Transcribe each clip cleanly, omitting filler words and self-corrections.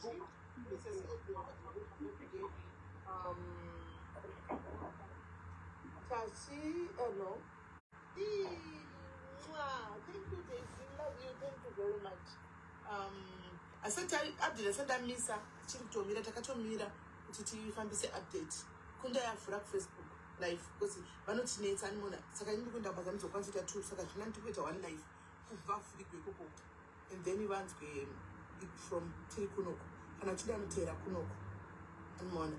book. Mrs. Tashi, no. Thank you, Daisy. Love you. Thank you very much. I sent Misa. Chiritomira takatomira kuti tifambise update. Kunda yavhura Facebook live because vanotinetsa animona. Saka ndiri kuenda basa ndizokwanisa kuita 2 saka zvina ndiri kuita 1 live kubva vhurigwe ikoko. And then ivanzwe from tiri kunoko. Kana chida mutera kunoko. Animona.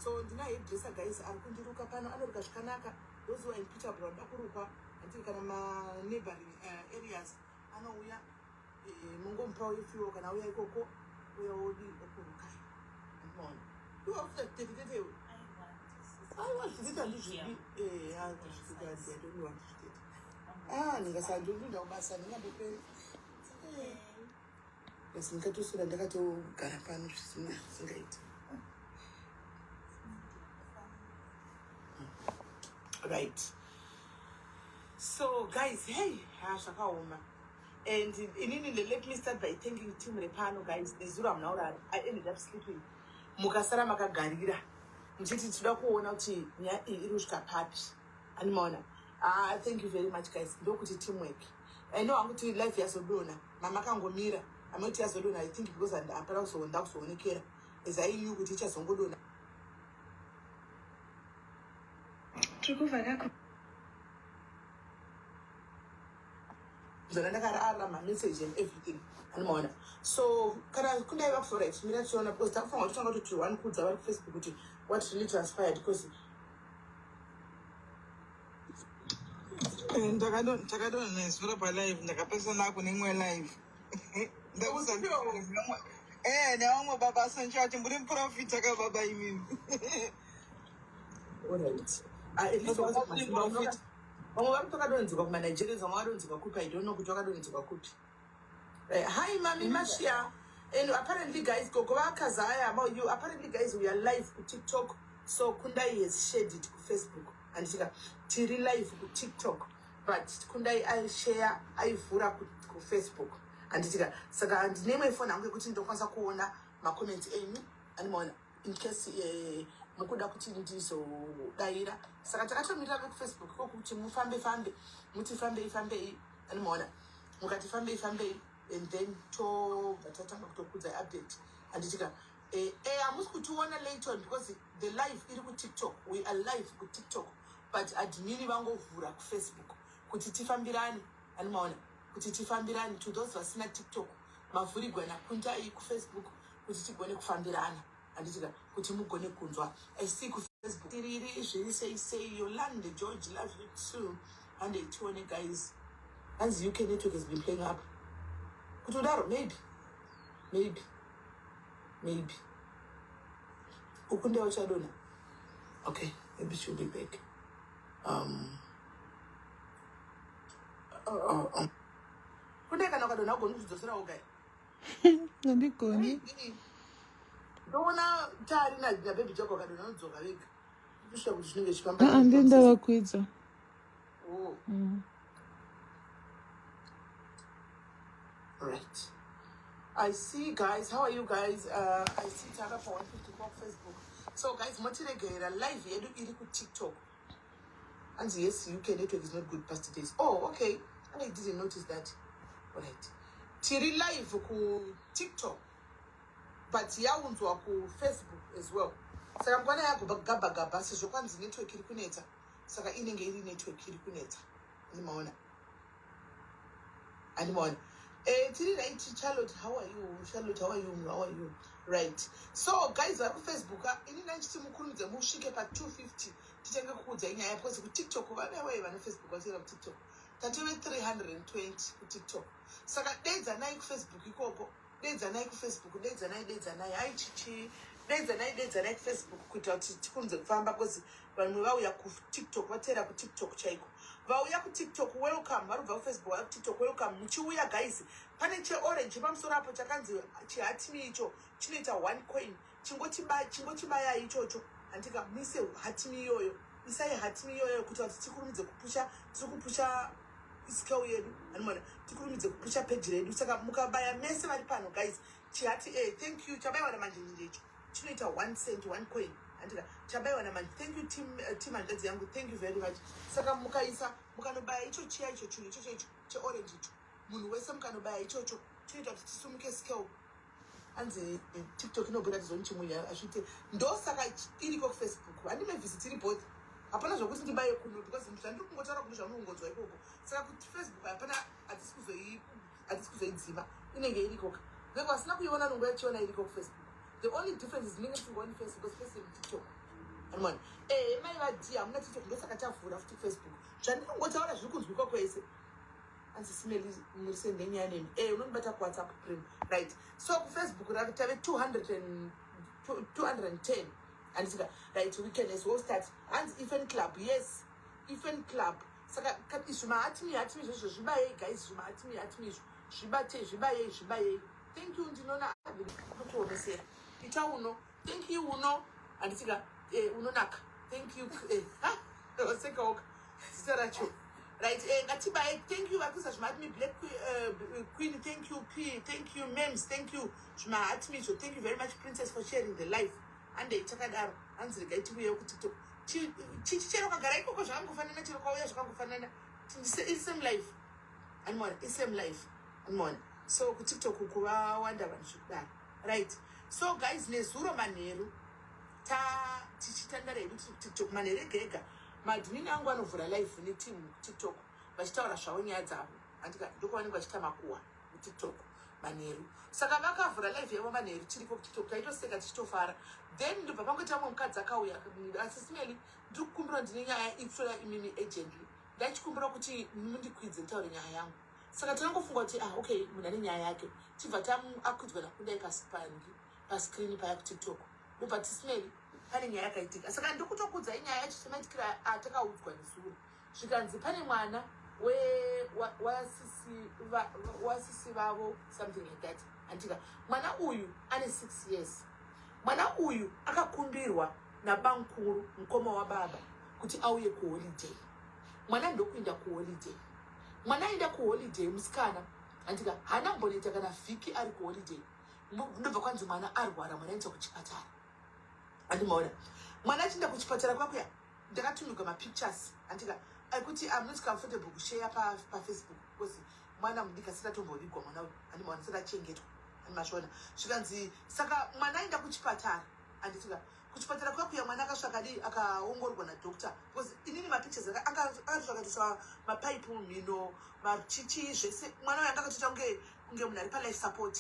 So ndina hairdresser guys ari kundiruka pano anoruka zvakanaka. Those who are in Peterborough ndakurukwa until kana neighboring areas anouya mungomupawo ifiwo kana uya ikoko uya wodi okuruka. Animona. You are after the I want to sit and do it. I don't want to ningasandolinda ubasa ndingabopeni. Yes, ndikatusura ndakatogara pano singaiti. Right. So guys, hey, Shakaoma. And let me start by thanking Team Repano, guys. Nezura mnaura, I ended up sleeping. Mukasara makagarira. Mchiti tuda kuona uti nya irushka papi. Animona. Thank you very much, guys. Ndokuti teamwork. I know I'm going to life ya Sodona. Mama kango mira. I'm going to Sodona. I think because I'm also on that so nikera. Is I you with teachers on Godona. My message and everything. And so, can I work for it? Me that's on a post. I'm going to one put our Facebook what really transpired because. And Takadon is what about life? The person not going live. That was a now Baba San Church and wouldn't profit Takaba me. All right. At least was profit. I'm talking about Nigerians and Wadons of Akuka. I don't know who talk about Kupi. Hi, Mami Mashia. And apparently, guys, Gogoa Kazaya about you. Apparently, guys, we are live on TikTok. So Kundai has shared it to Facebook. And it's like Tiri live on TikTok. But Kundai I share I fura on Facebook. And it's like Saga and name my phone. I'm going to go to my comment and more in case mukuda kuti so daira saka takatomira ku Facebook ko kuti mufambe fambe animona mukati fambe and then to batatanga kutokudza update anditika amusi kutiona later on because the live iri ku TikTok, we are live ku TikTok but admin vangovhura ku Facebook kuti tifambirani animona kuti tifambirani to those vasina TikTok mavhurigwa na kunta ku Facebook kuti tigone kufambirana. Anditika kuti mugone kunzwa. I see ku Facebook really say Yolande George love you too and they 20 guys as UK network has been playing up kutodaro maybe ukunde wachadona okay maybe she'll be back kunde kana kadona ugoni kudzosera ogai nandikoni Dona tari na baby chako kadona nodzoka vega kusha kuti zvinenge chifamba andenda vakuidza Right. I see, guys. How are you guys? I see Tara for 154 Facebook. So, guys, Motiregera live here. Do you TikTok? And yes, UK network is not good past days. Oh, okay. And I didn't notice that. All right. Tiri live ku TikTok, but yaunzwa ku Facebook as well. Saka mkwana yako gaba sisho kwanzi network iri kuneta. Saka inenge iri network iri kuneta. Nimaona. Tiri right, Charlotte, how are you? Charlotte, how are you? Right. So, guys, on Facebook, ini nanchiti mukurudze mushike pa 250. Titenge kukudza inyaya because ku TikTok vana way vana Facebook vasira ku TikTok. Tatove 320 ku TikTok. Saka dedza nai ku Facebook ikoko. Dedza nai ku Facebook, dedza nai aichichi. Dedza nai ku Facebook kuita kuti tikunze kufamba because vanhu vauya ku TikTok vatera ku TikTok chaiko. Vauya ku TikTok welcome, varubva ku Facebook vauya ku TikTok welcome. Muchiuya guys, pane che orange pamusoro apo chakanzi chihatimi icho chinoita 1 coin. Chingotibaya ichocho. Andika mise hatimi iyoyo. Isai hatimi iyoyo kuti tikurumidze kupusha, tiri kupusha skill yedu animona tikurumidze kupusha page redu saka mukabaya mese vari pano guys chihati thank you chabaiwa namanje njecho chinoita 1 cent 1 coin andika chabaiwa namanje thank you team handadzi yangu thank you very much saka mukaisa mukanobaya icho chiya icho chinhu ichocho cheorange icho munhu wese mukanobaya ichocho chinoita kuti tisumuke skill anzi TikTok inobhuira tizoni chimunya asvite ndosaka iriko kufacebook handime visit both hapana zvokuti ndibaye kuno because zvandiri kungotaura kuno zvamunongonzwa ikoko saka kuti Facebook hapana hatisi kuzoidzima inenge iriko ngeko asina kuiona nongo yachiona iriko kufacebook the only difference is ndinenge tisingooni Facebook especially TikTok animona mai vadhiya hamuna TikTok ndosaka tavhura futi Facebook zvandikungotaura zviri kunzwikwa kwese anzi simeli murise ndenyaya nemi unondibata kuWhatsApp prim right so kufacebook tave 210 and right we can as well start and even club yes even club saka zvima hatimi izvozvo zvibaye guys zvima hatimi zvibaye thank you ndinona kutonesera ita uno thank you uno andisika unonaka thank you osekaoka zitaracho right ngatibaye thank you vakusa zvima hatimi black queen thank you P thank you mems thank you zvima hatimi izvo thank you very much princess for sharing the life ande chakadaro hanzi regai tiuyewo kuTikTok chero kagara ikoko zvakangofanana chero kauya zvakangofanana same life animona same life animona so kuTikTok kuvawanda vanhu zvekudaro right so guys nezuro manheru tichitandara hedu TikTok manheru ega ega madhimini angu anovhura live netimu TikTok vachitaura zvavo nyaya dzavo andika ndokuvanenge vachita makuhwa kuTikTok manheru saka vakavhura live yavo manheru tiriko kuTikTok taitoseka tichitofara then ndobva pangoita mumwe mukadzi akauya asi simeli ndiri kukumbira ndine nyaya ipfuura imimi agently ndachikumbira kuti mundikwidze nditaure nyaya yangu saka tinongofunga kuti okay munhu ane nyaya yake tibva akwidzwa nakudai pascreen paya kuTikTok ndobva tisimeli pane nyaya yakaitika saka ndiri kutokudzai nyaya yacho semaitikira atakaudzwa nezuro zvikanzi pane mwana wasisi vavo something like that andika mwana uyu ane 6 years mwana uyu akakumbirwa nabankuru mukoma wababa kuti auye kuholiday mwana ndokuenda kuholiday mwana aenda kuholiday musikana andika hana mboneta kana vhiki ari kuholiday ndobva kwanzi mwana arwara mwana aenda kuchipatara andimaona mwana achienda kuchipatara kwakuya ndakatumirwa mapictures andika akuti I'm not comfortable kushare paFacebook because mwana mudika sitatomborigwa mwana uyu andimaona satachengetwa animashona zvikanzi saka mwana aenda kuchipatara anditika kuchipatara kwakuya mwana akasvakadi akaongororwa nadoctor because inini mapictures akasvakatiswa mapaipu mhino machichi zvese mwana uyu angakatoita kunge munhu ari palife support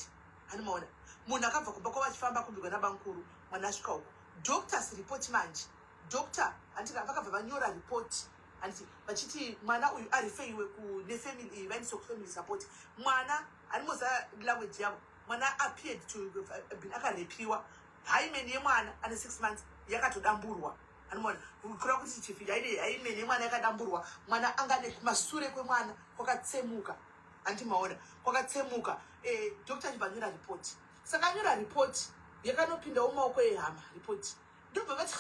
animaona munhu akabva kumba kwavachifamba kumbirwa nabankuru mwana asvika uko doctors report manje doctor andika vakabva vanyora report anditi vachiti mwana uyu arifeiwe nefamily vaendiswe kufamily support mwana animoza language yavo mwana appeared to akarepiwa haimeni yemwana ane 6 months yakatodamburwa animona kureva kuti chifika haimeni yemwana yakadamburwa mwana angane kumasure kwemwana kwakatsemuka andimaona kwakatsemuka doctor achibvanyora report saka anyora report yakanopindawo mumaoko ehama report ndobva vati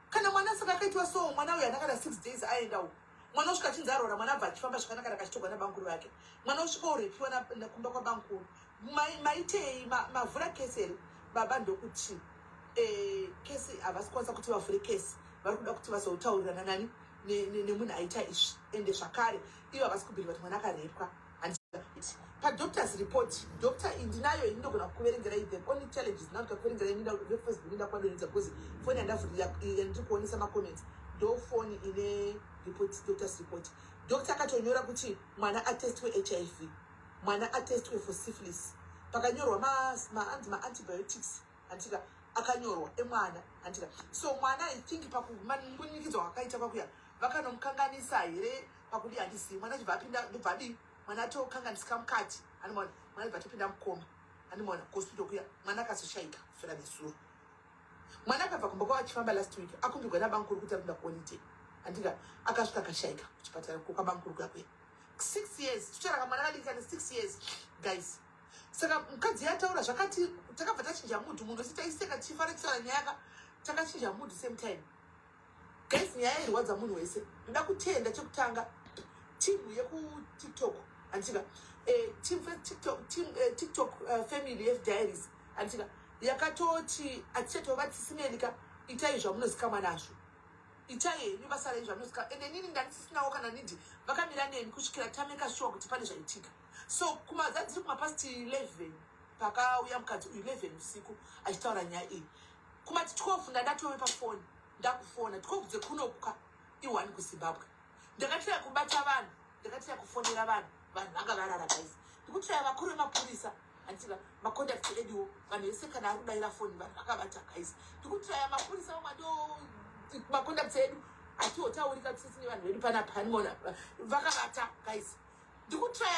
kana mwana saka akaitwa so mwana uyu anakana 6 days aendawo mwana usvika achinzi arora mwana abva achifamba zvakanaka akachitorwa nabankuru vake mwana usvika urepiwa nakumba kwabankuru maitei mavhura kesi here baba ndokuti kesi havasi kwanisa kuti vavhure kesi vari kuda kuti vazotaurirana nani nemunhu aita izvi ende zvakare ivo havasi kubhirwa kuti mwana akarepwa padoctors report doctor indinayo indogona kukuverengerai the only challenges nakuverengerai Facebook ndakwadonedza because foni yandavhurira ndiri kuonesa macomments ndo foni ine report doctors report doctor akatonyora kuti mwana atestwe HIV mwana atestwe for syphilis pakanyorwa ma-antibiotics antika akanyorwa emwana antika so mwana I think pakumunikidzwa kwakaita kwakuya vakanomukanganisa here pakudi handisi mwana achibva apinda ndobva adi mwana atokanganisika mukati animona mwana ibva atopinda mukoma animona kuhospital kuya mwana akazoshaika kusvika nesuro mwana akabva kumba kwavachifamba last week akumbirwa nabankuru kuti apinda kuholiday andika akasvika akashaika kuchipatara kwabankuru kuya kuya 6 years tucharanga mwana akadikana 6 years guys saka mukadzi yataura zvakati takabva tachinja mudhu munhu wese taiseka tichifanikisana nyaya takachinja mudhu same time guys nyaya irwadza munhu wese ndoda kutenda chekutanga team TikTok antika TikTok family of diaries antika yakatoti atsetova itai zvamunozikama nazvo itai nibasa renyu zvamunozikama ende nini ndandisisinawo kana nidi vakamira neni kusvikira tameka sure kuti pane zvaitika. So kumazadziri kumapast 11 pakauya mukadzi 11 usiku achitaura nyaya iyi kumati 12 ndatove pafoni ndakufona 12 dzekunokuka i1 kuZimbabwe ndakatira kubata vanhu ndakatira kufonera vanhu vanga varara guys ndikutira vakuru vemapurisa antika macontact edu vanhu vese kana ari kudaira foni vanhu vakabata guys ndikutira mapurisa vamwado macontact edu atiwotaurika tisisine vanhu vedu panapa animona vakabata guys ndikutira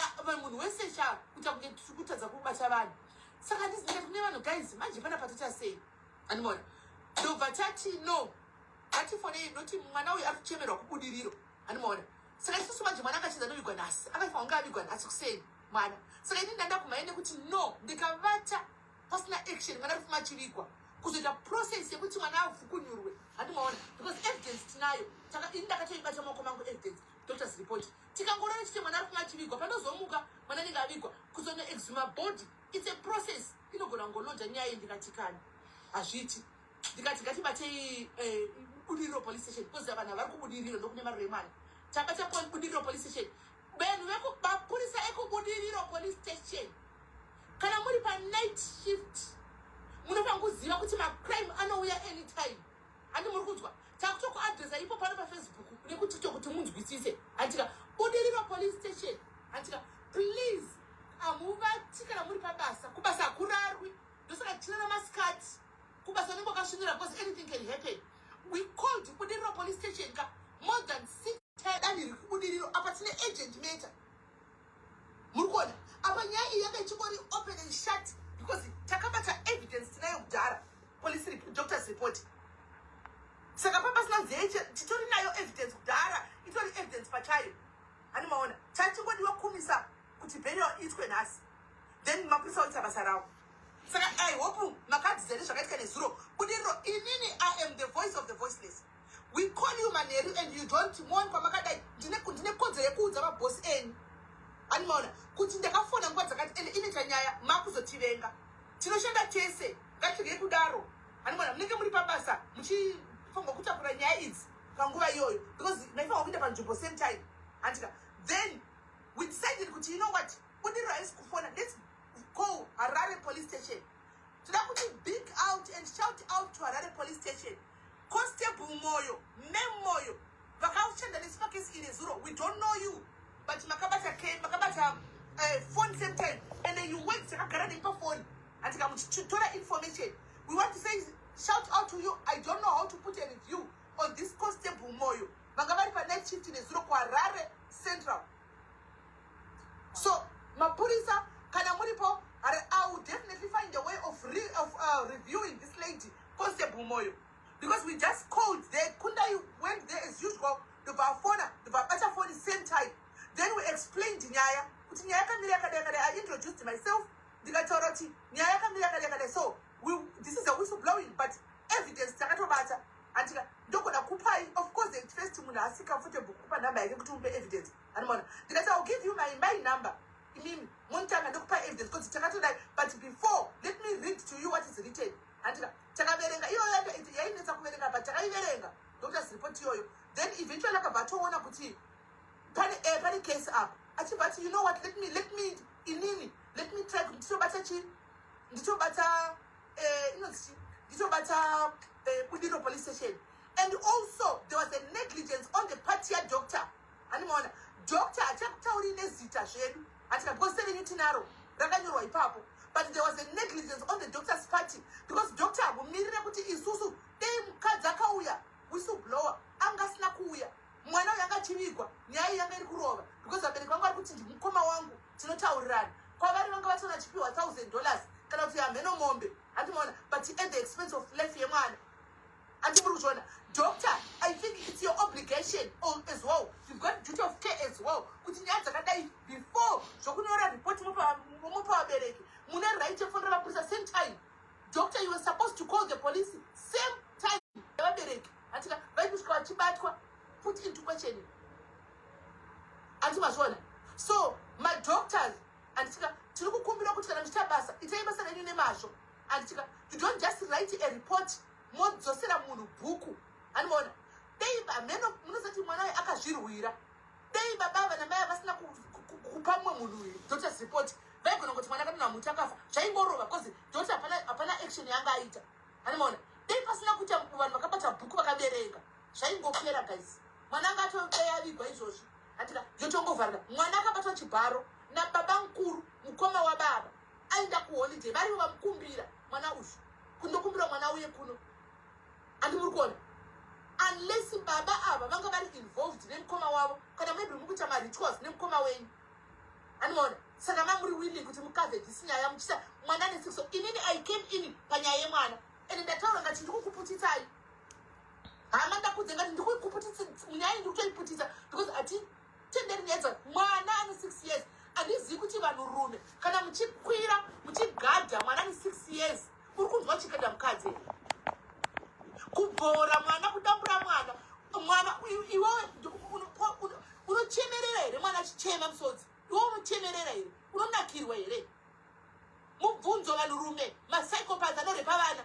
munhu wese sha kuita kunge tikutadza kubata vanhu saka ndizingati kune vanhu guys manje panapa tichasei animona ndobva tati no atifonei noti mwana uyu ari kuchemerwa kubudiriro animona saka isusu manje mwana akachidza novigwa nhasi akafanwa kunge avigwa nhasi kuseni mwana saka ini ndanda kumaende kuti no ndikavata pasina action mwana rifuma achivigwa kuzoita process yekuti mwana avhukunyurwe handimaona because evidence tinayo ini ndakatoibata maoko mangu evidence doctors report tikangorora chiti mwana rifuma achivigwa panozomuka mwana anenge avigwa kuzono exhuma body it's a process inogona ngolonja nyaya yendikatikani hazviti ndikati ngatibatei Budiriro police station because vanhu vari kubudiriro ndokune mari remani tabata Budiriro police station vanhu vekubapurisa ekubudiriro police station kana muri pa night shift munofanira kuziva kuti macrime anouya anytime handi muri kunzwa takutokuadresa ipo pano paFacebook nekuTikTok kuti munzwisise antika Budiriro police station antika please amuvati kana muri pabasa kubasa hakurarwi ndosaka tinana masikati kubasa nembo kasvinira because anything can happen. We called Budiriro police station more than 6 times. Budiriro apa tine agent meter. Murukona apa nyaya iyi yakachingori open and shut because takabata evidence tinayo kudhara police doctor's report. Saka papasina nzeche titori nayo evidence kudhara itori evidence pachayo. Hani maona tachingodiwa kumisa kuti burial itwe nhasi. Then mapurisa oita basa rawo. Saka I hope makadzere zvakaitika nezuro Budiriro inini I am the voice of the voiceless. We call you Maneri and you don't want pamakadai ndine kodzero yekuudza mabosi enyu animaona kuti ndakafona nguva dzakati ende ine chanyaya makuzotivenga tinoshanda tese ngatirye kudaro animaona munenge muri pabasa muchifanwa kutakura nyaya idzi panguva iyoyo because maifanwa kuenda panzvimbo same time andika then we decided kuti you know what Budiriro haisi kufona let's go Harare police station. Toda kuti big out and shout out to Harare police station. Constable Moyo, Moyo, vakaushanda nesipakesi ine zuro. We don't know you, but makabata phone same time, and then you wait sakagara nepa phone. Antika muchitora information. We want to say shout out to you. I don't know how to put a review on this Constable Moyo. Magavari pa night shift ine zuro kwa Harare Central. So mapurisa kana muripo I will definitely find a way of reviewing this lady, Constable Moyo. Because we just called there, Kunda went there as usual, the better phone same time. Then we explained Nyaya. I introduced myself, the authority. So this is a whistleblowing, but evidence takatobata. And of course the first muna asi comfortable kupa number evidence. And I'll give you my number. One time I don't pay evidence because but before, let me read to you what is written. And doctors report to you. Then eventually pani case up. But you know what? Let me try Budiriro police station. And also there was a negligence on the part of doctor. And doctor but there was a negligence on the doctor's party because doctor whistleblower angasina kuuya mwana yanga chivigwa nyaya yanga iri kurova because vabereki vangu vari kuti mukoma wangu tinotaurirana kwavari vanga vatona chipiwa $1,000 kana kuti hameno mombe hatimaona but at the expense of life yemwana handimuri kuchiona doctor I think it's your obligation as well you've got duty of care as well kuti nyaya dzakadai before zvokunyora report mupa vabereki mune right yefonera vapurisa same time doctor you were supposed to call the police same time yavabereki atika vaikusvika vachibatwa put into question anti anditika you don't just write a report modzosera munhu bhuku andimaona dei bameno munosati mwana waye akazvirwira dei baba vanamai vasina kupa mumwe munhu uyu doctor's report vaigona kuti mwana kana muti akafa zvaingorova because doctor hapana action yanga aita andimaona dei pasina kuti vanhu vakabata bhuku vakaverenga zvaingopera guys mwana anga atodeyavigwa izvozvi atika yotongovharira mwana akabatwa chibharo nababa mukuru mukoma wababa aenda kuholiday varivo vamukumbira mwana uyu kundokumbira mwana uye kuno andimuri kuona unless baba ava vanga vari involved nemukoma wavo kana maybe mukuita marituals nemukoma wenyu andimaona saka mamuri willing kuti mukave dhisi nyaya muchita mwana ne6 inini I came in panyaya yemwana ende ndataura ngati ndikukuputitai hama ndakudze ngati ndikukuputisa nyaya ndikutoiputisa because ati tenderi nyaya mwana ane 6 years handizivi kuti vanhurume kana muchikwira muchigadha mwana ane 6 years uri kunzwa chikadha mukadzi kubhora mwana kudambura mwana iwewe unochemerera here mwana achichema musodzi iwe unochemerera here unonakirwa here mubvunzo vanhurume masycopath anorepa vana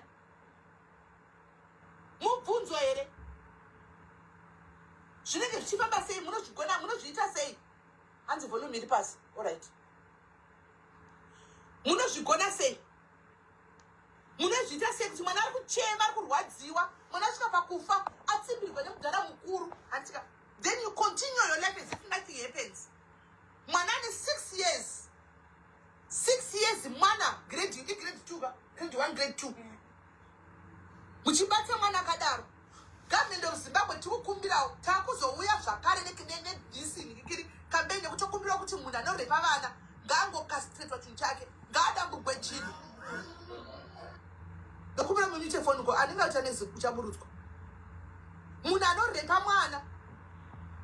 mubvunzo here zvinenge zvichifamba sei munozvigona munozviita sei hanzi volume iri pasi alright munozvigona sei munozviita sei kuti mwana ari kuchema ari kurwadziwa mwana asvika pakufa atsimbirwa nemudhara mukuru antika then you continue your life as if nothing happens mwana ane 6 years 6 years mwana grade 2 grade 1 grade 2 muchibata mwana akadaro government of Zimbabwe tikukumbirawo takuzouya zvakare nedhisi ndikiri campaign yekutokumbirawo kuti munhu anorepa vana ngaangokastretwa chinhu chake ngaadambugwe chino ndokumbira munyite phone call anenge aita nezikuchaburudzwa munhu anorepa mwana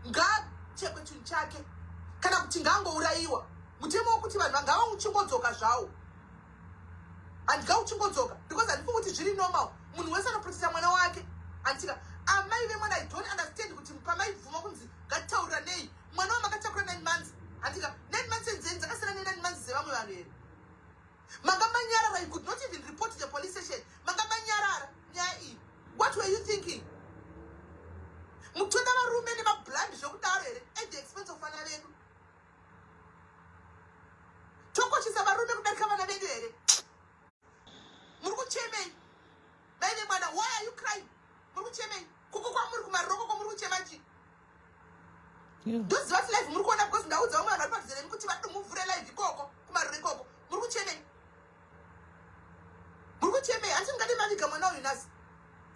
ngaachekwe chinhu chake kana kuti ngaangourayiwa mutemo wokuti vanhu ngava uchingodzoka zvawo handinga uchingodzoka because handifungi kuti zviri normal munhu wese anoprotecta mwana wake antika amai vemwana I don't understand kuti pamaibvuma kunzi ngatitaurira nei mwana wamakatakura 9 months antika 9 months enzeni dzakasiyana ne9 months dzevamwe vanhu here manga manyarara you could not even report to the police station manga manyarara nyaya iyi what were you thinking mutoda varume nemabhlandi zvokudaro here at the expense of vana vedu tokoshisa varume kudarika vana vedu here muri kuchemei vaine mwana why are you crying muri kuchemei kuko kwamuri kumaroko kwamuri kuchema chi ndoziva kuti live muri kuona because ndaudza vamwe vanhu vari padhuze nemi kuti vadomuvhure live ikoko kumaroro ikoko muri kuchemei muri kuchemei handiti mungade maviga mwana uyu nhasi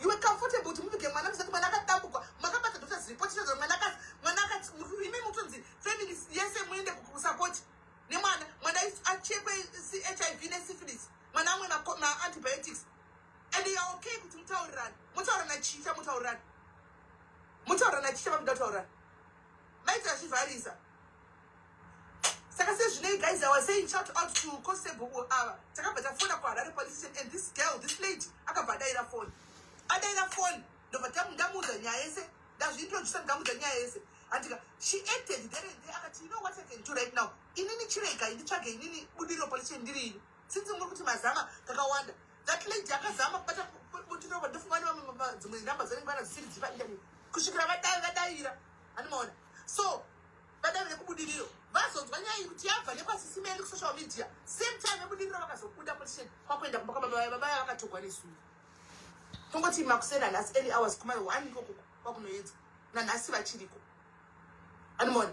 iwe comfortable kuti muvige mwana musati mwana akadambukwa makabata doctors report chinozo mwana akati imi mutonzi family yese muende kusapoti nemwana mwana achekwe HIV nesyphilis mwana amwe ma-antibiotics and you are okay kuti mutaurirani mutaurirana chicha mutaurirana chicha vamuda kutaurirana maita achivharisa saka sezvinei guys I was saying shout out to constable ava takabva tafona kuharare police station and this girl this lady akabva adaira phone ndobva ndamuudza nyaya yese ndazviintrodusa ndamuudza nyaya yese andika she acted there and there akati you know what I can do right now inini chiregai nditsvage inini budiriro police station ndiri ini since muri kuti mazama kakawanda that lady akazama kubata budiriro ndofunga dzimwe namba dzinenge vana zvisiri dzipa internet kusvikira vadaira animaona so vadavire kubudiriro vazonzwa nyaya kuti yabva nekwasisimeni kusocial media same time ebudiriro vakazobuda police station kwakuenda kumba baba vakatogwa nesuru tongoti makusera nhasi early hours kumai 1 ikoko kwakunoedza nanhasi vachiriko animaona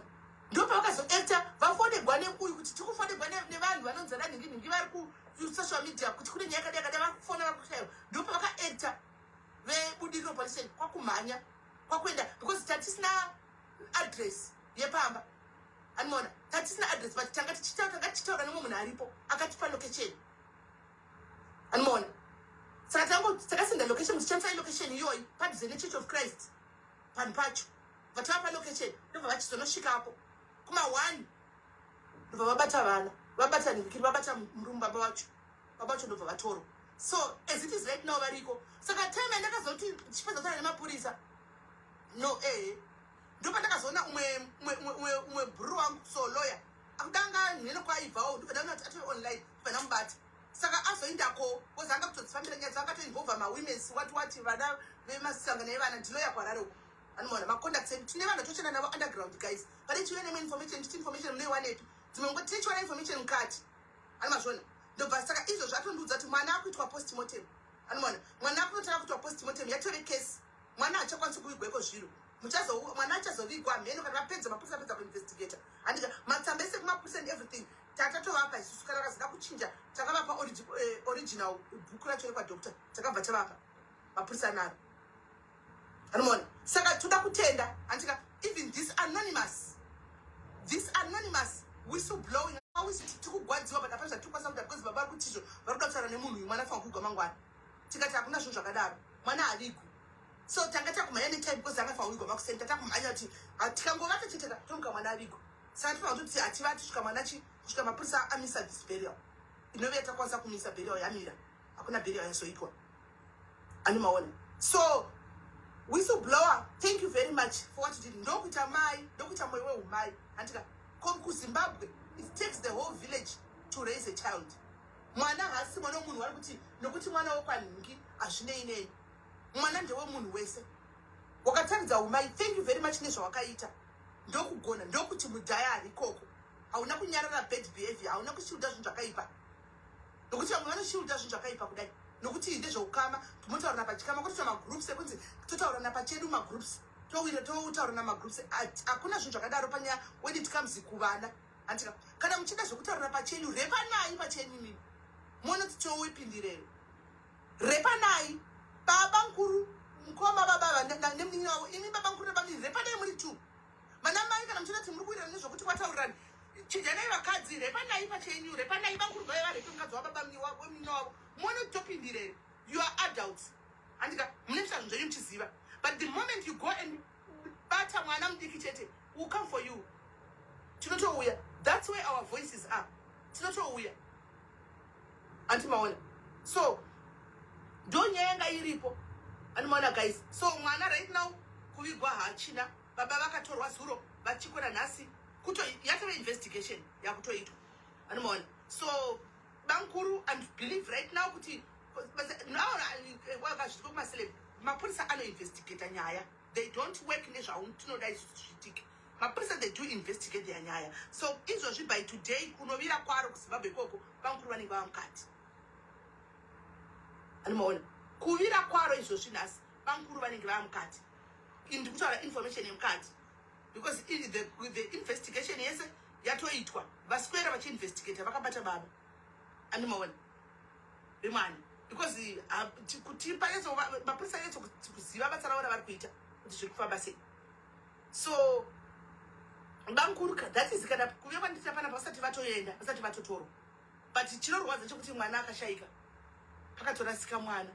ndo pavakazoacta vafonegwa neuyu kuti tikufonegwa nevanhu vanonzwa nanhinginhingi vari kusocial media kuti kune nyaya yakadai vakufona vakushaiwa ndo pavakaacta vebudiriro police station kwakumhanya kwakuenda because tatisina address yepamba animaona tatisina address but tanga tichitaura nemwe munhu aripo akatipa location animaona saka takasenda location tichanisa location iyoyi padhuze nechurch of Christ panhu pacho vatavapa location ndobva vachizonosvikapo kuma1 ndobva vabata vana vabata nhingi vabata murume baba vacho ndobva vatorwa so as it is right now variko saka time yandakazoti chipedza kutaura nemapurisa no ndopa ndakazoona umwe bro wangu so lawyer akudanga nheno kwaibvawo ndobva ndaona kuti atove online ndobva ndamubata saka azoindako wozanga kutodzifambira nyaya dzakatoinvolva mawomens wati vana vemasangano evana ndiloya kwararoko anoona maconducts edu tine vanhu tochena navo underground guys pane chive nemwe information titi information munoiwanetu dzimwe ngoti tichiwana information mukati anomazvona ndobva saka izvo zvatondiudza kuti mwana akuitwa postmortem anoona mwana akunotanga kuitwa postmortem yatove kesi mwana achakwanisi kuvigweko zviro mwana achazovigwa mheno kana vapedza mapurisa apedza kuinvestigata handika matsamba ese kumapurisa and everything tatatovapa isusu kana vakazida kuchinja takavapa original bhuku racho rekwadokta takabva tavapa mapurisa anaro anoona saka toda kutenda handika even this anonymous whistleblowing tikugwadziwa but apana zvatikwanisa kuita because baba vari kutizvo vari kuda kutaura nemunhu uyu mwana afanira kugwa mangwana tikati hakuna zvinhu zvakadaro mwana havigwi so tanga takumhanya netime because angafanira kuvigwa makusenta takumhanya kuti tikangovata chete tomuka mwana avigwa saka tifanira kuti hativati kusvika mwana kusvika mapurisa amisa this burial inove yatakwanisa kumisa burial yamira hakuna burial yazoitwa anomaona so whistleblower thank you very much for what you did ndokuita mai ndokuita mwoyo weumai handika kuzimbabwe it takes the whole village to raise a child mwana haasi mwana wemunhu wari kuti nokuti mwana wekwanhingi hazvinei nei mwana ndewemunhu wese wakataridza umai thank you very much nezvawakaita ndokugona ndokuti mudhayari ikoko hauna kunyarara bad behavior hauna kushilda zvinhu zvakaipa nokuti vamwe vanoshilda zvinhu zvakaipa kudai nokuti ndezveukama tomotaurana pachikama kuti magroups ekunzi totaurana pachedu magroups totaurana magroups hakuna zvinhu zvakadaro panyaya when it comes kuvana handika kana muchida zvekutaurana pachenyu repanai pachenyu monoti toupindirero repanai baba nkuru mukoma baba nemunin'i wavo imi baba nkuru nebamiri repanai muri tu mana mai kana muchida kuti muri kuirana nezvokuti kwataurirani chinjanai vakadzi repanai pachenyu repanai bankuru vaiva repe mukadzi wababa wemunin'i wavo monoti topindirero you are adults handika mune zvinhu zvenyu muchiziva but the moment you go and bata mwana mudiki chete will come for you tinotouya that's where our voices are tinotouya antimaona so ndonyaya yanga iripo anomaona guys so mwana right now kuvigwa haachina baba vakatorwa zuro vachikora nhasi yatove investigation yakutoitwa anomaona so bankuru and believe right now kuti vakazvitiko kumaceleb mapurisa anoinvestigata nyaya they don't work nezvau tinoda isusu zviitike mapurisa they do investigate their nyaya so izvozvi by today kunovira kwaro kuzimbabwe ikoko bankuru vanenge vava mukati anomaona kuvira kwaro izvozvi nhasi bankuru vanenge vava mukati ndiri kutaura information yemukati because the investigation yese yatoitwa vaswera vachiinvestigata vakabata baba anomaona vemwana because kuti mapurisa anetso kuziva basa ravo ravari kuita kuti zviri kufamba sei so bankuru that is kana kuve kwanditira pana vasati vatoenda vasati vatotorwa but chinorwadza chekuti mwana akashayika pakatorasika mwana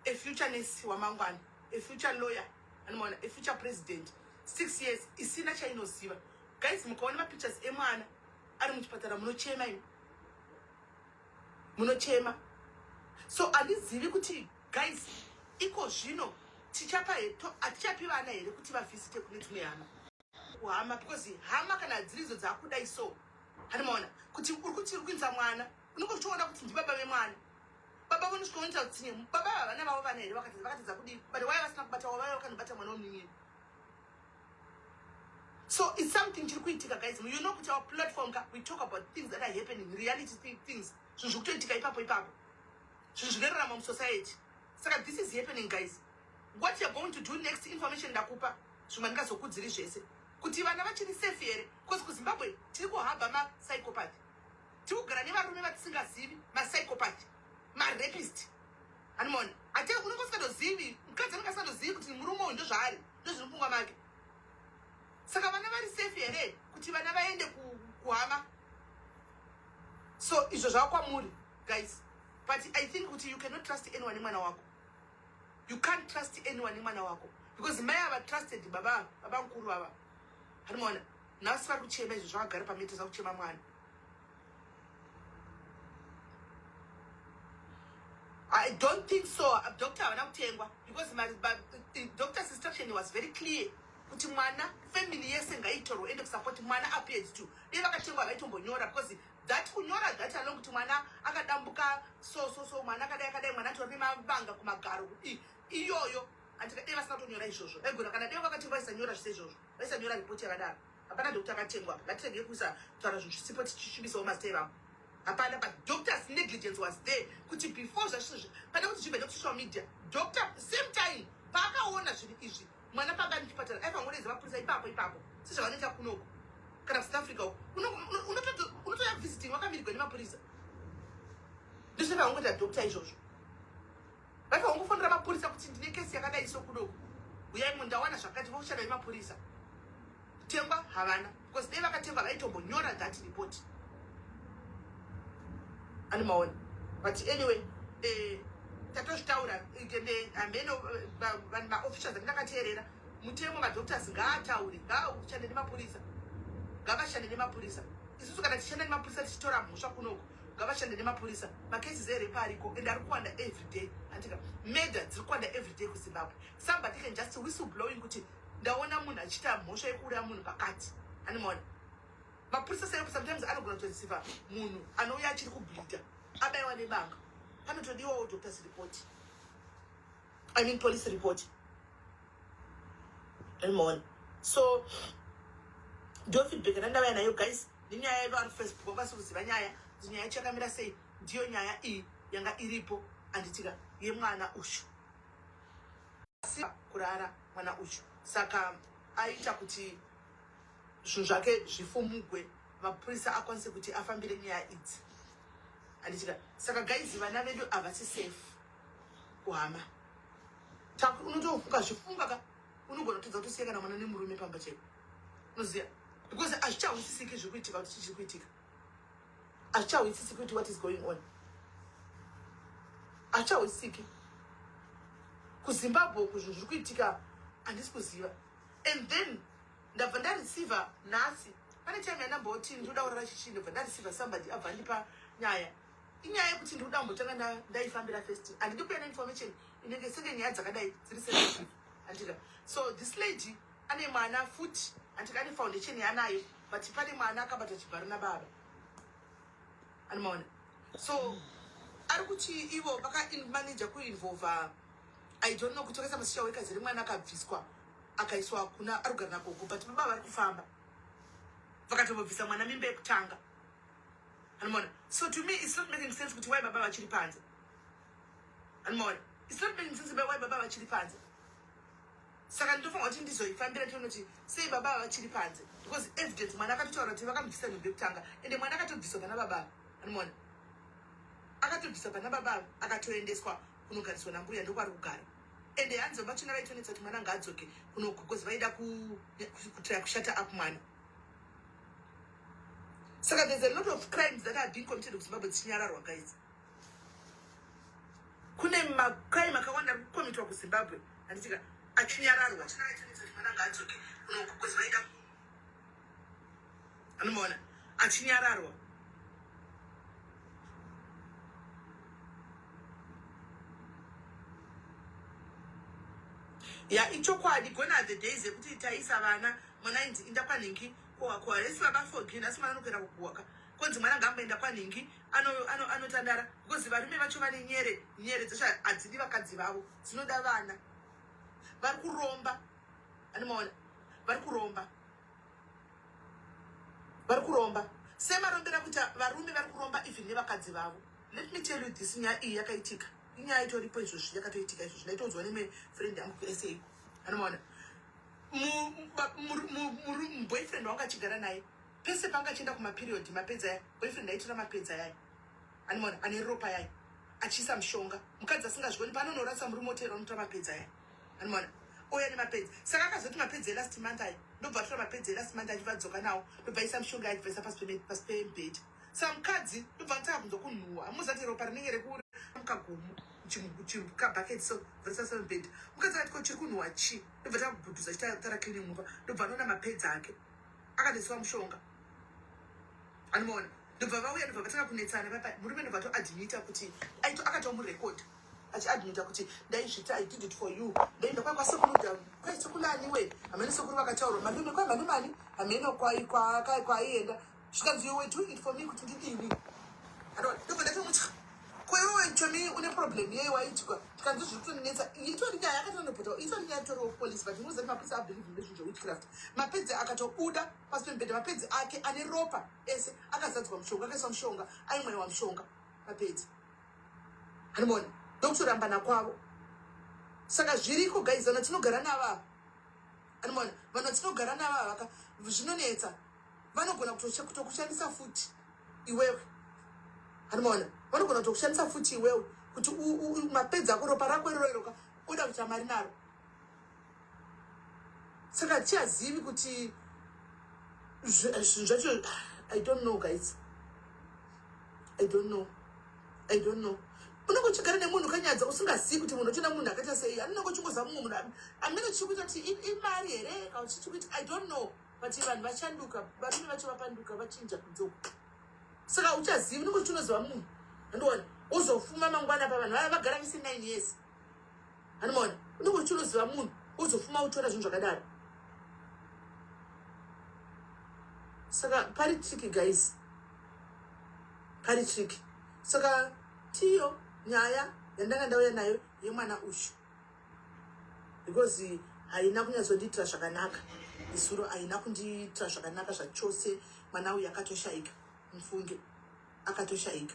a future nurse wamangwana a future lawyer anomaona a future president 6 years isina chainoziva guys mukaona mapictures emwana ari muchipatara munochema imi munochema so handizivi kuti guys iko zvino tichapa hatichapi vana here kuti vavhisite kune tumwe hama because hama kana dziridzo dzakudai so hanimaona kuti uri kuti uri kuinza mwana unongotoona kuti ndibaba vemwana baba vonosvikaonita kuti baba vavana vavo vana here vakatadza kudii but wai vasina kubata wavai vakanobata mwana womunyini so it's something chiri kuitika guys you know kuti our platform we talk about things that are happening reality things zvinhu zviri kutoitika ipapo zvinhu zvinorarama musociety saka this is happening guys what you're going to do next information ndakupa zvimwe ndingazokudziri zvese kuti vana vachiri safe here because kuzimbabwe tiri kuhamba mapsychopath tiri kugara nevarume vatisingazivi mapsychopath marapist anomaona ate unenge usingadozivi mukadzi anenge asingadozivi kuti murume uyu ndozvaari ndozviri mupfungwa make saka vana vari safe here kuti vana vaende kuhama so izvo zvavakwamuri guys but I think kuti you cannot trust anyone nemwana wako you can't trust anyone nemwana wako because mai ava trusted baba nkuru ava hanimaona nhasi vari kuchema izvo zvakagara pamete zakuchema mwana I don't think so doctor havana kutengwa because the doctor's instruction was very clear kuti mwana family yese ngaitoro ende kusupport mwana up-age 2 dei vakatengwa vaitombonyora because that kunyora that along kuti mwana akadambuka so mwana akadai mwana tori mabanga kumagaro iyoyo antikadei vasina kutonyora izvozvo egona kana dei vakatengwa vaisanyora zvise izvozvo vaisanyora ripoti yakadaro hapana dokta akatengwa ngatitenge kuisa kutaura zvinhu zvisipo tichishumbisawo mazita evavo hapana but doctor's negligence was there kuti before zvazvizvi pane kuti zvibve nekusocial media doctor same time paakaona zvinhu izvi mwana panga muchipatara aifangoneza mapurisa ipapo sezvavanoita kunoko kana South Africa unotoya visiting wakamirirwa nemapurisa ndizvavaongoita doctor izvozvo vaifangofonera mapurisa kuti ndine kesi yakadai sokunoko uyai mundawana zvakati vokushanda nemapurisa kutengwa havana because dei vakatengwa vaitombonyora that report ani maona but anyway tatozvitaura hameno vanhu maofficials andakateerera mutemo madoctors ngaataure ngashande nemapurisa ngavashande nemapurisa isusu kana tichishanda nemapurisa tichitora mhosva kunoko ngavashande nemapurisa macases erepa ariko and ari kuwanda everyday antika murder dziri kuwanda everyday kuzimbabwe somebody can just whistle blowing kuti ndaona munhu achiita mhosva yekuuraya munhu pakati ani maona mapurisa sometimes anogona kutorisiva munhu anouya achiri kubhidha abayiwa nebanga panotodiwawo doctor's report police report animaona so ndo feedback randavaya nayo guys nenyaya yevari Facebook vakasi kuziva nyaya nyaya ichakamira sei ndiyo nyaya iyi yanga iripo anditika yemwana ushu kurara mwana ushu saka aita kuti zvinhu zvake zvifumugwe mapurisa akwanise kuti afambire nyaya idzi anditika saka guys vana vedu havasi safe kuhama unotofunga zvifunga ka unogona kutodza kutosiya kana mwana nemurume pamba cheko unoziva because hazvichahwisisiki zviri kuitika kuti chii chiri kuitika hazvichahwisisiki kuti what is going on hazvichahwisisiki kuzimbabwe uku zvinhu zviri kuitika handisi kuziva and then ndabva ndareceiva nhasi pane time yandamboti ndinoda kurara chichi ndobva ndareceiva somebody abva andipa nyaya inyaya yekuti ndiri kuda mbotanga ndaifambira first handidi kuya neinformation inenge senge nyaya dzakadai dziri sensitive andika so this lady ane mwana futi andika ane foundation yanayo but pane mwana akabata chibharo nababa animaona so ari kuti ivo vakamanaja kuinvolva I don't know kutokesa musisha weka ziri mwana akabviswa akaiswa kuna arugara nagogo but baba vari kufamba vakatobvisa mwana mimba yekutanga animaona so to me it's not making sense kuti why baba vachiri panze animaona it's not making sense why baba vachiri panze saka ndofunga kuti ndizoifambira tonoti sei baba vachiri panze because evidence mwana akatotaura kuti vakamubvisa mimba yekutanga ende mwana akatobviswa pana baba animaona akatobviswa pana baba akatoendeswa kunogariswa nambuya ndokwaari kugara ende hanzi vachona vaitonetsa kuti mwana ngaadzoke kunoko because vaida kutira kushata up mwana saka there's a lot of crimes that have been committed kuzimbabwe dzichinyararwa guys kune macrime akawanda ari kukomitwa kuzimbabwe handitika achinyararwa mwana ngaadzoke kunoko because vaida anomaona achinyararwa ya ichokwadi gona the days ekuti taisa vana mwana ainzi inda kwaningi kwa esi baba fogina asi mwana anokwenda kukuwaka konzi mwana ngaamboenda kwaningi anotandara because varume vacho vane nyere dzesha hadzidi vakadzi vavo dzinoda vana vari kuromba animaona vari kuromba semarombera kuti varume vari kuromba even nevakadzi vavo. Let me tell you this nyaya iyi yakaitika inyaya itoripo izvozvi yakatoitika izvozvi ndaitoudzwa nemefriend yangu kuSA anomaona boyfriend wangu achigara naye pese panga achienda kumaperiod mapedza yaye boyfriend aitora mapedza yaye anomaona ane ropa yaye achiisa mushonga mukadzi asingazvikoni paanonorasa murume otera unotora mapedza yaye anomaona oya nemapedza saka akazoti mapedza elast month ayi ndobva atora mapedza elast month achibvadzoka nawo ndobva aisa mushonga yaye achibvaisa pasi pembhedha saka mukadzi ndobva anotanga kunzwa kunhuhwa amuzati ropa rinenge rekuri mukagomo chikabhaketi so vhesa sebhedha mukadzi akati ko chiri kunhuhwa chi ndobva takubhudhuza chitara cleaning mumba ndobva anoona mapedza ake akandisiwa mushonga anomaona ndobva vauya ndobva vatanga kunetsana murume ndobva atoadhimita kuti akatomurekodha achiadmita kuti ndaizvita I did it for you. Ndaenda kwa sekuru kwaisekulani we amene sekuru vakataura malume kwa malumani amene kwaienda zvikanzi you were doing it for me kuti ndidini ndokodatomuti kwewe chomi une problem yeye waitika tikanzi zvitoninetsa itori nyaya yakatonobhuta itori nyaya toriwo polisi but unoziva mapedzi abelieve ndezvinzvo witchcraft mapedzi akatobuda pasi pembedha mapedzi ake ane ropa ese akazadzwa mushonga akaiswa mushonga aimwewa mushonga mapedzi hanimona ndokutorambana kwavo saka zviriko guys vana tinogara navava hanimona vanhu vatinogara navava zvinonetsa vanogona kutokushandisa futi iwewe hanimona vanogona kutokushandisa futi iwewe kuti mapedzi ako ropa rako iroiroka uda kuita mari naro saka tiazivi kuti zvinhu zvacho I don't know guys I don't know unenge uchigara nemunhu kanyadza usingazivi kuti munhu uchina munhu akaita sei anenge uchingoza mumwe munhu amene chichikuita kuti imari here kana chichikuita I don't know but vanhu vachanduka varume vacho vapanduka vachinja kudzoka saka uchazivi unenge uchinoziva munhu andiona uzofuma mangwana pa vanhu vagara vese 9 years hanimona unenge uchinoziva munhu uzofuma uchiona zvinhu zvakadaro saka pari tricky guys pari tricky saka tiyo nyaya yandanga ndauya nayo yemwana ushu because haina kunyatsondiitira zvakanaka isuro haina kundiitira zvakanaka zvachose mwana uyu akatoshaika mufunge akatoshaika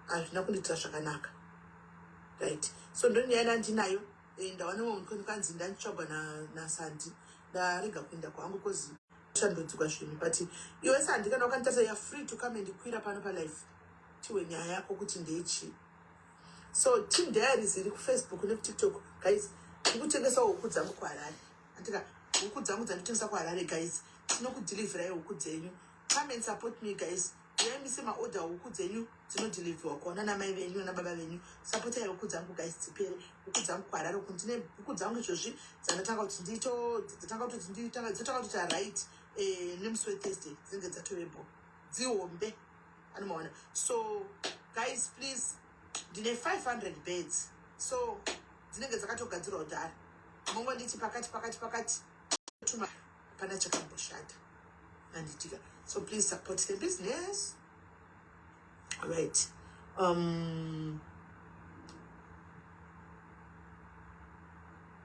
hazvina kundiitira zvakanaka right so ndonyaya ndandinayo ndawana munhu kanzi ndanitsvagwa nasandi ndarega kuenda kwangu because shandodzikwa zvinhu but iwe sandi kana ukanditarisa ya free to come and kwira pano palife tiwe nyaya yako kuti ndeichi so team diaries iri kufacebook nekutiktok guys ndikutengesa huku dzangu kuharare andika huku dzangu dzanditengesa kuharare guys tinokudhilivhirai huku dzenyu come and support me guys yaimise maorder huku dzenyu dzinodhilivhiwa kuona namai venyu nababa venyu supportai huku dzangu guys dzipere huku dzangu kuharare uku ndine huku dzangu izvozvi dzandatanga kuti dzotanga kuti right nemusi wethursday dzinenge dzatowepo dzihombe anomaona so guys please ndine 500 beds so dzinenge dzakatogadzirwa kudhara mongo nditi pakati tuma pana chakamboshata nanditika so please support the business all right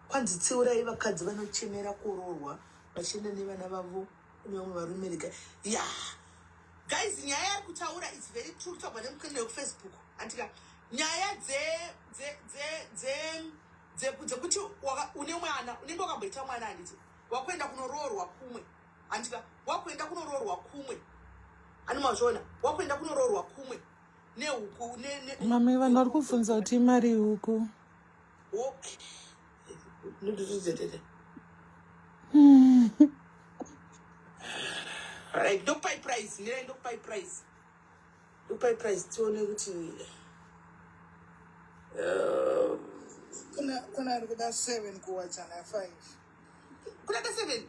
kwanzitsiurai vakadzi vanochemera kuroorwa vachienda nevana vavo nevamwe varume guys nyaya yari kutaura it's very true kutaurwa nemukende wekufacebook andika nyaya dzekuti une mwana unenge wakamboita mwana handiti wakuenda kunoroorwa kumwe andika wakuenda kunoroorwa kumwe animazvona wakuenda kunoroorwa kumwe nehuku mami vanhu vari kubvunza kuti imari huku right ndokupai price ndirai ndokupai price tione kuti kuna ari kuda 7 kuwadzana 5 kuna da 7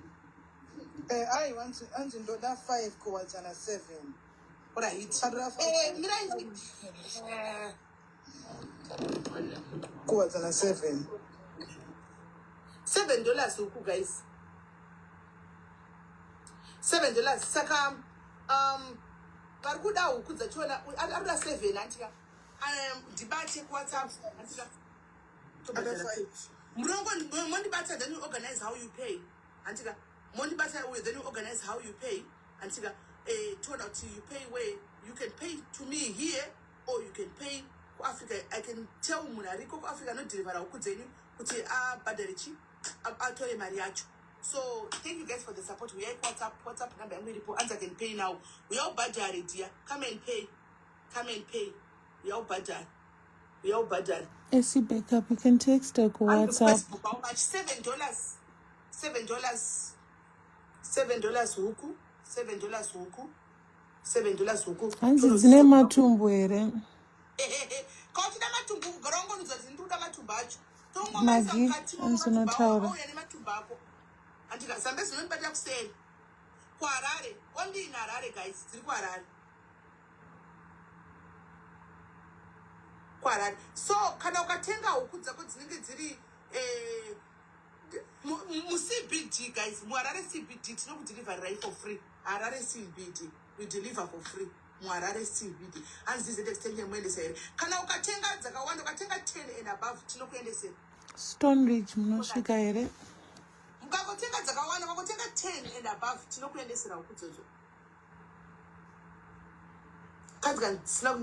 ai anzi ndoda 5 kuwadzana 7 right mirai kuwadzana 7 $7 huku guys $7 saka vari kuda huku dzachiona arikuda 7 antika ndibate kuwhatsapp antika murongo mondibata then you organize how you pay antika mondibata then you organize how you pay antika told out you pay where you can pay to me here or you can pay ku Africa. I can tell munariko ku Africa no deliver huku dzenyu kuti abhadharichi atore mari yacho. So thank you guys for the support. We have WhatsApp number and we answer can pay now. We all budget dear. Come and pay. We all budget. AC backup, you can text her or WhatsApp. How much? $7. $7 huku. $7 huku. Anzi dzine matumbu here. Kauti na matumbu gorongo ndozinduda matumbu acho. Magi anzonotaura. Andika zambezi nonibata kuseni kuharare ondini harare guys dziri kuharare kuHarare. So kana ukatenga huku dzako dzinenge dziri CBD, guys, muHarare CBD tinokudeliverai for free. Harare CBD we deliver for free. Muharare CBD and this is the extension mwendesa here. Kana ukatenga dzakawanda ukatenga 10 and above tinokuendesera. Stone Ridge munosvika here. Mukakotenga dzakawanda mukakotenga 10 and above tinokuendesera huku dzodzo. Kanzika sina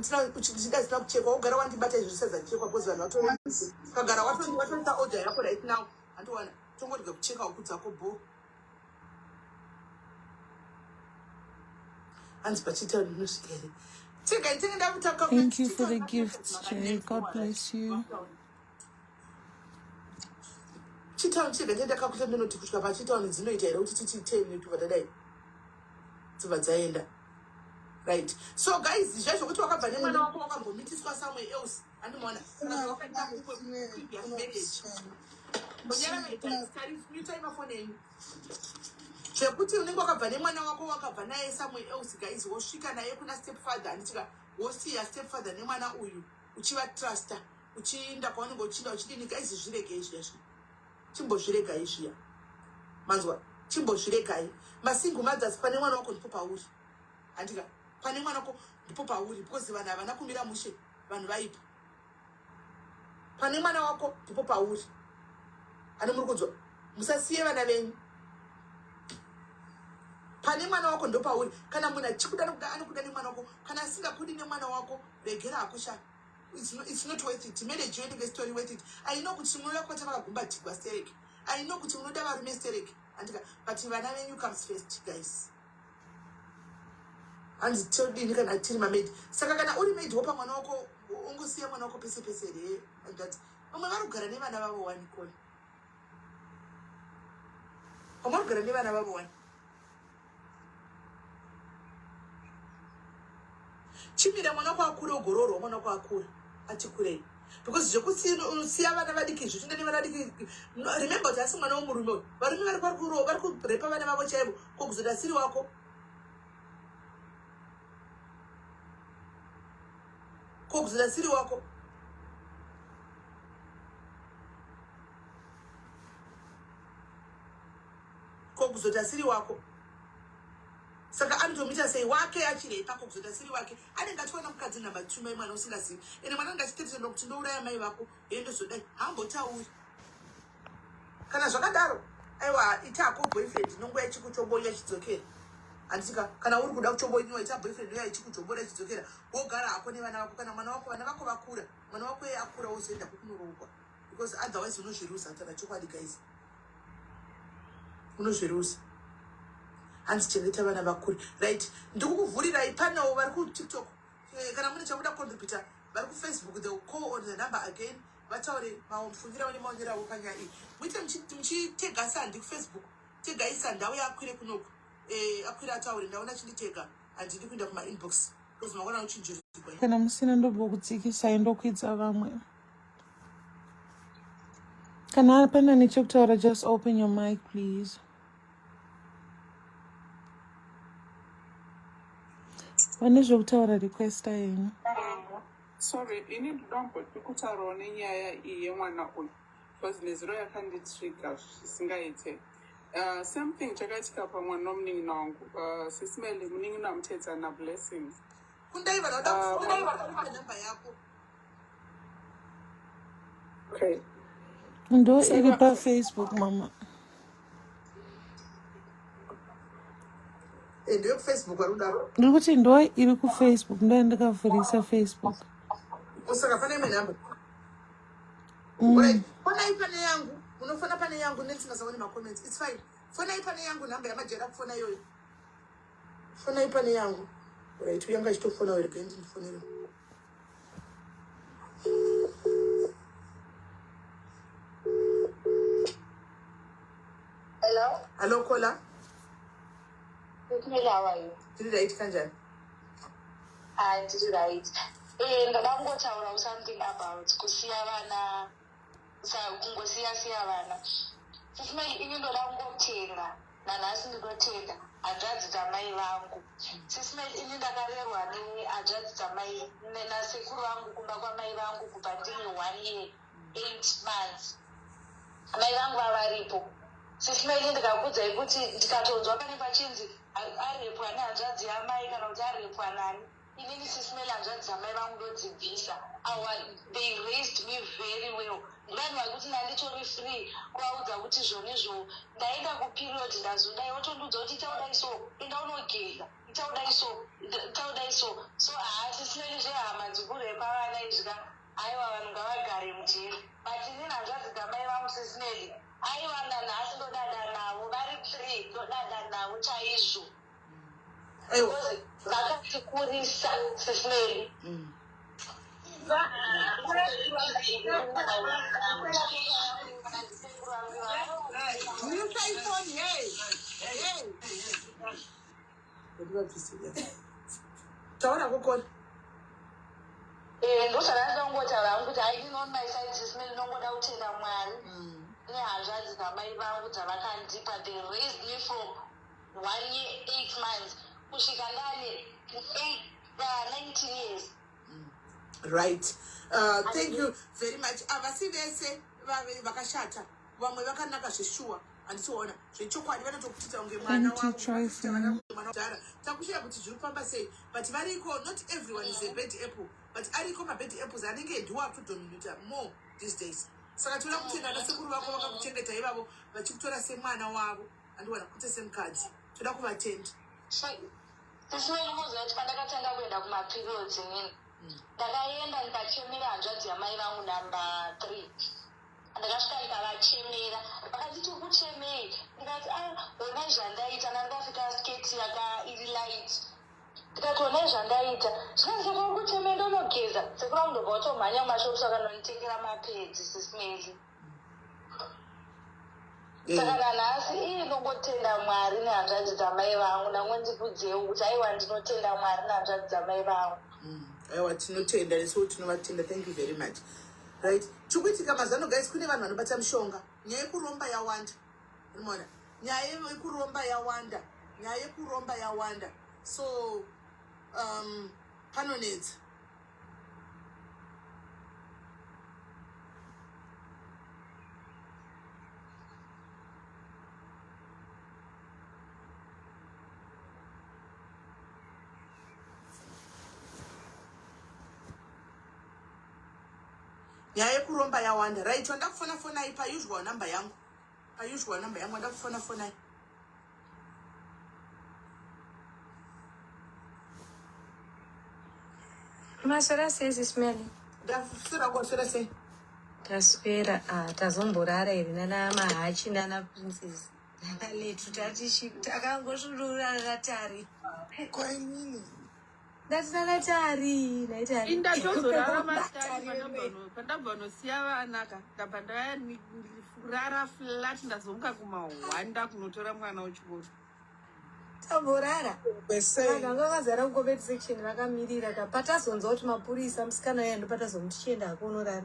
kuchekwa ugara wandibata izvi zvisadza kuchekwa because vanhu vatori kagara watoita order yako right now andiwana tongodya kucheka huku dzako bo. Thank you for the gift, Jay. God bless you. Right. So guys, just what talk about when I walk up meet somewhere else and the one Chekuti unenge wakabva nemwana wako wakabva naye somewhere else guys wosvika naye kuna stepfather anditika wosiya stepfather nemwana uyu uchiva truster uchiinda kwaunenge uchinda uchidini guys zviregai izvozvo chimbozviregai izviya manzwa chimbozviregai masingle mothers pane mwana wako ndipo pauri andika pane mwana wako ndipo pauri because vanhu havana kumira mushe vanhu vaipa pane mwana wako ndipo pauri ani muri kunzwa musasiye vana venyu pane mwana wako ndo pauri kana munhu achikuda nokuda anokuda nemwana wako kana asingakudi nemwana wako regera hakusha it's not worth it marriage yoinenge story worth it I know kuti mwoyo wako vatakagumbatigwa stereke I know kuti munoda varume stereke andika but vana venyu comes first guys hanzi todini kana tiri mamaid saka kana uri maid wopa mwana wako ungosiya mwana wako pese pese here and that vamwe varikugara nevana vavo wani kona vamwe varikugara nevana vavo wani chimira mwana wako akura ugororwa mwana wako akura ati kurei because zvekusiya vana vadiki zvitinde nevana vadiki remember kuti asi mwana womurume varume vari kurepa vana vavo chaivo kokuzoda siri wako kokuzoda siri wako kokuzoda siri wako saka anotomita sei wake achirepa kokuzoda siri wake anenge atiwana mukadzi namba 2 mai mwana usingazivi ende mwana anenge achiteerera kuti ndouraya mai vako endozodai haambotauri kana zvakadaro aiwa itako boyfriend nongo yachikuchombonya chidzokera anditika kana uri kuda kuchomboyiwa ita boyfriend uya ichikuchomboda chidzokera wogara hako nevana vako kana mwana wako vana vako vakura mwana wako ye akura wozoenda kukunoroukwa because otherwise unozvirusa tana chokwadi guys unozvirusa hanzi chengeta vana vakuri right ndikukuvhurirai panawo vari kutiktok kana mune chamuda contributor vari kufacebook they will call on the number again vataure mafungira vane maonyera avo panyaya iyi muite muchitega sandi kufacebook tegai sandi auye akwire kunoku akwire ataure ndaona chinditega handidi kuenda kumainbox because makona uchinjirikwa kana musina ndobvokutsikisai ndokuidza vamwe kana pana nechokutaura just open your mic please. Vane zvokutaura requesta yenyu. Sorry, ini ndoda kutaurawo nenyaya iyi yemwana uyu because nezuro yakanditrigger zvisingaite. Same thing chakaitika pamwana nomunin'ina wangu sismail munin'ina wamutedza nablessings. Kundaiva ndoda kufunga namba yako. Okay. Ndo iri paFacebook mama. Ndo kufacebook warudaro. Ndiri kuti ndo iri kuFacebook ndo ndakavhurisa Facebook. Usaka pane imwe namba. Alright, fona ipane yangu, unofona pane yangu netingasaone ma-comments. It's fine. Fona ipane yangu namba yamajera kufona yoyo. Fona ipane yangu. Alright, uyanga chitofona wewe kendi ndifonera. Hello? Hello, caller. How are you? Did right kanjani? I did right. Ndoda kungotaura something about kusiya vana kungosiya vana. Sismail ini ndoda kungotenga nanhasi ndinotenga hanzvadzi dzamai vangu. Sismel ini ndakarerwa nehanzvadzi dzamai nasekuru vangu kumba kwamai vangu kubva ndine 1 year 8 months. Mai vangu vavaripo. Sismel ndikakuudzai kuti ndikatonzwa pane pachinzi arepwa nehanzvadzi yamai kana kuti arepwa nani, inini Sismel hanzvadzi dzamai vangu ndodzibvisa. They raised me very well. Vanhu vakuti nanditori free kuvaudza kuti zvonizvo ndaenda kuperiod ndazodai wotondiudza kuti ichaudai so, enda unogeza, ichaudai so, ichaudai so. So Sismel zvehama dzikurepa vana izvika, aiwa vanhu ngavagare mujeri. But inini hanzvadzi dzamai vangu Sismel, aiwa nanhasi ndodada navo, vari free ndodada navo chaizvo. Because vakatikurisa Sismel. Taura kukona. Ndozvakangotaura hangu kuti I did not my side Sismel, ndinongoda kutenda Mwari nehanzvadzi dzamai vangu dzavakandipa. They raised me from 1 year 8 months kusvika ndane 19 years. Right. Thank you very much. Avasi vese vakashata. Vamwe vakanaka zveshuwa. Andisiona zvechokwadi vanotokutita unge mwana wavo. Takushira kuti zviri kufamba sei. But variko, not everyone is a bad apple. But ariko mabad apples anenge do have to dominate more these days. Saka toda kutenda nasekuru vako vakakuchengeta ivavo vachikutora semwana wavo andiwana kuti semukadzi. Toda kuvatenda. Sismel muzi kuti pandakatanga kuenda kumaperiods inini ndakaenda ndikachemera hanzvadzi yamai vangu number 3. Ndakasvika ndikavachemera, vakanditi kuchemei, ndikati onai zvandaita, ndakapfeka sketi iri light. Ndikati onai zvandaita, zvikanzi kuchemera ndonogeza, sekuru vangu ndobva vatomhanya mumashopu akanonditengera mapedzi Sismel. Saka nanhasi ndongotenda Mwari nehanzvadzi dzamai vangu, ndangondikudzewo kuti aiwa ndinotenda Mwari nehanzvadzi dzamai vangu. Aiwa tinotenda, nesuwo tinovatenda. Thank you very much. Right. Chikuitika mazano guys, kune vanhu vanobata mushonga. Nyaya yekuromba yawanda. Unaona? Nyaya yekuromba yawanda. Nyaya yekuromba yawanda. So panonedza. Nyaya yekuromba yawanda. Right, wandakufona fonai pa usual number yangu. Pa usual number yangu wandakufona fonai. Maswera sei Sismel? Ndafusira kwaswera sei? Taswera tazomborara iri nana mahachi nana princess. Nana letu tatishi takangosvurura ratari. Kwa nini? That's nana tari, naitari. Inda tozorara matari pandabva nosiya vanaka. Ndabva ndaya rara flat ndazonga kumahwanda kunotora mwana wechikoro. Tamborara. Vanhu vakazara kucomment section vakamirira patazonzwa kuti mapurisa musikana uya ndopatazomti chienda akunorara.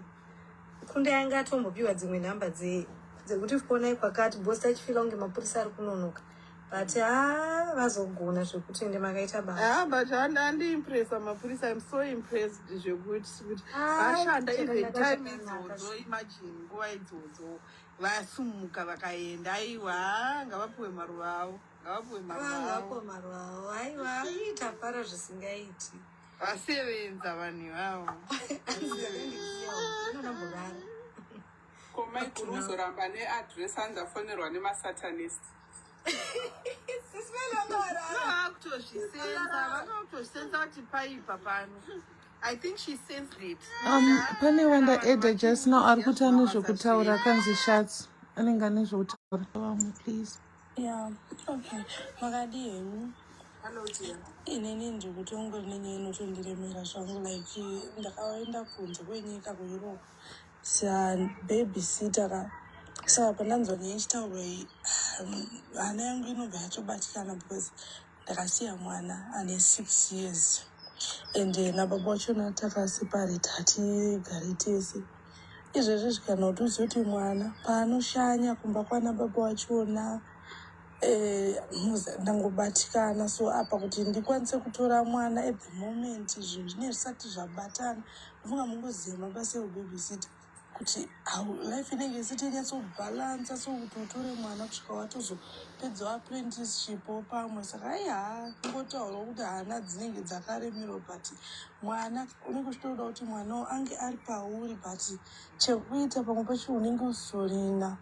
Kunda yanga atombopiwa dzimwe nhamba dzekuti fonai kwakati bosi achifila kunge mapurisa ari kunonoka. But vazogona zvekuti ende makaita basa. But andiimpressa mapurisa. I'm so impressed zvekuti vashanda even time idzodzo, imagine nguva idzodzo vasumuka vakaenda. Aiwa ngavapiwe maruva avo. Maruva avo. Aiwa tapara zvisingaiti. Vasevenza vanhu ivavo. Komai kuri uzoramba neadress andafonerwa nemasatanist. Vakutozvisenza kuti paipa pano. I think she sensed it. Pane wanda Eda just now arikuti ane zvokutaura kanzi shots. Anenge ane zvokutaura vamwe please. Yeah, okay. Makadi henyu. Hello dear. Inini ndikuti ungori nenyaya inotondiremera zvangu like ndakaenda kunze kwenyika kuEurope. Babysitter ka. Saka pandanzwa nyaya ichitaurwa iyi hana yangu inobva yatobatikana because ndakasiya mwana ane 6 years. And nababa vachona takaseparate hatigari tese. Izvezvi zvikana kuti uzoti mwana paanoshanya kumba kwana baba vachona ndangobatikana. So apa kuti ndikwanise kutora mwana at the moment zvinhu zvinenge zvisati zvabatana, ndofunga mungoziva mabasa eubabysita kuti life inenge isati inyatsobhalansa, so kuti utore mwana kusvika watozopedzawo apprenticeship pamwe. Saka kungotaurawo kuti hana dzinenge dzakaremerwa, but mwana unenge uchitoda kuti mwanawo ange ari pauri, but chekuita pamwe pacho unenge usitorina.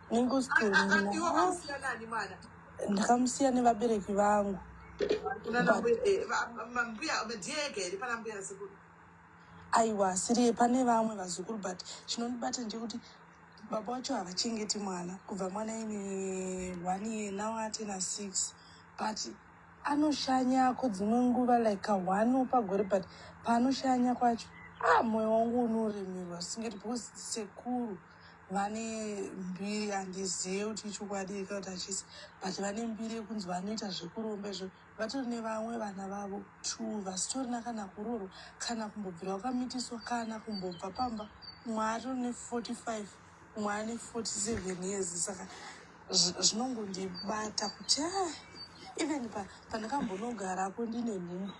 Ndakamusiya nevabereki vangu. Aiwa, siri pane vamwe vazukuru, but chinondibata ndechekuti baba vacho havachengeti mwana kubva mwana ine 1 year now atena 6, but anoshanyako dzimwe nguva like 1 pagore, but paanoshanya kwacho mwoyo wangu unoremerwa singeti, because sekuru vane mbiri, handizive kuti ichokwadi kana kuti hachisi, but vane mbiri yekunzi vanoita zvekuromba izvo. Vatori nevamwe vana vavo 2 vasitorina kana kurorwa kana kumbobvira wakamitiswa kana kumbobva pamba. Mwe atori ne45, mwe ane 47 years. Saka zvinongondibata kuti even pandakambonogarapo ndine nhumbu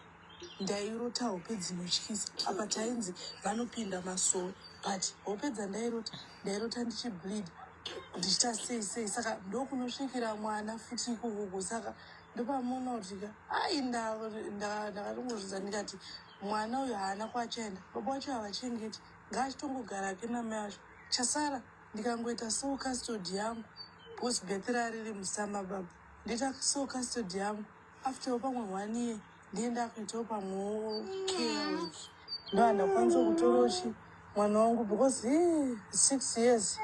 ndairota hope dzinotyisa. Apa tainzi vanopinda masoro, but hope ndairota ndichibleed, ndichita sei. Saka ndokunosvikira mwana futi ikokoko. Saka ndopamuona kuti ndakatongozvidza ndikati mwana uyu haana kwachaenda, baba wacho havachengeti, ngaachitongogara ake namai vacho. Chasara ndikangoita sole custody yangu, because birth rariri musama baba, ndoita sole custody yangu. After pamwe 1 year ndienda kuitawo pamwewo care, ndo handakwanisa kutorochi mwana wangu, because 6 years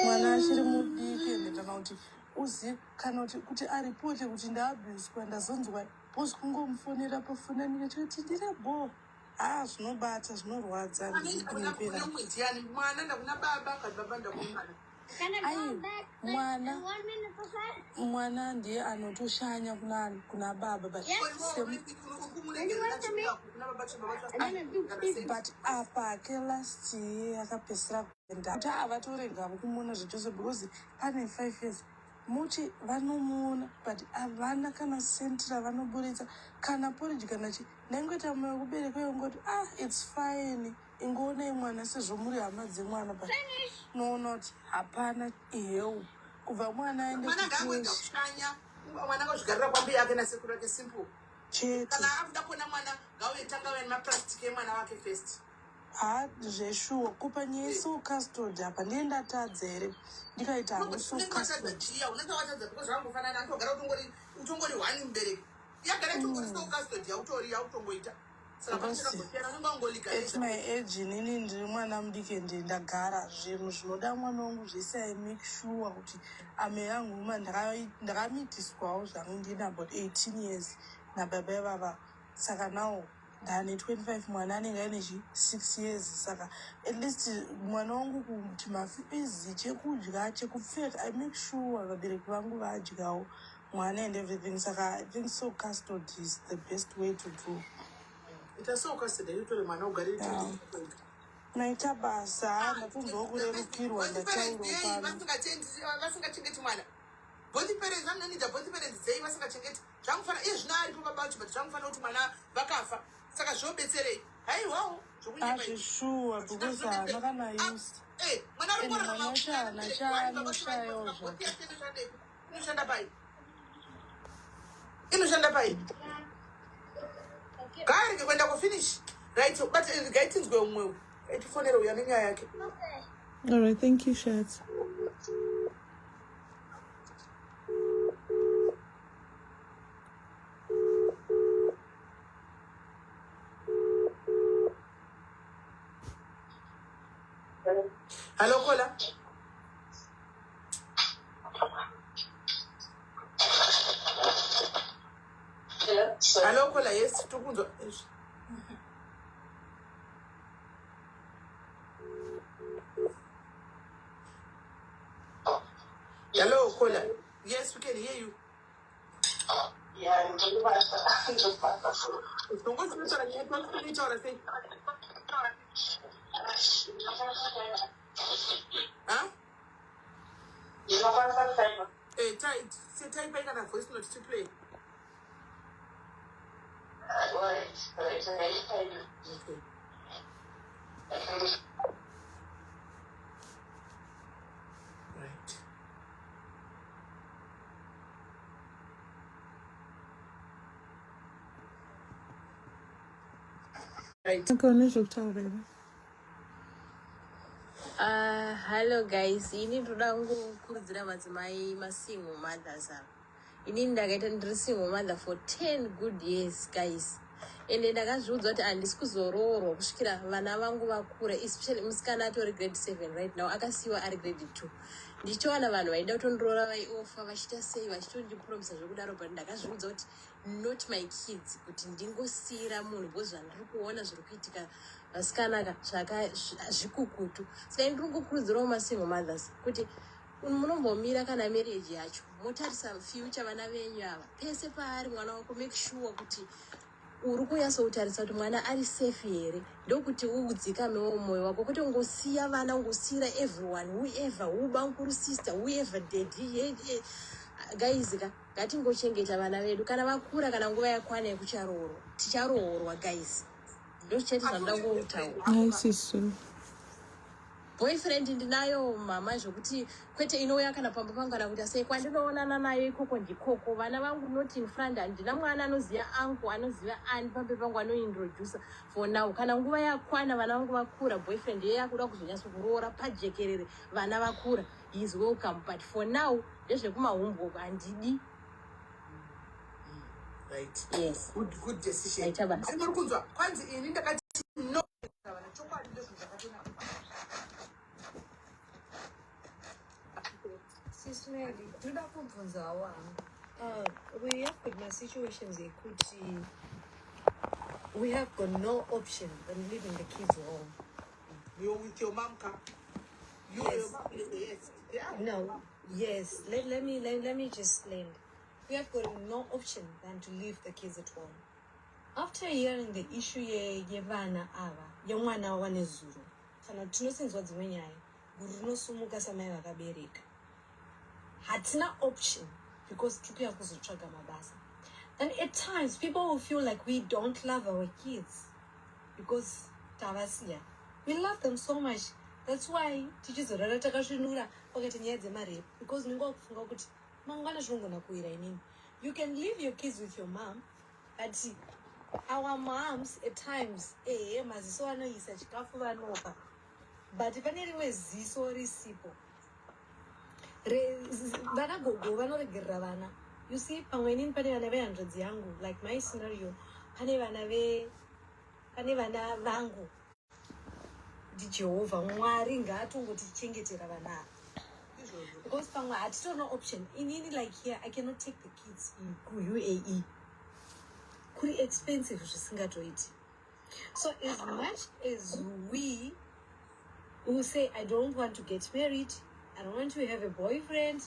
mwana achiri mudiki. Ende kana kuti uzive kana kuti aripote kuti ndaabhuswa ndazonzwa, bhozi kungomufonera pafoni ndikachoti ndine bho. Zvinobata, zvinorwadza. Mwana ndiye anotoshanya kuna baba, but apa ke last year akapesera kuenda kuti havatorega kumuona zvachose, because pane 5 years muti vanomuona, but havana kana senti ravanoburitsa kana poriji kana chi. Ndaingoita mumwe wekubereka yongoti it's fine, ingoonai mwana sezvo muri hama dzemwana, but noona kuti hapana iheu kubva mwana aende kucreche mwana ngazvigarira kwambi yake nasekuru yake simple chete. Kana akuda kuona mwana ngauyetanga uya nemaplastiki emwana wake first. Zveshuwa kupa nyaya sole custody apa ndiye ndatadza here ndikaita hangu sole custody. Unenge watadza because zvangofanana, anogara utongori 1 mubereki, yagara itongori sole custody hautongoita. At my age inini ndiri mwana mudiki ende ndagara zvinhu zvinoda mwana wangu zvese. I make sure kuti ame yangu uma ndakamitiswawo zvangu ndina about 18 years nababa ivava. Saka nawo ndane 25, mwana anenge aine 6 years. Saka at least mwana wangu kuti mafizi, chekudya, chekupfeka, I make sure vabereki vangu vadyawo mwana and everything. Saka I think sole custody is the best way to do. Naita basa ndakunzwa kurerukirwa ndatauro pano. Vasingachengeti mwana. Both parents vanonida both parents dzei vasingachengeti. Zvangufana izvino aripo baba vacho, but zvangufana kuti mwana vakafa. Saka zvobetserei. Haiwawo zvokunyika. Sure, because haana kana use. Mwana ari kurarama mwana haana chaanoshayawo zvako. Inoshanda pai. Inoshanda pai. Gari kwenda kufinish. Right, but ngaitinzwe umwe. Etifonera uya nenyaya yake. All right, thank you, Shat. Hello, Kola. Hello, Kola. Yes, tukunzwa. Hello, Kola. Yes, we can hear you. Yeah, Huh? Tight. type kana voice note to play. Right. Right. Hello guys, ini ndoda kukurudzira madzimai masingle mothers ava. Ini ndakaita ndiri single mother for 10 good years guys. Ende ndakazviudza kuti handisi kuzoroorwa kusvikira vana vangu vakura, especially musikana atori grade 7 right now, akasiyiwa ari grade 2. Ndichiwana vanhu vaida kutondorora vaiofa vachiita sei vachitondipromisa zvekudaro, but ndakazviudza kuti not my kids, kuti ndingosiyira munhu because zvandiri kuona zviri kuitika vasikanaka zvikukutu. Saka ndiri kukurudzirawo masingle mothers kuti munombomira kana marriage yacho motarisa future vana venyu ava pese paari mwana wako, make sure kuti uri kunyatsotarisa kuti mwana ari safe here, ndokuti udzikamewo mwoyo wako, kuti ungosiya vana, ungosiyira everyone, whoever, ubankuru sister, whoever daddy. Guys, ngatingochengeta vana vedu kana vakura, kana nguva yakwana yekucharoorwa ticharoorwa guys. Ndochete zvandoda kutaura. Boyfriend ndinayo mama zvokuti kwete inouya kana pamba pangu kana kuti sei kwandinoonana nayo ikoko ndikoko. Vana vangu not in front, handina mwana anoziva angu, anoziva ani pambe pangu, anointroduce for now. Kana nguva yakwana vana vangu vakura, boyfriend yeye akuda kuzonyatsokuroora pajekerere vana vakura, he is welcome, but for now ndezvekumahomboka handidi. Right. Yes. Good decision. Aitabasa. Kwanzi ini ndakati no vana chokwadi ndezvakatona. Sister Mary, ndoda kubvunzawo we have got my situations yekuti we have got no option than leaving the kids home. You're with your mom, you Yes. your mom, yes. Yeah. No, yes. Let me just land. We have got no option than to leave the kids at home. After hearing the issue yevana ava yomwana wanezuro, kana tinosinzwa dzimwe nyaya guru rinosumuka samai vakabereka, hatina option because tikuya kuzotsvaga mabasa. And at times people will feel like we don't love our kids because tavasiya. We love them so much. That's why tichizorara takasvinura pakati nyaya dzemari, because ningo kufunga kuti mangwana zvinogona kuwira inini. You can leave your kids with your mom, but our moms at times maziso vanoisa chikafu vanopa, but pane rimwe ziso risipo vana gogo vanoregerera vana. You see, pamwe inini pane vana ve100 yangu, like my scenario, pane vana vangu. Jehovah Mwari ngatongotichengetera vana, because pamwe hatitorina option. Inini like here I cannot take the kids kuUAE, kuri expensive zvisingatoiti. So as much as we who say I don't want to get married, I don't want to have a boyfriend,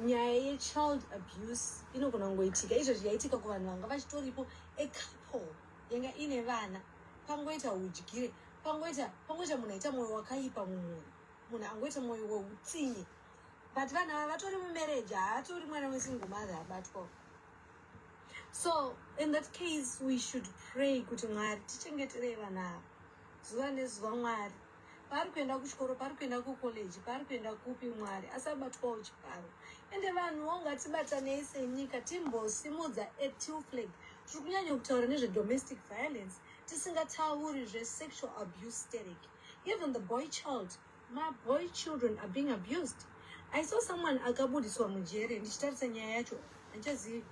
nyaya yechild abuse inogona kungoitika. Izvozvo yaitika kuvanhu vanga vachitoripo a couple yanga ine vana, pangoita udyire, pangoita munhu aita mwoyo wakaipa mumhuri, munhu angoita mwoyo weutsinye, but vanhu ava vatori mumarriage, haatori mwana wesingle mother abatwa. So in that case we should pray kuti Mwari tichengetere vana ava zuva nezuva. Mwari pari kuenda kuchikoro, pari kuenda kucollege, pari kuenda kupi, Mwari asabatwawo chiparo. Ende vanhuwo ngatibatanei senyika timbosimudza a teal flag. Tiri kunyanya kutaura nezvedomestic violence, tisingatauri zve-sexual abuse static. Even the boy child, my boy children are being abused. I saw someone akabudiswa mujere, ndichitarisa nyaya yacho handichazivi.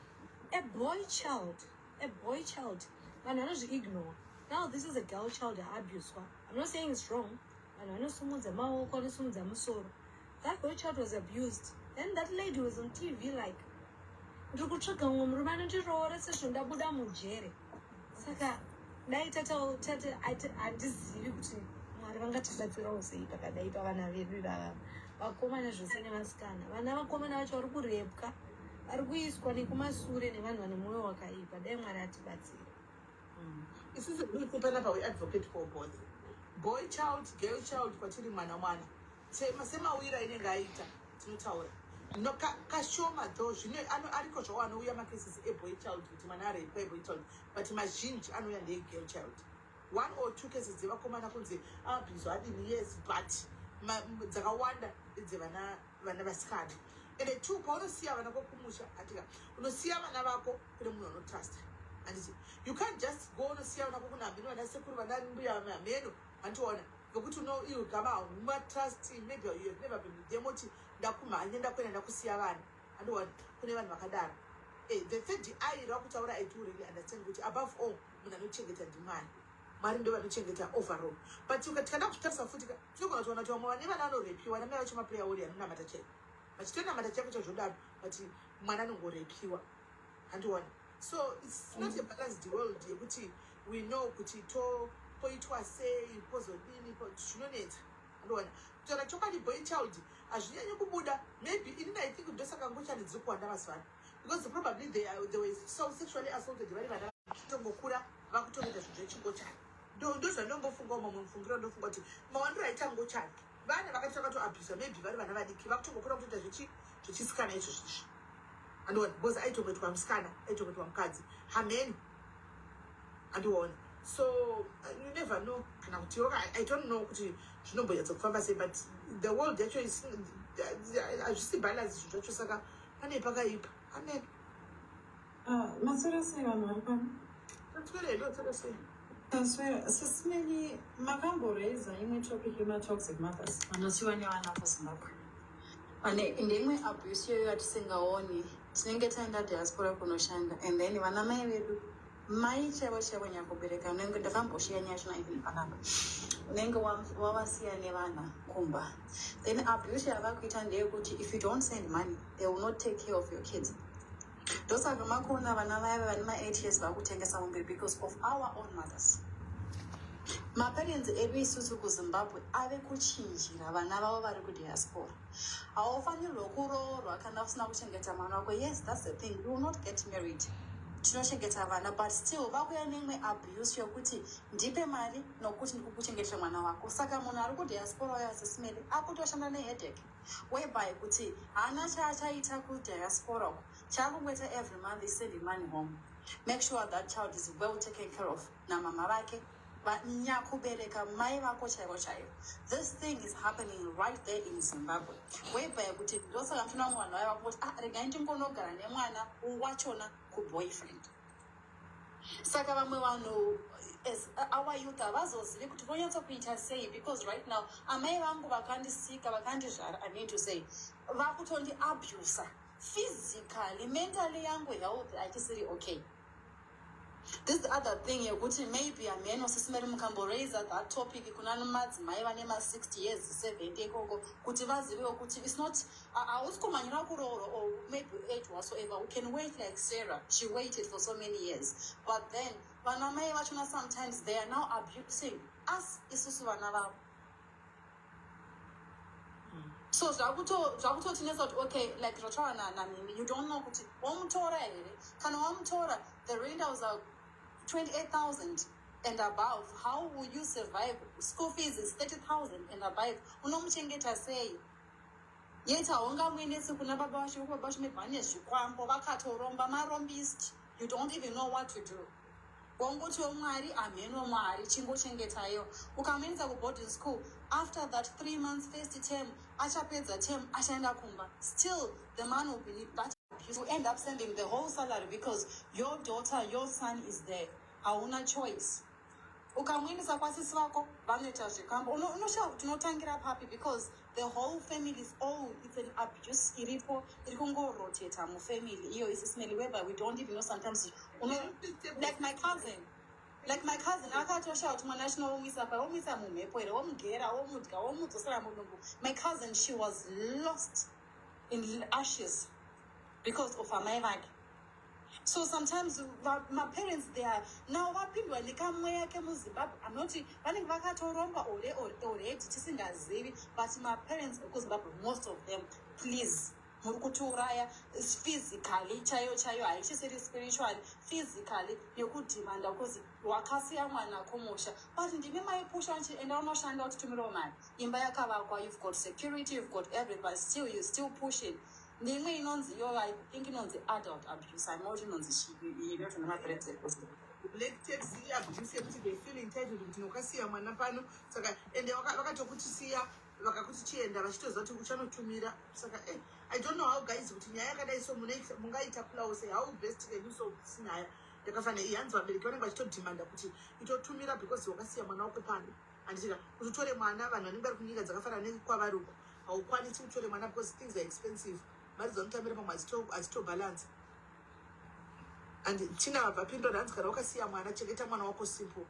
A boy child, vanhu vanozvi-ignore. Now this is a girl child abuse. I'm not saying it's wrong. Vanhu vanosumudza maoko, vanosumudza musoro. That boy child was abused. Then that lady was on TV like, ndiri kutsvaga mumwe murume anondiroora sezvo ndabuda mujere. Saka dai handizivi kuti Mwari vangatibatsirawo sei pakadai pavana vedu ivava, vakomana zvose nevasikana. Vana vakomana vacho vari kurepwa, vari kuiswa nekumasure nevanhu vane mwoyo wakaipa. Dai Mwari atibatsire. Isusu panapa we advocate for both. Boy child, girl child, kwatiri mwana. Semawira inenge aita tinotaura. no kashoma though zvine ariko zvawo anouya macases eboy child kuti mwana arepa eboy child but mazhinji anouya ndegirl child 1 or 2 cases dzevakomana kunzi abhizo adini yes but dzakawanda dzevana vasikana ende 2 paunosiya vana kokumusha atika unosiya vana vako kune munhu anotrust anditi you can't just go unosiya vana kokunambi vana sekuru vana mbuya mameno andiona nokuti iwe gama umatrust maybe you have never been with them oti ndakumhanya ndakwenda ndakusiya vana andiona kune vanhu vakadaro the third eye rakutaura I do really understand kuti above all munhu anochengeta ndimani Mwari ndo vanochengeta overall but ukatikanda kutarisa futi tinogona kuona kuti vamwe vane vana vanorepiwa namai vacho maplayer ori anonamata chaiko vachitoinamata chaiko chazvodaro but mwana anongorepiwa andiona so it's not a balanced world yekuti we know kuti poitwa sei pozodini zvinonetsa andiona kutaura chokwadi boy child hazvinyanyi kubuda maybe inini I think ndosaka ngochani dziri kuwanda mazuvano because probably they were so sexually assaulted vari vana vachitongokura vakutongeta zvinhu zvechingochani ndozvandombofunga umwe mufungiro ndofunga kuti mawandiro aita ngochani vana vakati vakatoabhisa maybe vari vana vadiki vakutongokura kutoita zvechisikana izvo zvishi andiona because aitongoitwa musikana aitongoitwa mukadzi hameni andiona so you never know kana kuti I don't know kuti zvinombonyatsa kufamba sei but the world yacho hazvisi balance zvinhu zvacho saka pane pakaipa amen maswera sei vanhu vari pano tatswerendo tswera sei taswera sisimeni makamboreza imwe topic yema-toxic mothers vanosiwa nevana pazimbabwe ane ndimwe abuse iyoyo yatisingaoni tinenge taenda diaspora kunoshanda and then vana mai vedu mai chaivo nyakubereka unenge ndakamboshiya nyaya zvina even panapa unenge wavasiya nevana kumba then abuse yava kuita ndeyekuti if you don't send money they will not take care of your kids ndosaka makona vana vaya vane ma8 years vakutengesa mumbiri because of our own mothers maparents edu isusu kuzimbabwe ave kuchinjira vana vavo vari kudiaspora haufanirwa kuroorwa kana usina kuchengeta mwana wako yes that's the thing you will not get married tinochengeta vana but still vakuya neimwe abuse yokuti ndipe mari nokuti ndikukuchengetera mwana wako saka munhu ari kudiaspora wayo asisimele akutoshanda neheadache whereby kuti haana chaachaita kudiaspora uko chakungoita every month is sending money home make sure that child is well taken care of namama vake vanyakubereka mai vako chaivo chaivo this thing is happening right there in Zimbabwe whereby kuti ndosaka mtuna mwana waiva kuti regai ndingonogara nemwana wachona kuboyfriend saka vamwe vanhu as our youth havazozivi kuti vonyatsa kuita sei because right now amai vangu vakandisika vakandizvara I need to say vakutondi abusa physically mentally yangu health haichisiri okay. This is the other thing yekuti maybe ameno sisimeri mukamboraisa that topic kuna madzimai vane ma60 years 70 ikoko kuti vazivewo kuti it's not hausi kumhanyira kurooro or maybe age whatsoever we can wait like Sarah she waited for so many years but then vana mai vachona sometimes they are now abusing us isusu vana vavo so zvakutotinetsa kuti okay like zvataura namimi you don't know kuti wamutora here kana wamutora the rentals are 28,000 and above how will you survive school fees is 30,000 and above unomuchengeta sei yet haungamuendesi kuna baba vacho baba vacho mebhane zvikwambo vakatoromba marombist you don't even know what to do wangotiwo mwari ameno mwari chingochengetaiyo ukamuendesa kuboarding school after that 3 months first term achapedza term achaenda kumba still the man will believe that you end up sending the whole salary because your daughter your son is there hauna choice ukamuendesa kwasisi vako vanoita zvikambo unoshawa kuti unotangira papi because the whole family is all it's an abuse iripo iri kungoroteta mufamily iyo isisimeli whereby we don't even know sometimes like my cousin akatoshawa kuti mwana chinoomisa pa omisa mumhepo here omugera omudya omudzosera mudumbu my cousin she was lost in ashes because of amai vake so sometimes my parents they are now vapindwa nekamweya kemuzimbabwe anoti vanenge vakatorongwa already tisingazivi but my parents ekuzimbabwe most of them please muri kutiuraya physically chaiyo haichisiri spiritually physically nekudhimanda because wakasiya mwana kumusha but ndimi maipusha enda unoshanda utitumirawo mari imba yakavakwa you've got security you've got everybody still you still pushing ndimwe inonzi iyo I think inonzi adult abuse haimoti inonzi inoto nemaparents eposita black taxi abuse yekuti they feel entitled kuti wakasiya mwana pano saka ende vakatokutisiya vakakuti chienda vachitoziva kuti uchanotumira saka I don't know how guys kuti nyaya yakadai so mungaita plause how best can you solve this nyaya yakafanira ihanzi vabereki vanenge vachitodhimanda kuti itotumira because wakasiya mwana wako pano anditika kuti utore mwana vanhu vanenge vari kunyika dzakafanana nekwavari uko haukwanisi kutore mwana because things are expensive mari dzanotambira pamwe hadzitobalance and tina vabva pindora hanzi kana wakasiya mwana chengeta mwana wako simple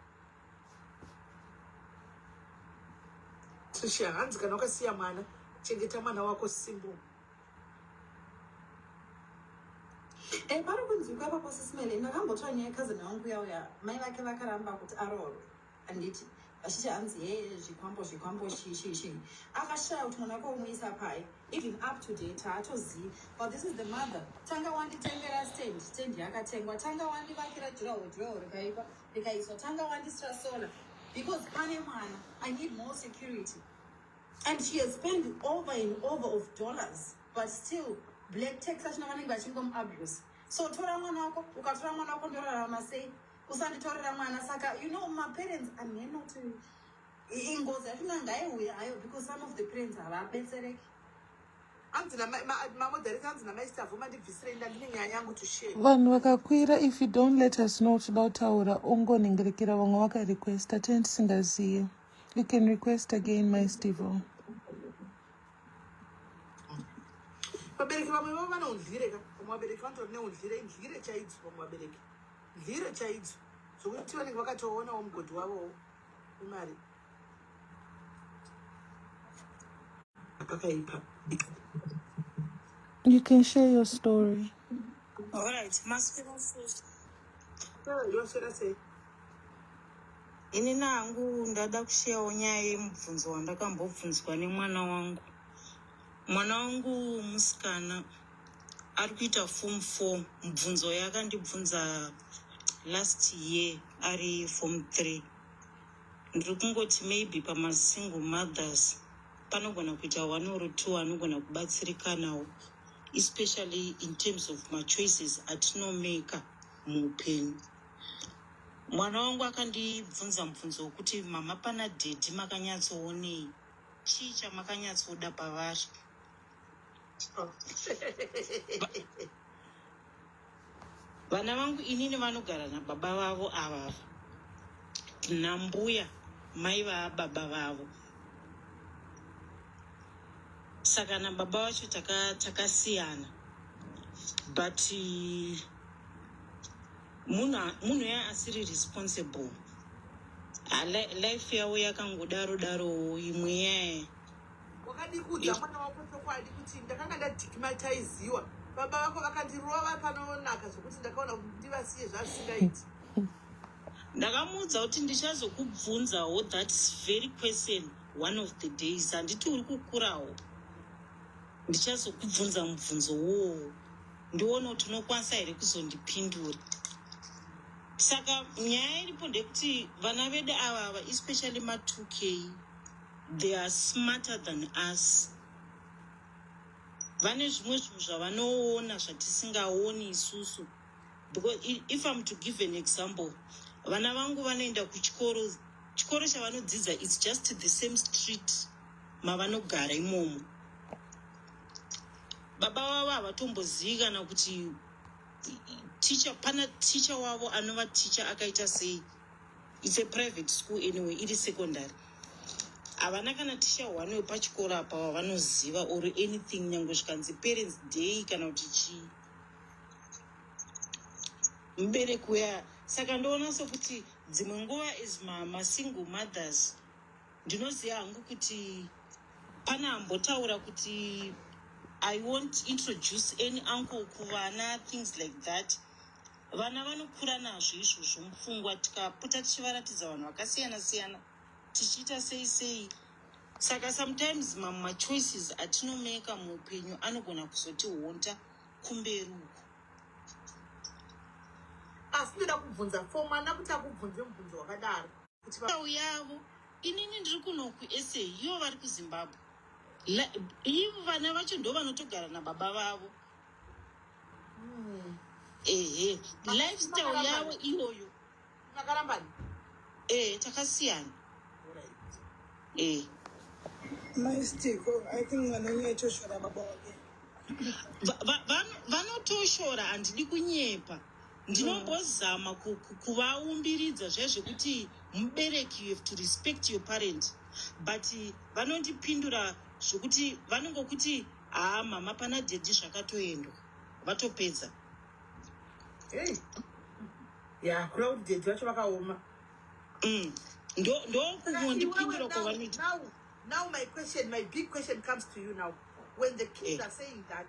Trisha hanzi kana wakasiya mwana chengeta mwana wako simple pari kunzwika ipapo sisimele ndakambotora nyaya yekazini wangu yauya mai vake vakaramba kuti aroorwe handiti vachichi hanzi zvikwambo shii akashaya kuti mwana wako umuisa pai even up to date haatozivi but this is the mother tanga wanditengera stand yakatengwa tanga wandivakira juraho rikaipa rikaiswa tanga wandisira solar because pane mwana I need more security and she has spent over and over of dollars but still black tax achina vanenge vachingomabuse so tora mwana wako ukatora mwana wako ndorarama sei usanditorera mwana saka you know my parents anenoti ingozi yachina ngaiuya hayo because some of the parents havabetsereki vanhu vakakwira if you don't let us know toda kutaura ungoningirikira vamwe vakarequesta tene tisingaziye you can request again my Stevo. vabereki vamwe vavo vane undlire ka vamwe vabereki vanotori neundlire ndlire chaidzo vamwe vabereki ndlire chaidzo zvokuti vanenge vakatoonawo mugodhi wavowo imari akaipa. You can share your story. All right, yosvera sei ini nangu ndada kushayawo nyaya yemubvunzo wandakambobvunzwa nemwana wangu. Mwana wangu musikana ari kuita form 4. Mubvunzo yakandibvunza last year ari form 3. Ndiri kungoti maybe pamasingle mothers panogona kuita 1 or 2 anogona kubatsirikanawo, especially in terms of my choices atinomeka muupenyu. Mwana wangu akandibvunza mubvunzo wokuti mama pana dhedhi makanyatsoonei, chii chamakanyatsoda pavari? Vana vangu inini vanogara nababa vavo avava, nambuya mai vaababa vavo. Saka nababa vacho takasiyana, but munhu asiri responsible. Life yavo yakangodaro imwe yaye. Wakadikudza mwana wako chokwadi kuti ndakanga ndadhigmatiziwa baba vako vakandirova panonaka zvokuti ndakaona kuti ndivasiye zvasingaiti. Ndakamuudza kuti ndichazokubvunzawo that very question one of the days. Handiti uri kukurawo, ndichazokubvunza mubvunzo wowo ndione kuti unokwanisa here kuzondipindura. Saka nyaya iripo ndekuti vana vedu avava, especially ma2K, they are smarter than us. Vane zvimwe zvinhu zvavanoona zvatisingaoni isusu. Because if I'm to give an example, vana vangu vanoenda kuchikoro, chikoro chavanodzidza it's just the same street mavanogara imomo. Baba vavo havatombozivi kana kuti pana teacher wavo anova teacher akaita sei. It's a private school anyway, iri secondary. Havana kana teacher one wepachikoro apa wavanoziva or anything, nyange zvikanzi parents day kana kuti chii. Mubereki uya, saka ndoona sokuti dzimwe nguva as masingle mothers ndinoziva hangu kuti pana ambotaura kuti I won't introduce any uncle kuvana, things like that. Vana vanokura nazvo izvozvo mupfungwa, tikapota tichivaratidza vanhu vakasiyana-siyana tichiita sei. Saka sometimes machoices atinomeka muupenyu anogona kuzotihonta kumberi uko. Asi ndoda kubvunza for mwana kuti akubvunze mubvunzo wakadaro Kuti yavo inini ndiri kuno kuSA, ivo vari kuZimbabwe. Ivo vana vacho ndo vanotogara nababa vavo. Ehe, lifestyle yavo iyoyo. Makarambani. Takasiyana. Maistiko, I think vanonyaitoshora baba vake. Vanotoshora handidi kunyepa. Ndinombozama kuvaumbiridza zvezvekuti mubereki, you have to respect your parent. But vanondipindura zvokuti vanongokuti mama pana dhedhi zvakatoendwa. Vatopedza. Yeah, crowd did vacho vakaoma. Ndokungondipindura kwavanoita. Now my big question comes to you now. When the kids are saying that,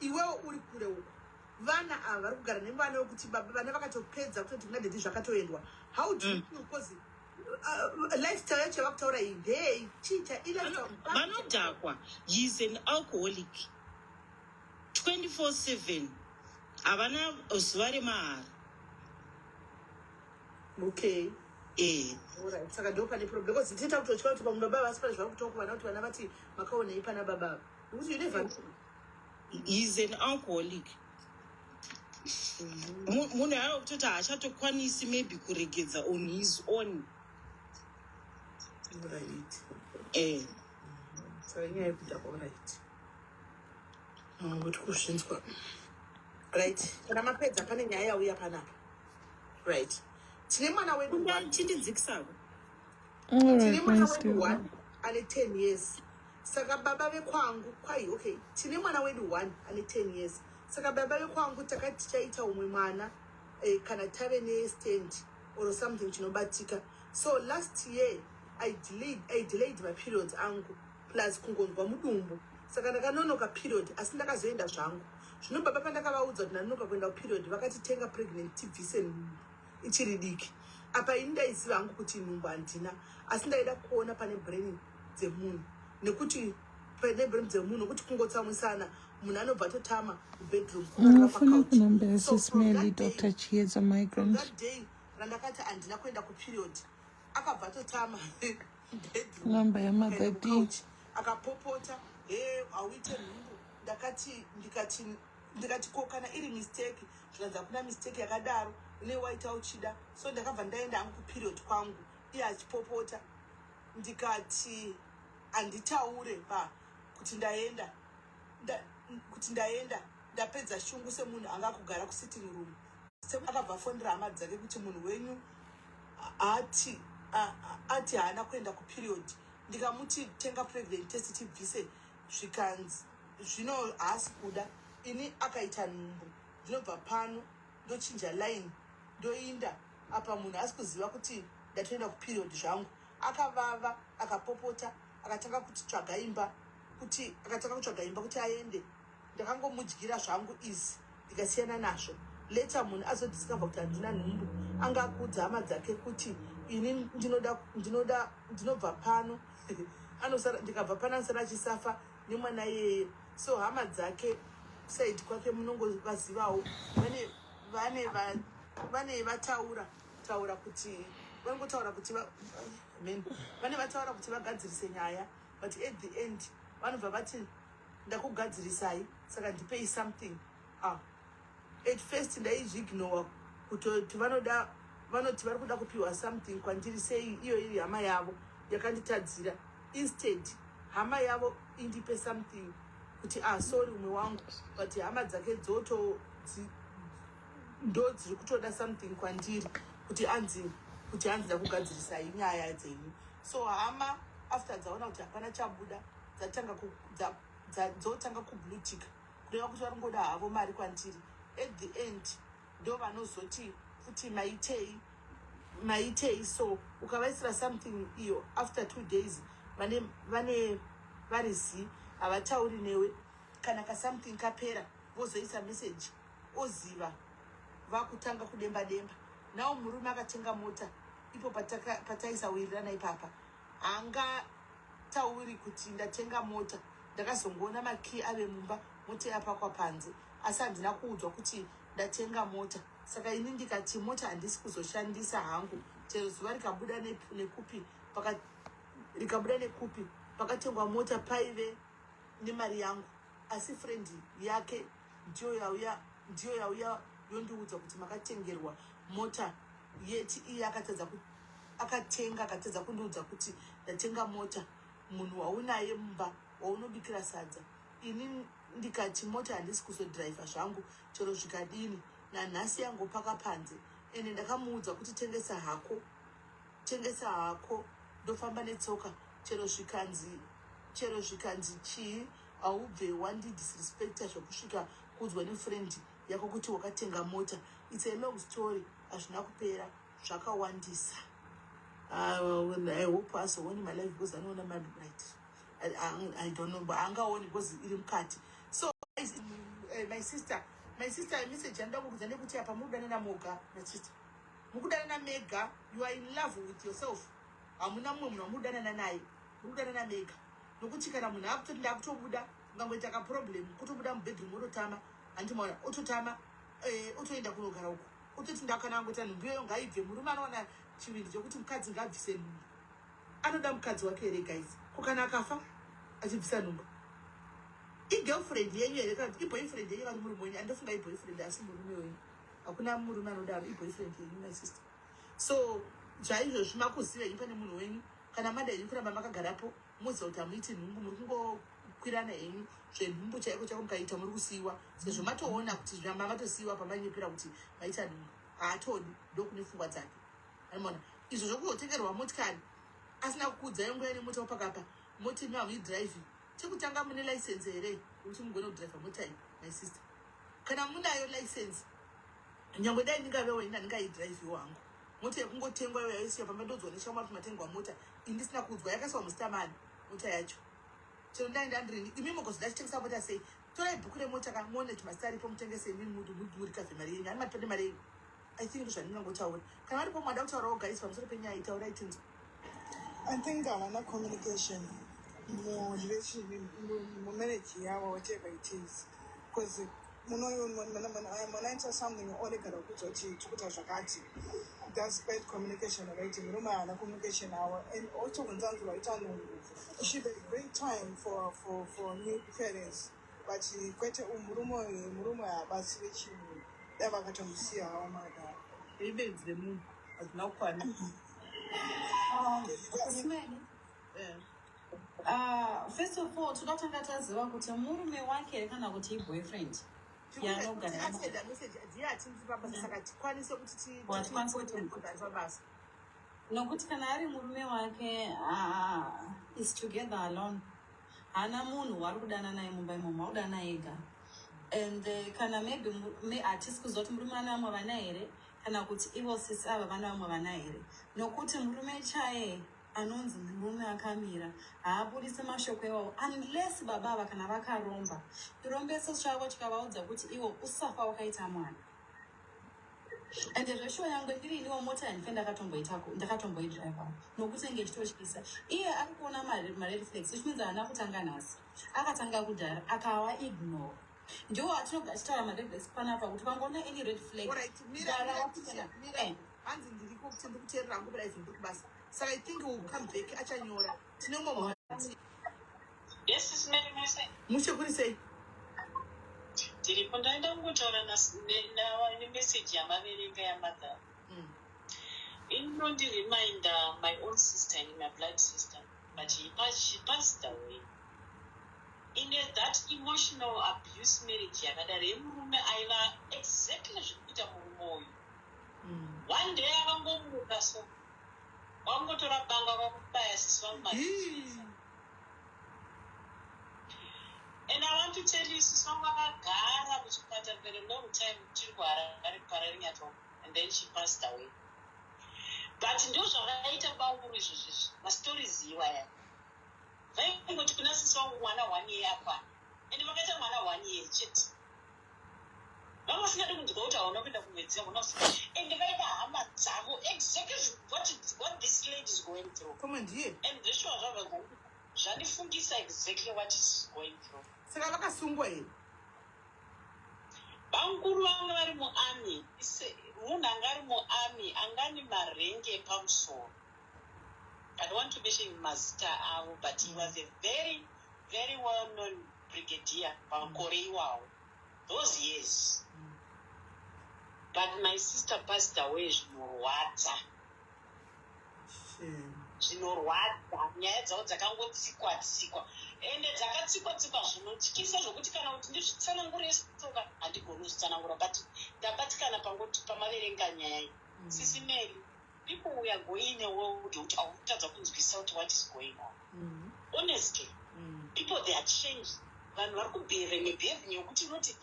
iwewe uri kure uko. Vana vari kugara nevana vekuti vana vakatopedza kutoti kuna dhedhi zvakatoendwa. How do you feel? Because lifestyle yacho vakutaura iyi ndeyeichicha vanodhakwa. He's an alcoholic 24/7. Havana zuva remahara. Okay. Alright. Saka ndo pane problem. Because tita kutochika kuti pamwe baba vasi pane zvari kutaura kuvana kuti vana vati makaonei pana baba. Because you never know. He's an alcoholic. Munhu aiwa kutoti haachatokwanisi maybe kuregedza on his own. Right. Saka inyaya yekudhakwa right. Kuti kuzvinzwa. Right. Kana mapedza pane nyaya yauya panapa. Right. Tine mwana wedu chindidzikisako. Tine mwana wedu 1 ane 10 years. Saka baba vekwangu kwai okay. Tine mwana wedu 1 ane 10 years. Saka baba vekwangu takati tichaita umwe mwana kana tave nestand or something chinobatika. So last year I delayed my periods angu plus kungonzwa mudumbu. Saka ndakanonoka period asi ndakazoenda zvangu. Zvino baba pandakavaudza kuti ndanonoka kuenda period vakati tenga pregnant bvise ichiri diki. Apa ini ndaiziva hangu kuti nhumbu handina asi ndaida kuona pane brain dzemunhu nekuti pane brain dzemunhu kuti kungotsamwisana munhu anobva totama bedroom. Unofuna kunambesa Smelly Dr. Chiedza migrant. That day randakati handina kuenda kuperiod akabva totama bedroom. Namba yamagadi. Akapopota auite nhumbu ndikati ko kana iri mistake zvinanza kuna mistake yakadaro ine waita uchida. So ndakabva ndaenda hangu kuperiod kwangu iye achipopota ndikati handitaure kuti ndaenda ndapedza shungu semunhu anga kugara kusitting room. Akabva fonera hama dzake kuti munhu wenyu ati haana kuenda kuperiod. Ndikamuti tenga pregnant test tibvise zvikanzi zvino haasi kuda. Ini akaita nhumbu ndinobva pano ndochinja line ndoinda apa munhu haasi kuziva kuti ndatoenda kuperiod zvangu. Akavava akapopota akatanga kutsvaga imba kuti aende. Ndakangomudyira zvangu izi ndikasiyana nazvo. Later munhu azodiscover kuti handina nhumbu anga akudza hama dzake kuti ini ndinobva pano ndikabva pano anosara achisafa nemwana iyeye. So hama dzake side kwake munongovazivawo vane vataura kuti vanongotaura kuti vane vataura kuti vagadzirise nyaya but at the end vanobva vati ndakugadzirisai saka ndipei something. At first ndaizviignora kuti vanoti vari kuda kupiwa something kwandiri sei iyo iri hama yavo yakanditadzira. Instead hama yavo indipe something kuti sorry umwe wangu but hama dzake ndo dziri kutoda something kwandiri kuti anzi ndakugadzirisai nyaya dzenyu. So hama after dzaona kuti hapana chabuda dzotanga kublutika kureva kuti vari ngoda havo mari kwandiri. At the end ndo vanozoti kuti maitei. So ukavaisira something iyo after 2 days vane varizi havatauri newe. Kana ka something kapera vozoisa message oziva vakutanga kudemba. Nao murume akatenga mota ipo pataisawirirana ipapa hanga tauri kuti ndatenga mota ndakazongoona makii ave mumba mota yapakwa panze asi handina kuudzwa kuti ndatenga mota. Saka ini ndikati mota handisi kuzoshandisa hangu chero zuva rikabuda nekupi pakatengwa mota paive nemari yangu, asi friend yake ndiyo yauya yondiudza kuti makatengerwa mota yeti iye akatadza kundiudza kuti ndatenga mota munhu waunaye mumba waunobikira sadza. Ini ndikati mota handisi kuzodhiraivha zvangu chero zvikadini, nanhasi yangu paka panze. Ende ndakamuudza kuti tengesa hako ndofamba netsoka, chero zvikanzi chii haubve wandidisrespecta zvokusvika kuudzwa nefriend yako kuti wakatenga mota. It's a long story, hazvina kupera, zvakawandisa. I hope azooni my life because anoona mad right. I don't know, but angaoni because iri mukati. So my sister message yandakuudza ndekuti apa mukudana namoga my sister. Mukudana naMega, you are in love with yourself. Hamuna mumwe munhu wamudana naye. Mukudana naMega. Nokuti kana munhu akutoti ndakutobuda ngangoita ka problem kutobuda mubedroom ototama andimaona ototama otoenda kunogara uko. Utoti ndakana ngoita nhumbi yoyo ngaibve. Murume anoona chivindi chokuti mukadzi ngabvise nhumbi. Anoda mukadzi wake here guys. Kana akafa achibvisa nhumbi. I-girlfriend yenyu here kana i-boyfriend yenyu kana murume wenyu. Andofunga i-boyfriend asi murume wenyu. Hakuna murume anodaro i-boyfriend yenyu my sister. So zvaizvozvi makuziva pane munhu wenyu. Kana mada yenyu kuramba makagarapo muziva kuti hamuiti nhumbu, muri kungokwirana henyu zvenhumbu chaiko mukaita muri kusiyiwa. Sezvo matoona kuti zvamba matosiyiwa pamanyepera kuti maita nhumbu. Haatodi ndokune pfungwa dzake. Anoona izvo zvokuzotengerwa motikari asina kukuudza yongoya nemota wapakapa mota imi hamuidhiraivhi. Chekutanga mune license here kuti mugone kudhiraivha mota iyi my sister. Kana munayo license nyangwe dai ndingavewo ini handingaidhiraivhiwo hangu. Mota yekungotengwa iyo yaisiya pamba ndodzwa neshamwari kuti matengwa mota indisina kuudzwa yakaiswa musitamani mota yacho. Chero ndai ndandirini imi mugozoda chitengesa mota sei? Torai bhuku remota kamuone kuti masita aripo mutengese imi muri kavhe mari yenyu. Hani matode mari yenyu. I think zvandingangotaura. Kana varipo mwada kutaurawo guys pamusoro penyaya iyi taurai tinzwa. I think havana communication marriage yavo, whatever it is, because when I enter something only kana kuti chikuta zvakati, that's bad communication right? Murume havana communication avo, and also kunzanzura ita nhungu. It should be a great time for new parents, but kwete murume habazive chinhu davakatomusiya havo madhara. Ibenzi remunhu hazina kukwana. First of all, tinotanga taziva kuti murume wake kana kuti i-boyfriend yanogara nokuti kana ari murume wake is together alone, hana munhu wari kudana naye mumba imomo, waudana ega. And kana maybe hatisi kuziva kuti murume ana vamwe vana here kana kuti ivo sisi ava vana vamwe vana here. Nokuti murume chaye anonzi murume akamira haabudise mashoko iwawo unless baba ava kana vakaromba chirombeso chavo chikavaudza kuti iwo usafa wakaita mwana. Ende zveshuwa yangu ndiri iniwo mota yandife ndakatomboidhiraivhawo nokuti nge chitotyisa. Iye ari kuona mared flags, which means haana kutanga nhasi, akatanga kudhara akawa ignore. Ndiwo atinobva achitaura mared flags panapa kuti vangoona any red flag hanzi ndiriko kuti ndikuteerera hangu padaivhi ndiri kubasa. Saka I think we'll come back achanyora. Tinomwe yes simeni mese mushekuri sei? tiripo ndaenda kungotaura nemessage yamaverenga yamadhara. Inondireminder my own sister and my blood sister, but she passed away in that emotional abuse marriage yakadaro yemurume aiva exactly zvekuita murume uyu. One day akangomuka so wangotora banga vakubaya sisi vangu. And I want to tell you, sisi vangu vakagara kuchipatara for a long time tiri kuharare pararing at home, and then she passed away. But ndo zvakaita banguru izvozvo mastorizi iwaya vaingoti kuna sisi vangu mwana 1 year akwana, and vakaita mwana 1 year chete. Vanga vasingadi kunzwa kuti hauna kuenda kumwedzi yako and vaita hama dzavo exactly what this lady is going through. And zveshuwa zvavo zvandifundisa exactly what is going through. Saka vakasungwa here. Vanguru vanga vari muarmy, munhu anga ari muarmy angani marengi epamusoro. I don't want to mention Master Ao, but he was a very, very well-known brigadier from Korea. Those years. But my sister passed away, zvinorwadza. Nyaya dzavo dzakangotsikwa-tsikwa. Ende dzakatsikwa-tsikwa zvinotyisa zvokuti kana kuti ndizvitsanangure tsoka handigoni kuzvitsanangura, but ndabatikana pangoti pamaverenga nyaya iyi. Sisi Mary, people we are going in a world which hautadza kunzwisa kuti what is going on. Honestly, people they are changed. Vanhu vari kubhehave yekuti unoti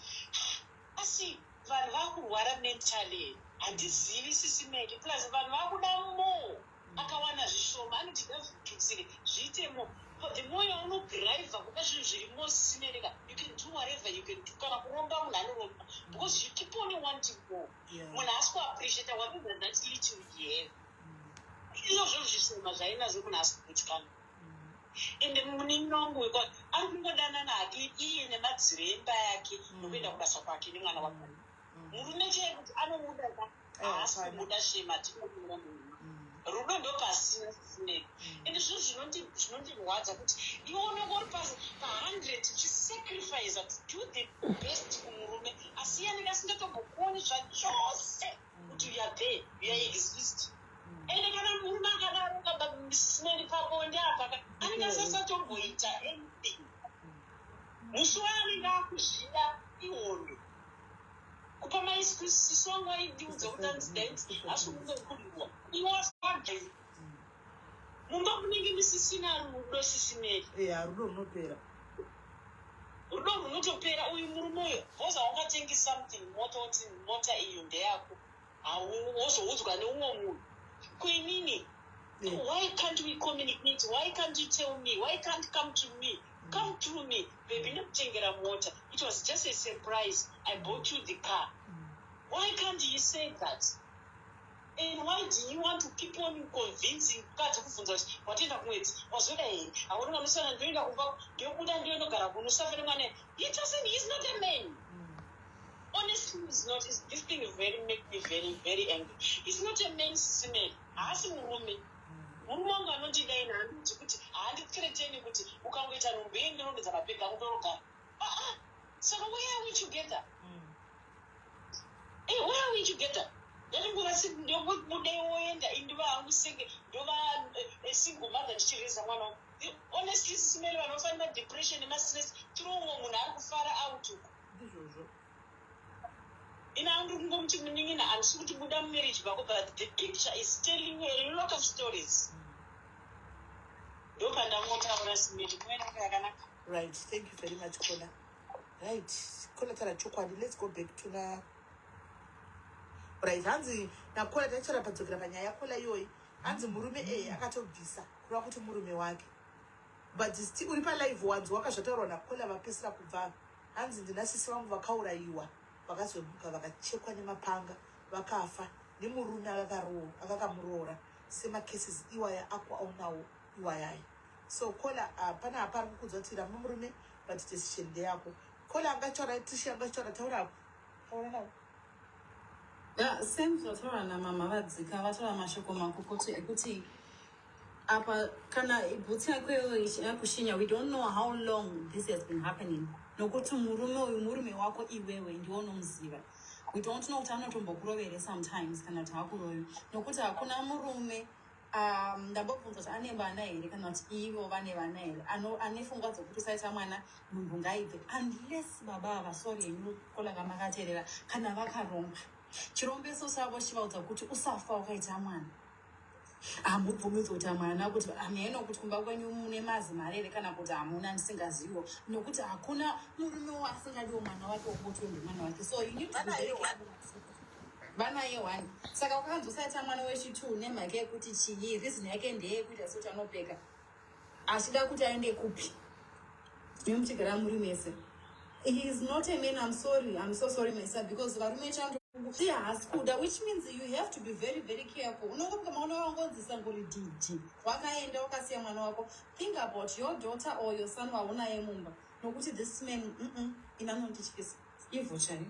asi vanhu vakurwara mentally handizivi Sisi Mary, plus vanhu vakuda more akawana zvishoma anoti ndazvitutsire zviite more. The more yaunodriva kuda zvinhu zviri more Sisi Mary, you can do whatever you can do. Kana kuromba munhu anoromba because you keep on wanting more. Munhu asi kuappreciate whatever that little you have. Izvozvo zvishoma zvainazvo munhu asi kutyana. Ende muningi wangu ari kungodana nake iye nemadziremba yake nokuenda kubasa kwake nemwana wake. Murume chekuti anomuda haasi kumuda shema tinomuda munhu. Rudo ndopasina Sisi Mary. Ende zvinhu zvinondirwadza kuti iwe unenge uri pa100 uchisacrifice to do the best kumurume asi iye anenge asingatogokoni zvachose kuti you are there, you are exist. Ende kana murume akadaro kabva Sisi Mary pabonde apa anenge asasatomboita anything. Musi waanenge akuzvida ihondo kupa maisisongo aindiudza kuti anzidaiti asi kungokurirwa iwe wasagei mumba munenge musisina rudo Sisi Mary. Rudo runopera. Rudo runotopera. Uyu murume uyo voza ungatengi something mototi mota iyo ndeyako hauwozoudzwa neumwe munhu kuinini. Why can't we communicate? Why can't you tell me? Why can't come to me? Come to me. Baby, ndakutengera mota. It was just a surprise. I bought you the car. Why can't you say that? And why do you want to keep on convincing kati kufunza kuti watenda kumwedzi wazoda here auri vanosana ndoenda kumba ndobuda ndinogara kuno usafane mwana. He's not a man. Honestly, he's not. This thing make me very, very angry. He's not a man, Sisi Mary. Haasi murume. Murume wangu anondida ina handiti kuti handithireteni kuti ukangoita nhumbi yenyu ndinondedza mapega kundorogara. Saka where are we together? Where are we together? Ndandingorasi ndobude woenda indiva hangu senge ndova single mother ndichireza mwana wangu. Honestly, Sisi Mary, vanofanira depression nemastress tiromwo munhu ari kufara out uko. Ndizvozvo. Ina hangu kungomuti munin'ina handisi kuti buda mumarriage bako, but the picture is telling you a lot of stories. Ndopandangotaura Sisi Mary, muenenge yakanaka. Right, thank you very much, Kola. Right, Kola tara chokwadi. Let's go back to na. Right, hanzi na Kola tachara padzokera panyaya Kola iyoyi. Hanzi murume akatobvisa kureva kuti murume wake. But still uri palive wanzi wakazvataurwa naKola vapesera kubva. Hanzi ndina sisi vangu vakaurayiwa. Vakazomuka vakachekwa nemapanga vakafa nemurume akakamuroora semacases iwaya ako aunawo iwayayi. So Kola pana apari kukudzwa kuti ramba murume but decision ndeyako. Kola angachora tishi angachora taura nawo. Same zvataura namama vadzika vataura mashoko makukutu ekuti apa kana bvutsi yako yakushinya, we don't know how long this has been happening. Nokuti murume uyu murume wako iwewe ndiwo unomuziva. We don't know kuti anotombokurovere sometimes kana kuti hakurovi. Nokuti hakuna murume ndambobvunza kuti ane vana here kana kuti ivo vane vana here ane pfungwa dzokuti usaita mwana munhu ngaibve, unless baba vasori henyu Kola kamakateerera kana vakaromba chirombeso chavo chivaudza kuti usafa wakaita mwana. Hamubvumidzwa kuti mwana kuti hameno kuti kumba kwenyu mune mazimare here kana kuti hamuna ndisingazivo, nokuti hakuna murume asingadiwo mwana wake wokutonde mwana wake. So you need to be very careful. Vana ye1. Saka ukanzi usaita mwana wechi2 nemhaka yekuti chii reason yake ndeyekuita sekuti anopeka achida kuti aende kupi nemuchigara muri mese. He is not a man. I'm so sorry myself, because varume chando they has kuda, which means you have to be very, very careful. Unongomuka mwana wangonzisa ngori didi wakaenda wakasiya mwana wako. Think about your daughter or your son waonaye mumba nokuti this man inanondityisa evil chari.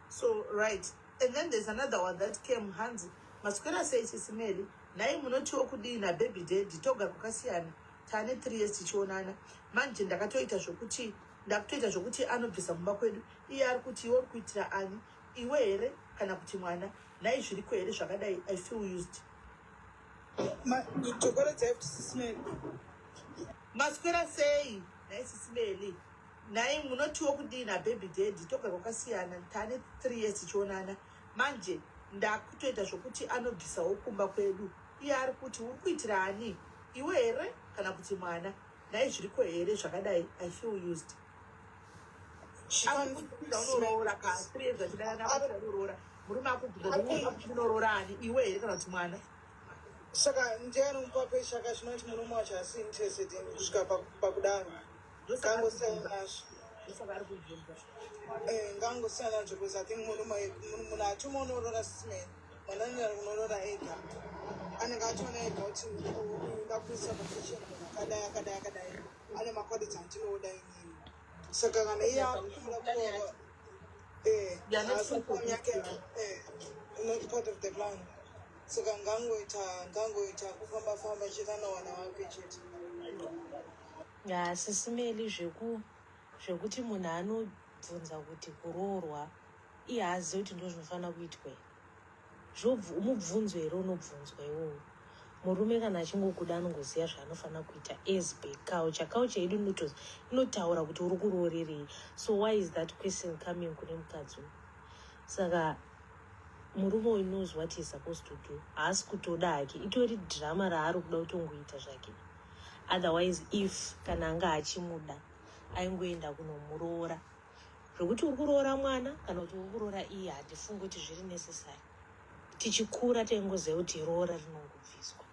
So right, and then there's another one that came Hanzi Maskwera says Sisi Mary nhai munotiwo kudii nababy daddy togara kwakasiyana tane 3 years tichionana manje ndakutoita zvokuti anobvisa kumba kwedu iye ari kuti iwe uri kuitira ani iwe here kana kuti mwana nhai zviriko here zvakadai I feel used maswera sei nhai sisimeli nhai munotiwo kudii nababy daddy togara kwakasiyana tane 3 years tichionana manje ndakutoita zvokuti anobvisawo kumba kwedu iye ari kuti uri kuitira ani iwe here kana kuti mwana nhai zviriko here zvakadai I feel used unorora ka3 murume akubvunza ani iwe here kana kuti mwana saka ndiani mupape shaka zvinoti murume wacho hasi interested kusvika pakudaro ngangosiyana nazvo ngangosiyana nazvo because I think munhu achimuonorora sisimeni mwana nari kunorora ega anenge achiona ega kuti ngakuisa profession akadai ane maquality andinoda inini saka kana iye akuda kuova yake not part of the plan saka ngangoita kufamba chitana wana wake chete sisimeli zvekuti munhu anobvunza kuti kuroorwa iye haazivi kuti ndo zvinofanira kuitwa mubvunzo here unobvunzwa iwowo murume kana achingokuda anongoziva zvaanofanira kuita as per culture yedu inotaura kuti uri kuroorerei. So why is that question coming kune mukadzi? Saka murume uyu knows what he's supposed to do. Haasi kutoda hake itori drama raari kuda kutongoita zvake. Otherwise if kana anga achimuda aingoenda kunomuroora zvokuti uri kuroora mwana kana kuti uri kuroora iye handifungi kuti zviri necessary. Tichikura taingoziva kuti roora rinongobviswa,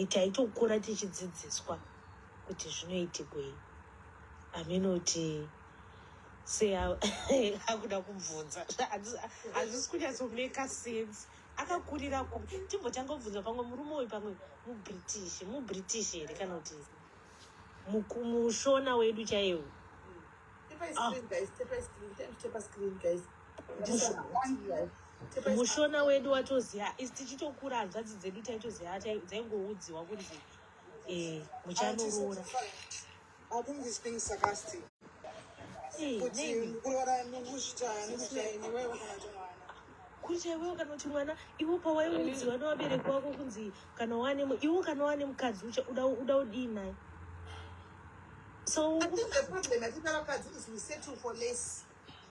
taitokura tichidzidziswa kuti zvinoitikwei. Aminoti sei akuda kubvunza hazvisi kunyatsomeka sense. Akakurira timbotanga kubvunza pamwe murume uyu pamwe mubritish here kana kuti mushona wedu chaiwo. Mushona wedu watoziva isi tichitokura hanzvadzi dzedu taitoziva dzaingoudziwa kuti muchanorora. I think this thing is sarcastic. Kuti iwewe kana kuti mwana iwo pawaiudziwa nevabereki wako kunzi iwo kana wane mukadzi uda udii naye. So I think the problem I think avakadzi is we settle for less.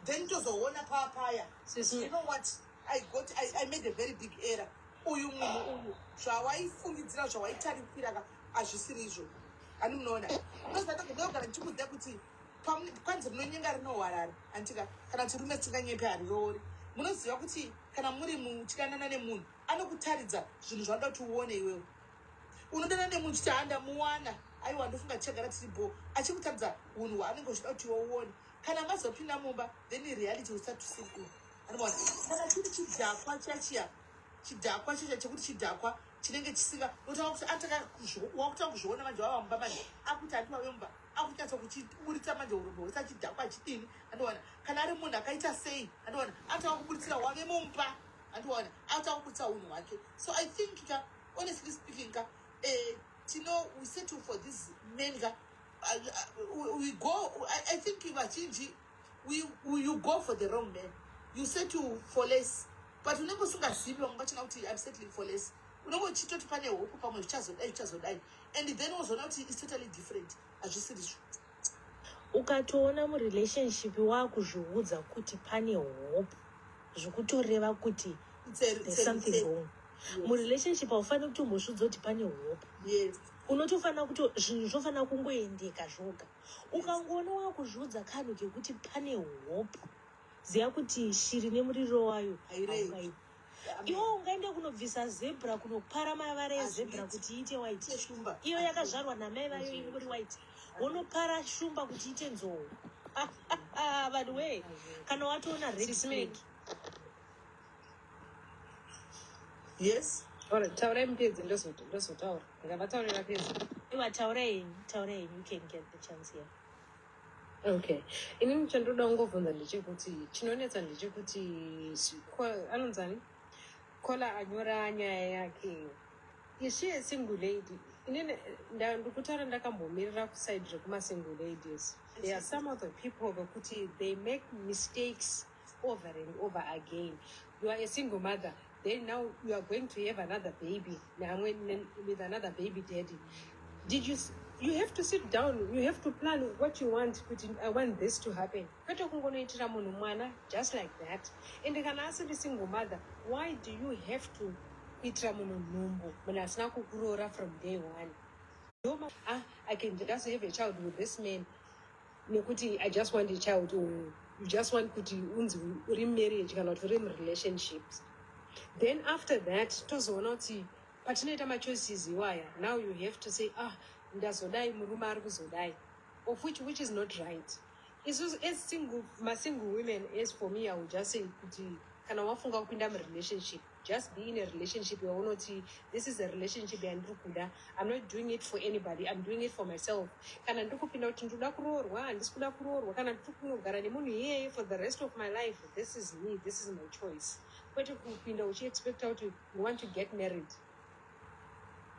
Then tozoona paya. You know what? I made a very big error. Uyu munhu uyu zvawaifungidzira zvawaitarikira hazvisiri izvo. Ani munoona. Ndozvatogara ndichikuziva kuti kwanzi munonyenga rinohwarara antika kana kuti rume tisinganyepe hariroori. Munoziva kuti kana muri muchidanana nemunhu anokutaridza zvinhu zvanoda kuti uone iwewe. Unodanana nemunhu chiti handamuwana aiwa ndofunga chagara tiripo achikutaridza unhu hwaanenge uchida kuti iwe uone. Kana mazopinda mumba then reality will start to sink in. Anobona kana chiri chidhakwa chidhakwa chekuti chidhakwa chinenge chisinga unotaura kuti wakutanga kuzviona manje wava mumba manje akuti hatiwa wemumba akunyatsa kuchiburitsa manje uroboisa chidhakwa achidini. Andoona kana ari munhu akaita sei andoona atava kuburitsira wave mumba andoona atava kuburitsa unhu hwake. So I think honestly speaking we settle for this men we go. I think you go for the wrong man. You settle for less, but unenge usingazivi vamwe vachina kuti I'm settling for less. Unenge uchitoti pane hope pamwe zvichazodai and then uzoona kuti it's totally different. Hazvisiri izvo. Ukatoona murelationship wakuzviudza kuti pane hope zvikutoreva kuti there's something wrong. Murelationship haufaniri kuti umbozviudza kuti pane hope. Yes. Unotofanira kuti zvinhu zvofanira kungoendeka zvoga. Ukangoona wakuzviudza kanhu kekuti pane hope ziva kuti shiri nemuriro wayo haungaipi. Iwe ungaenda kunobvisa zebra kunopara mavara ezebra kuti iite white. Iyo yakazvarwa namai vayo iri white. Unopara shumba kuti iite nzou. Vanhu we kana watoona red flag. Yes. Alright, taurai mupedzi ndozotaura. Ngavataurira pedzi. Iwa taurai, you can get the chance here. Okay. Inini chandoda kungovhunza ndechekuti chinonetsa ndechekuti anonzani? Kola anyora nyaya yake Is she a single lady? Ndakutaura ndakambomirira kusaidi rekuma-single ladies. There are some of the people wekuti they make mistakes over and over again. You are a single mother. Then now you are going to have another baby with another baby daddy. You have to sit down. You have to plan what you want. I want this to happen. Just like that. And they can answer the single mother. Why do you have to kuitira munhu nhumbu munhu asina kukuroora from day one? I can just have a child with this man nekuti I just want a child, or you just want kuti unzi uri marriage kana kuti uri relationships. Then after that tozoona kuti patinoita machoices iwaya, now you have to say ndazodai murume ari kuzodai, of which is not right. As single women, as for me, I would just say kuti kana wafunga kupinda relationship, just be in a relationship. You know, this is a relationship and I'm not doing it for anybody. I'm doing it for myself. Kana ndikupinda kuti ndoda kuroorwa, ndisikuda kuroorwa, kana ndikugara nemunhu iyeye for the rest of my life. This is me. This is my choice. But kupinda uchi expect out you want to get married,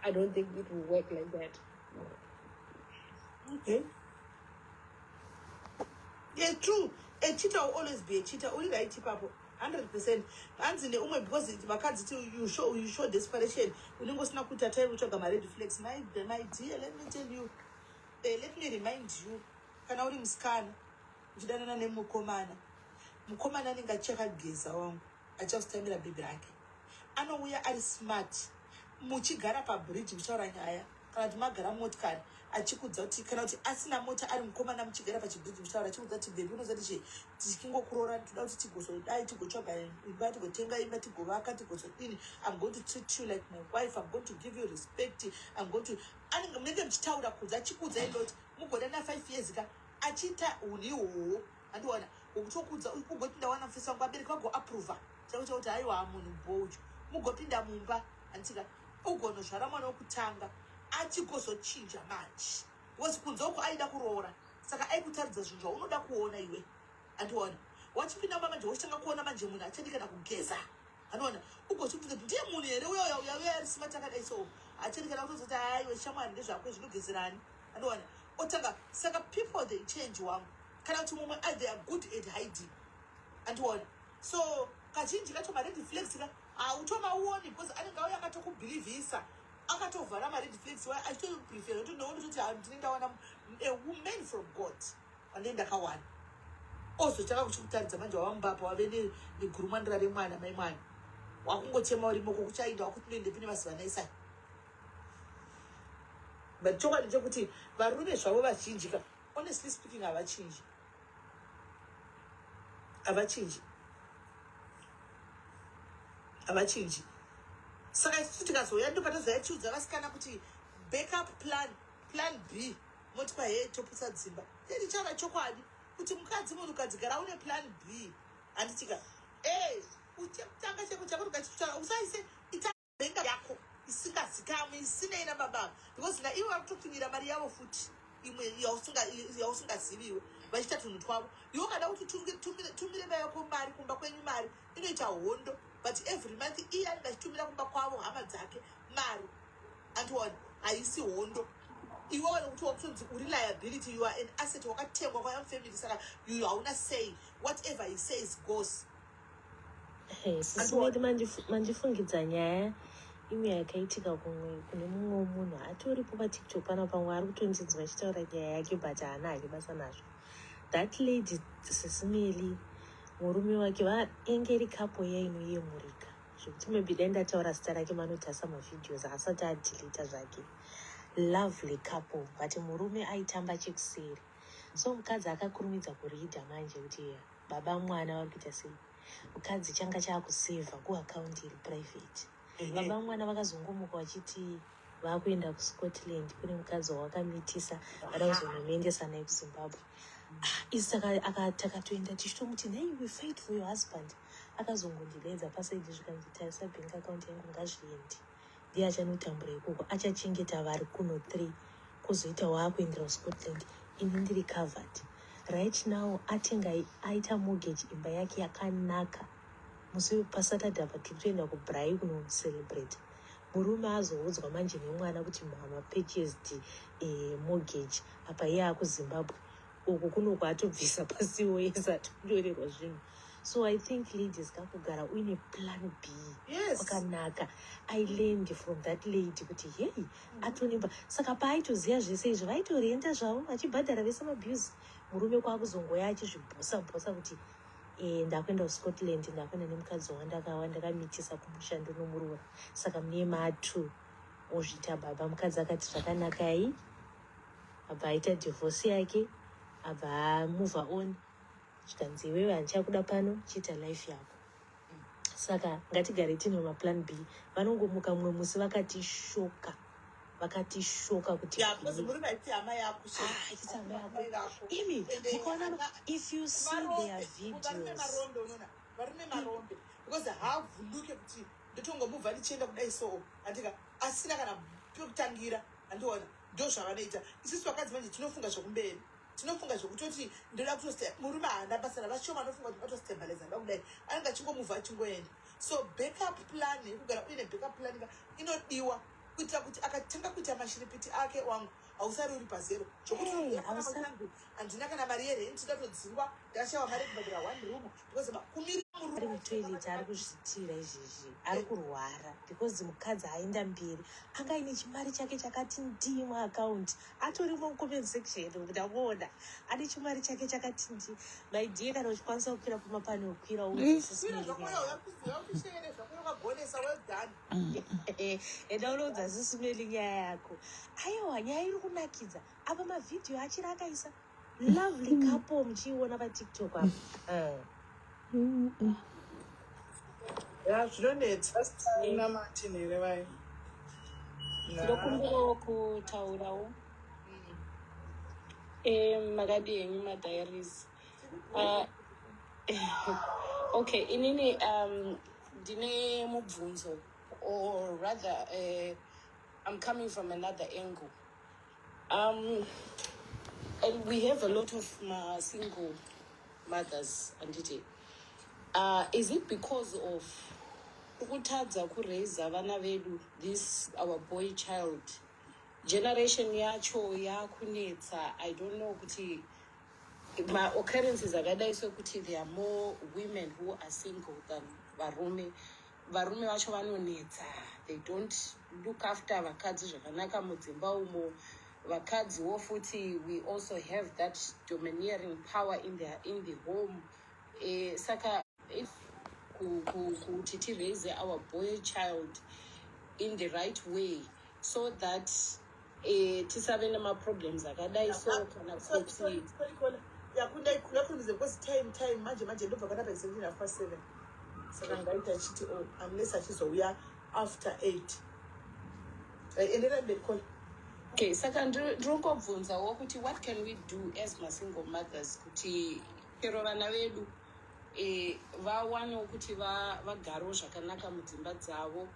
I don't think it will work like that. Okay. Yeah, true. A cheater will always be a cheater. Only right, people. 100%. And in the woman because you show desperation. We don't go snap with a time which are married flex. My dear, let me tell you. Let me remind you. Can I scan? Jidana name Mukomana. Mukomana ninga check out gaze. I just tell me that baby like. I know we are smart. Muchi gara pa bridge mchora haya. Kana magara motkar. Achikudza kuti kana kuti asina mota ari mukomana muchigara pachibridge mutaura achikudza kuti bebi unozati tichingokurora toda kuti tigozodai tigotsvaga imba tigotenga imba tigovaka tigozodini. I'm going to treat you like my wife. I'm going to give you respect. I'm going to munenge muchitaura kudza achikudza indoti mugoda na 5 years ka achita uniwo andiwana ukutokudza ukugoti ndawana mfisa wangu abereka go approve chakuti kuti haiwa munhu bojo mugopinda mumba antika ugonozvara mwana wokutanga achigozochinja manje because kunze uko aida kuroora saka aikutaridza zvinhu zvaunoda kuona iwe andiona wachipinda mama manje wochitanga kuona manje munhu achandikana kugeza andiona ugochipinda ndiye munhu here uyo ari smart akadai so achandikana kutozoti haiwe shamwari ndezvako zvinogezerani andiona otanga saka people they change wangu kana kuti mumwe they are good at hiding andiona so kazhinji kacho mared flags ka automauoni because anenge auya akatokubhilivhisa akatovhara mared flags why I still prefer to know kuti ndinendawana a woman from God ande ndakawana ozochaka kuchikutaridza manje wamubapa wave negurumwandira remwana mai mwana wakungochema uri moko kuchaida wakuti noende pine masiva naisai but chokwadi chekuti varume zvavo vazhinjika honestly speaking havachinji saka isusu tikazoya ndopatazoyachiudza vasikana kuti backup plan B moti kwahe topusa dzimba ndichava chokwadi kuti mukadzi munhu ukadzigara une plan B handitika uchatanga chekuti ukachitsvara usaise itabhenga yako isingazikamwi isinei nababa because na ivo vakutopfinyira mari yavo futi imwe yausingaziviwe vachiita tunhu twavo iwo kada kuti tumire vayako mari kumba kwenyu mari inoita hondo but every month iye anenge achitumira kumba kwavo hama dzake mari andiona haisi hondo iwewe nekuti wakutonzi uri liability, you are an asset wakatengwa kwayamufamily saka you hauna say whatever he says goes. Sisimedi mandifungidza nyaya imwe yakaitika kune mumwe munhu atoripo patiktok pana pamwe ari kutondinzi vachitaura nyaya yake but haana hake basa nazvo. That lady Sisimeli murume wake vaenge iri kapo yainoyemurika zvekuti maybe dai ndataura zita rake manotasa mavhidhios asati adhilita zvake. Lovely couple but murume aitamba chekuseri, so mukadzi akakurumidza kuridha manje kuti baba mwana vari kuita sei. Mukadzi changa chaakusevha kuakaunti iri private. Baba mwana vakazongomuka vachiti vakuenda kuScotland kune mukadzi wawakamitisa vada kuzonomuendesa naye kuZimbabwe. Isi takatoenda tichitomuti nei we fight for your husband. Akazongondiledza pasaidi zvikanzi tarisa bank account yangu ngazviende, ndiye achanotambura ikoko, achachengeta vari kuno 3 kuzoita waakuendera kuScotland. Ini ndiri covered right now. Atenga aita mortgage imba yake yakanaka. Musi paSaturday apa tiri kuenda kuBraai kuno celebrate. murume azoudzwa manje nemwana kuti mama purchased mortgage apa iye akuzimbabwe uku kunoku atobvisa pasiwo yese atonyorerwa zvinhu. So I think ladies ngakugara uine plan B kwakanaka. I learned from that lady kuti hey atonemba saka paaitoziva zvese izvi vaitorienda zvavo vachibhadhara vese mabhiusi. Murume kwakuzongoya achizvibhosa kuti ndakuenda kuScotland ndakuenda nemukadzi wandakamitisa kumushando nomuroora saka mune ma2 ozvita baba. Mukadzi akati zvakanakai abva aita divorce yake abva move on zvikanzi iwewe handichakuda pano chiita life yako. Saka ngatigare tine maplan B. Vanongomuka mumwe musi vakatishoka kuti imi mukaona if you see their videos varume marombe because haavhunduke kuti ndotongomubva ndichienda kudai so andika asina kana pekutangira andiona ndo zvavanoita. Isusu vakadzi manje tinofunga zvokumberi, tinofunga zvokutoti ndoda kutostea murume haana basa ravashoma anofunga kuti atostabilize anda kudai anenge achingomuvha achingoenda. So backup plan yekugara uine backup plan inodiwa kuitira kuti akatanga kuita mashiripiti ake wangu hausari uri pazero zvokuti handina kana mari yerenti ndatodzingwa ndakashava mari yekubhadhira 1 room because kumiri ari mutoilet ari kuzvitira izvizvi ari kurwara because mukadzi aenda mberi anga ine chimari chake chakati ndii muakaunti atori mucomment section kuti amuona ane chimari chake chakati ndii. My dear, kana uchikwanisa kukwira pamapani okwira enda unoudza sisimeli nyaya yako. Aiwa nyaya iri kunakidza apa mavhidhiyo achiri akaisa lovely couple muchiiona patiktok apa. zvinonetsa ina Martin here vai. Ndokumbirawo kutaurawo makadi enyu madiaries. Okay, inini ndine mubvunzo or rather I'm coming from another angle. And we have a lot of single mothers anditi. Is it because of kutadza kuraiza vana vedu, this our boy child generation yacho yakunetsa? I don't know kuti my occurrences akadai sokuti there are more women who are single than varume. Varume vacho vanonetsa, they don't look after vakadzi zvakanaka mudzimba umo. Vakadzi wo futi, we also have that domineering power in the home. Saka if to raise our boy child in the right way so that tisave nema problems akadai so kana kuti yakunda yakunze because time manje ndobva kana pa 7:07 saka ngaita chiti unless achizouya after 8 endera mbekona. Okay, saka ndingobvunzawo kuti what can we do as single mothers kuti chero vana vedu vawanewo kuti vagarewo zvakanaka mudzimba dzavo,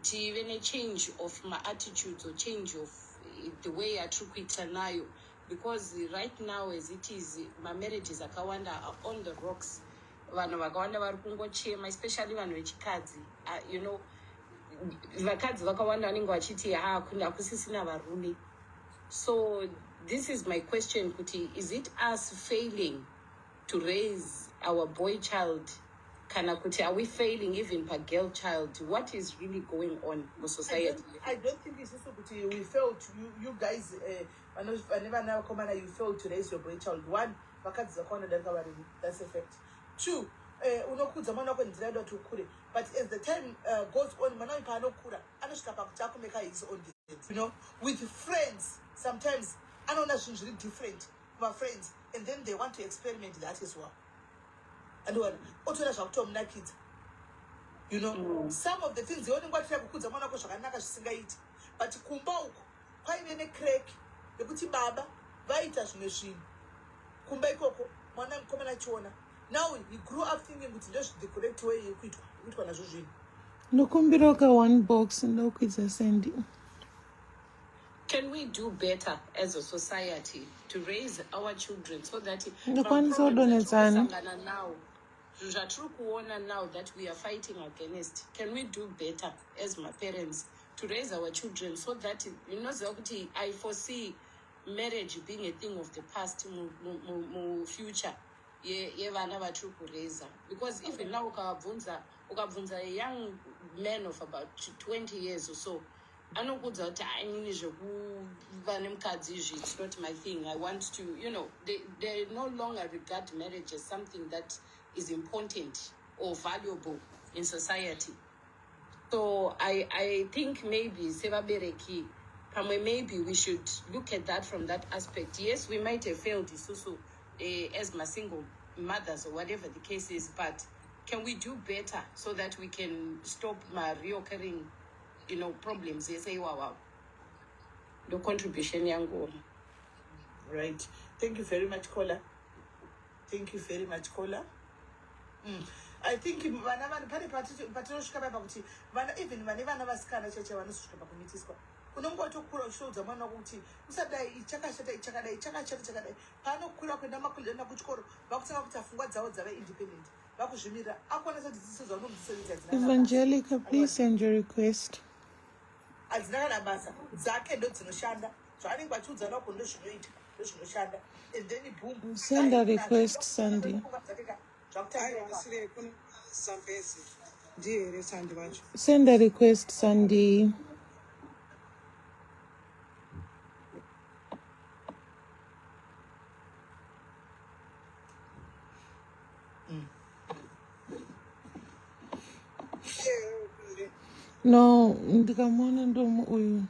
tive ne-change of ma-attitudes or change of the way atiri kuita nayo, because right now as it is ma-marriages akawanda are on the rocks. Vanhu vakawanda vari kungochema, especially vanhu vechikadzi. You know, vakadzi vakawanda vanenge vachiti hakusisina varume. So this is my question kuti, is it us failing to raise our boy child? Kana kuti, are we failing even per girl child? What is really going on in society? I don't think it's also kuti we failed to, you guys you failed to raise your boy child. One, vakadzi zakawanda darika varimi, that's a fact. Two, unokudza mwana wako nzira yedu kuti ukure, but as the time goes on mwana uyu paanokura anosvika pakuti akumeka his own decisions, you know, with friends sometimes anoona zvinhu zviri different kuma friends and then they want to experiment that as well. And what otoona zvakutomunakidza, you know, some of the things yaunenge watira kukudza mwana wako zvakanaka zvisingaiti, but kumba uko kwaive necrack yekuti baba vaita zvimwe zvinhu kumba ikoko mwana mukomana achiona. Now he grew up thinking kuti ndozi the correct way yekuitwa nazvo zvinhu. Ndokumbira ka one box ndokwidza sendi. Can we do better as a society to raise our children so that ndokwanisa kudonedzana now zvatiri kuona now that we are fighting against, can we do better as my parents to raise our children, so that I foresee marriage being a thing of the past mu future yevana vatiri kureza. Because even now ukabvunza a young man of about 20 years or so, anokudza kuti inini zvekuva nemukadzi izvi, it's not my thing. I want to, they no longer regard marriage as something that is important or valuable in society. So I think maybe sevabereki, maybe we should look at that from that aspect. Yes, we might have failed isusu as my single mothers or whatever the case is, but can we do better so that we can stop my reoccurring, problems? Yes, wow. The contribution yangu. Right. Thank you very much, Kola. Thank you very much, Kola. I think vana vanhu pane patinosvika paipa kuti vana even vane vana vasikana chacha vanosvika pakumitiswa. Unongotokura uchiudza mwana wako kuti usadai ichakashata chakadai paanokura kuenda makuenda kuchikoro vakutanga kuti pfungwa dzavo dzave independent vakuzvimirira akwanisa kuti dzidziso dzaunomudzidzisa Evangelica, please send your request. Hadzina kana basa dzake ndo dzinoshanda zvaanenge achiudza nako ndo zvinoita ndo zvinoshanda and then boom Send a request, Sandy. Send a request, Sandy. No, ndikamona ndomu uyu.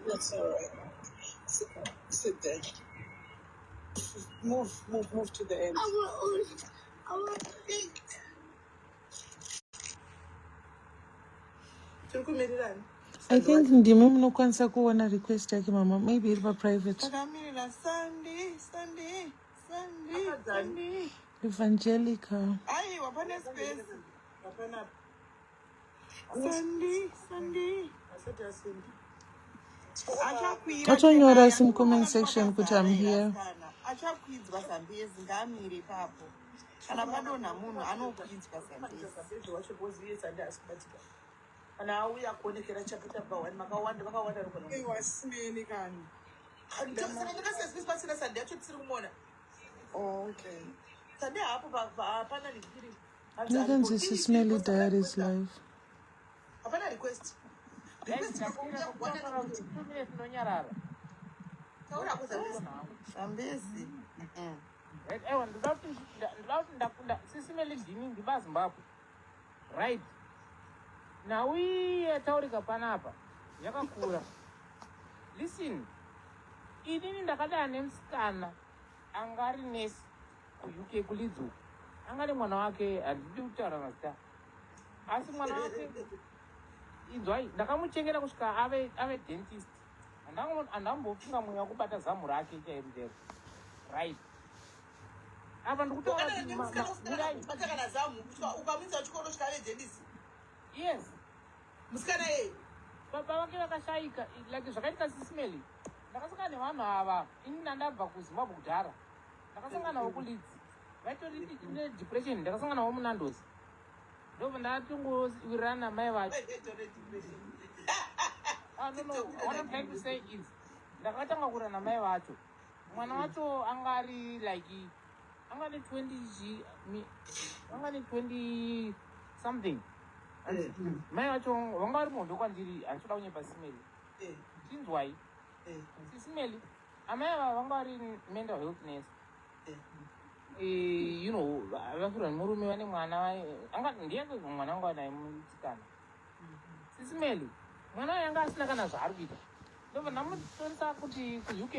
That's all right. Sit there. Move to the end. I will think. I think ndimi munokwanisa kuona request yake mama, maybe iri paprivate. Evangelica. Atonyora sim comment section kuti I'm here. Kana padonha munhu anokwidzwa sambezi kana auya kuonekera chapita pa1 makawanda wasimeni kani ndikasezvisipasina sande yacho tisiri kumona. Okay. Sande hapo hapana nikiri. Nothing is smelly diaries live. Hapana request. Sambezi. Ewa ndauti sisimeli ndini ndibazimbabwe. Right. Nauiye taurika panapa yakakura. Listen, inini ndakadana nemusikana angari nesi kuUK kulidzu. Angari mwana wake handidi kutaura mazita. Asi mwana wake inzwai ndakamuchengera kusvika ave dentist. Andambofunga mweya wekubata zamu rake chairo. Right. Apa ndikutaura kana zamu ukamisa chikoro chikave dentist. Yes. Musikana yeye. Baba vake vakashaika like zvakaita sisimeli. Ndakasangana nevanhu ava ini ndandabva kuZimbabwe kudhara. Ndakasangana nawo kuLeeds. Vaitori ine depression ndakasangana nawo muNandos. Ndobva ndatingowirana mai vacho. No. What I'm trying to say is ndakatanga kurana namai vacho. Mwana wacho angari like angari 20 something. Mai vacho vanga vari muhondo kwandiri anchoda kunyepa simeli. Chinzwai. Sisimeli. Amai ava vanga vari mental health nurse. Vakura nemurume vane mwana ndiyeke mwana wangu anaye musikana. Sisimeli. Mwana yanga asina kana zvaari kuita. Ndobva ndamutoresa kuti kuUK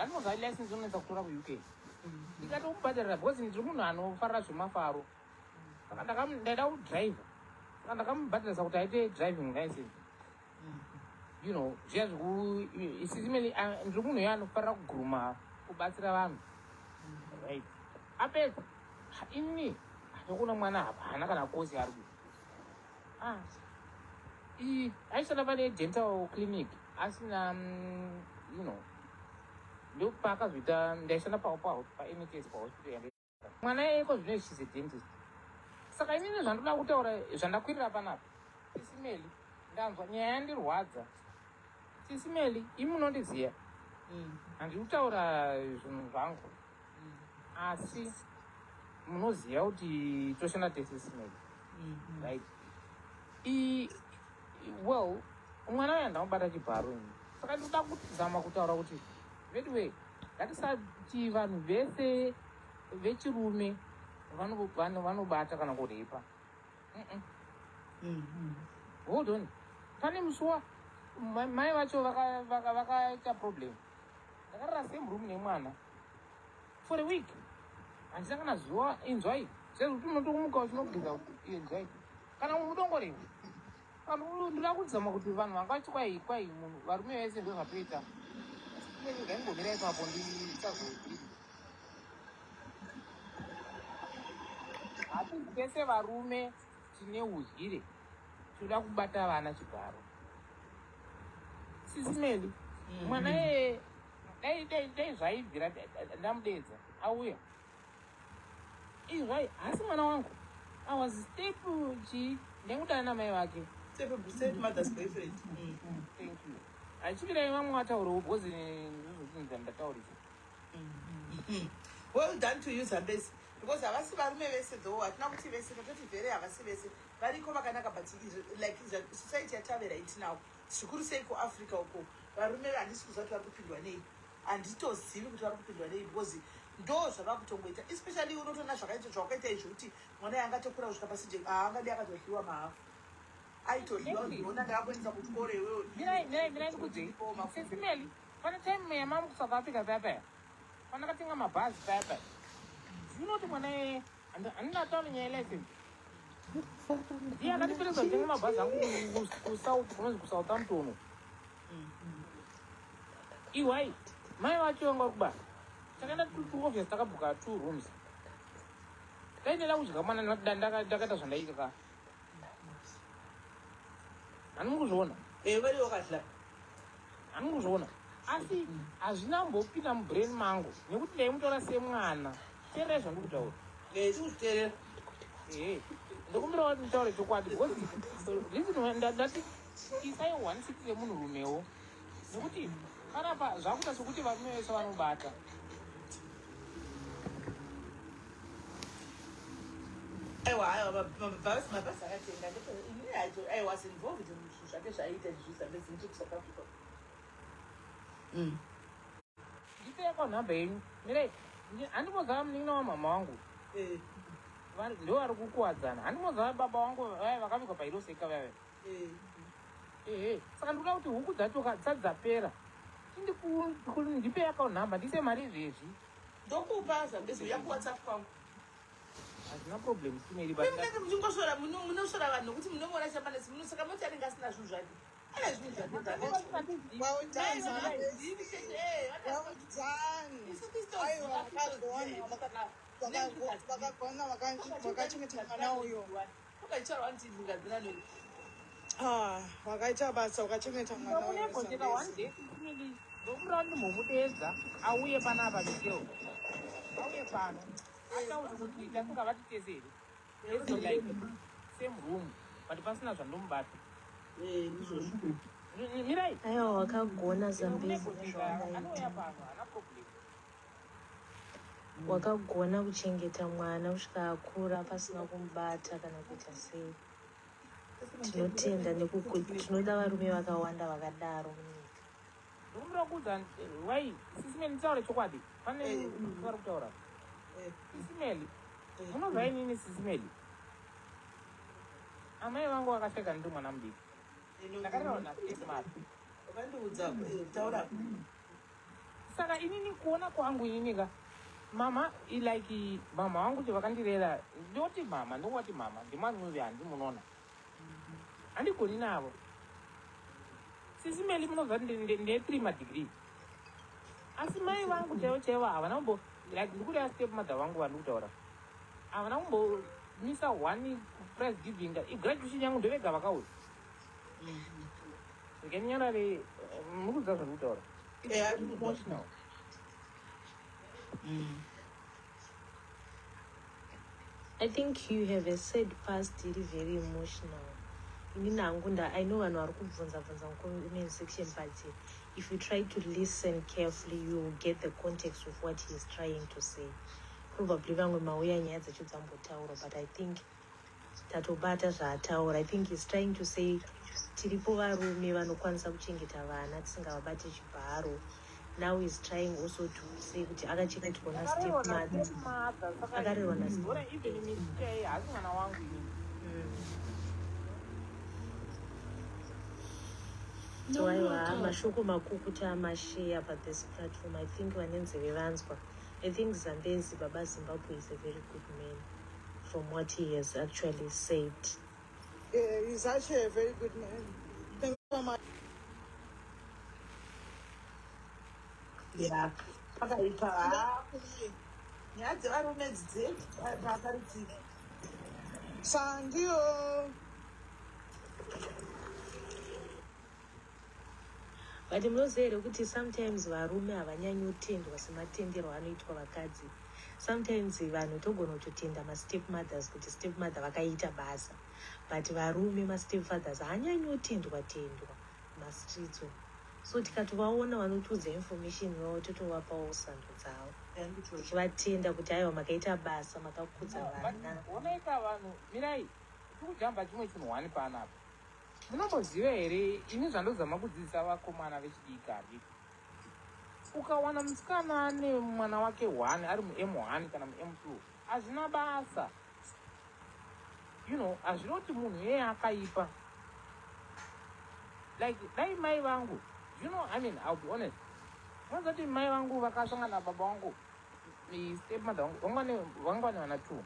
anoza license unonetsa kutora kuUK. Ndikatomubhadharira because ndiri munhu anofarira zvemafaro. Saka ndaida kudhiraivha. Saka ndakamubhadharisa kuti aite driving license. Zviya sisimeli ndiri munhu uyo anofarira kuguruma kubatsira vanhu. Right. Apedza ini ndikuona mwana hapana kana kosi ari kuita. aishanda pane dental clinic asina ndopakazoita ndaishanda paNHS pahospital mwana yeko zvino she's a dentist. Saka inini zvandoda kutaura zvandakwirira panapa Sisimeli ndanzwa nyaya yandirwadza. Sisimeli imi munondiziya handiri kutaura zvinhu zvangu asi munoziva kuti toshanda tesisimeli right. Well mwana uya ndamubata chibharo ini saka ndinoda kuzama kutaura kuti anyway ngatisati vanhu vese vechirume vanobata kana kurepa. Hold on, pane musuwa mai vacho vakaita problem ndakarara same room nemwana for a week handina kana zuva inzwai sezvo tinotokumuka uchinogeza kuti inzwai kana mudongoreva ndoda kuzama kuti vanhu vanga vachiti kwai munhu varume vese ndo zvatoita ngaingomira ipapo ndichazoi hatisi tese varume tine uzyire toda kubata vana chigaro. Sisimeli mwana yeye dai zvaibvira ndamudedza auya izvai asi mwana wangu awas step ndengudana namai vake mother's boyfriend. Thank you. Achivirai vamwe vataurawo bhozi ndizvo ndataurisa. Well done to you Zambezi because havasi varume vese though hatina kuti vese tototi vhere havasi vese variko vakanaka but like society yatavera itinawo zvikuru sei kuAfrica uko varume handisi kuziva kuti vari kupindwa nei handitozivi kuti vari kupindwa nei because ndo zvavakutongoita especially unotoona zvakaita izvo kuti mwana yangatokura kusvika pasije haangadi akatodliwa mahafu aitodliwa ndinoona ndakakwanisa kutyore iwewe mirai ndikudzei Sisimeli pane time yamamu kuSouth Africa payapaya pandakatenga mabhazi payapaya zvinoti mwana yeye handina taura nyaya yelicense iye akatiperedza kutenga mabhazi angu kusouth kunonzi kuSouthampton. Iwai mai vacho vanga vari kubara takaenda tuoffice takabhuka 2 rooms tainela kudya mwana ndakaita zvandaita ka handimukuzviona vari wakadla handimukuzviona asi hazvina mbopinda mubrain mangu nekuti ndaimutaura semwana teererai zvandikutaura tikuzviteerera ndokumbirawo kuti nditaure chokwadi because ndati isai 160 remunhu rumewo nekuti panapa zvakuita sokuti varume vese vanobata. mabhasi akatenga I was involved in zvake zvaiita zvisambezi ndikuSouth Africa. ndipeka nhamba yenyu mirai handimozava munin'ina wamama wangu ndo vari kukuwadzana handimozava baba wangu vaya vakavigwa pairoseka vaya saka ndikuda kuti huku dzacho dzisati dzapera ndipeyakawo nhamba ndise mari izvezvi ndokupa Zambezi uya kuWhatsApp kwangu hazina problem Sisimeli muchingosvora munosvora vanhu nokuti munoona chamanesi munosaka moti anenge asina zvinhu zvake ane zvinhu vakagona vakachengeta mwana uyo vakaita basa vakachengeta mwana uyo. ndokurira kuti mumudedza auye panapa micheo auye pano atauri kuti tasingavati tese here same room but pasina zvandomubata mirai aiwa wakagona Zambezi anouya pano hana problem wakagona kuchengeta mwana kusvika akura pasina kumubata kana kuita sei. Tinotenda nekuti tinoda varume vakawanda vakadaro munyika. ndokumbira kuudza wai Sisimeli nditaure chokwadi pane vari kutaura Sisimeli munobva inini Sisimeli amai vangu vakasheka ndiri mwana mudiki ndakarerawo naSmart ukandiudza taura saka inini kuona kwangu ininika mama like mama wangu chavakandirera ndoti mama ndongoti mama ndimwari muvi handimunona handigoni navo. Sisimeli munobva nde3 madegree asi mai vangu chaivo havana kumbo like ndikuda step mother vangu vandikutaura havana kumbomisa 1 prize giving igraduation yangu ndovega vakauya Genyarare mukuza zvekutaura. Yeah. It's emotional. I think you have a sad past iri very emotional. Inini hangu I know vanhu vari kubvunza comment section, but if you try to listen carefully, you will get the context of what he is trying to say. Probably vamwe mauya nyaya dzacho dzambotaura, but I think tatobata zvaataura. I think he's trying to say tiripo varume vanokwanisa kuchengeta vana tisingavabate chibharo. Now he's trying also to say kuti akachengeterwa nastepmother, akarerwa Ora even mistake hasi mwana wangu ini. So aiwa mashoko makukuti amashare about this platform. I think vanenzeve vanzwa. I think Zambezi Baba Zimbabwe is a very good man from what he has actually said. Yeah, he's actually a very good man. Thank you so much. Yeah. Nyaya dzevarume dzakaridzika. Sandio. But munoziva here kuti sometimes varume havanyanyi kutendwa sematenderwo anoitwa vakadzi. Sometimes vanhu togona kutotenda mastepmothers kuti stepmother vakaita basa, but varume mastepfathers haanyanyi kutendwa mastreets. So tikatovaona vanotiudza information yavo totovapawo sando dzavo tichivatenda kuti aiwa makaita basa makakudza vana. Onaika vanhu mirai tikujamba chimwe chinhu wani panapa. Munomboziva here ini zvandozama kudzidzisa vakomana vechidiki ari. Ukawana musikana ane mwana wake 1 ari mu-M1 kana mu-M2 hazvina basa. You know, hazvinoti munhu yeye akaipa. Like dai mai vangu, you know, I mean, I'll be honest. Vanzati mai vangu vakasangana baba vangu ni stepmother vangu vane vana 2.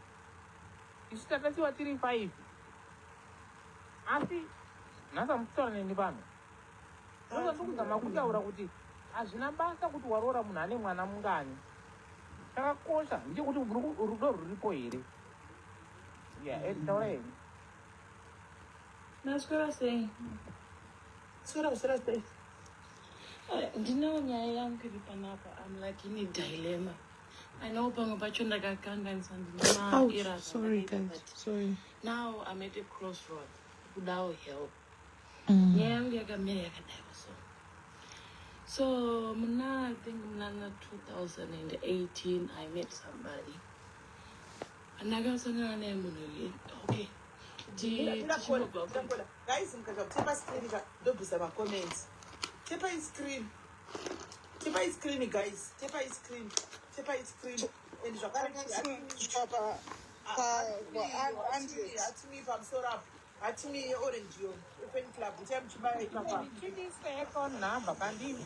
Isu tatasiwa tiri 5. Asi nhasa mukutaura neni vanhu. Saka ndokuzama kutaura kuti hazvina basa kuti waroora munhu ane mwana mungani. Chakakosha ndechekuti rudo ruripo here. Yeah, taura henyu. Naswera sei? Swera sei? Ndinawo nyaya yangu iri panapa. I'm like in a dilemma. I know pamwe pacho ndakakanganisa ndinemaira. Sorry guys, sorry. Now I'm at a crossroad. Kudawo help. Nyaya yangu yakamira yakadai so I think muna 2018 I met somebody. Andakasangana naye munhu okay. Guys, mkakatepa screen ndobvisa macomments. Tepa screen. Tepa screen guys. Tepa screen. And zvakare atimi pamusoro atimi orange yo open club chamchibaya ikapa. Chidise number kandi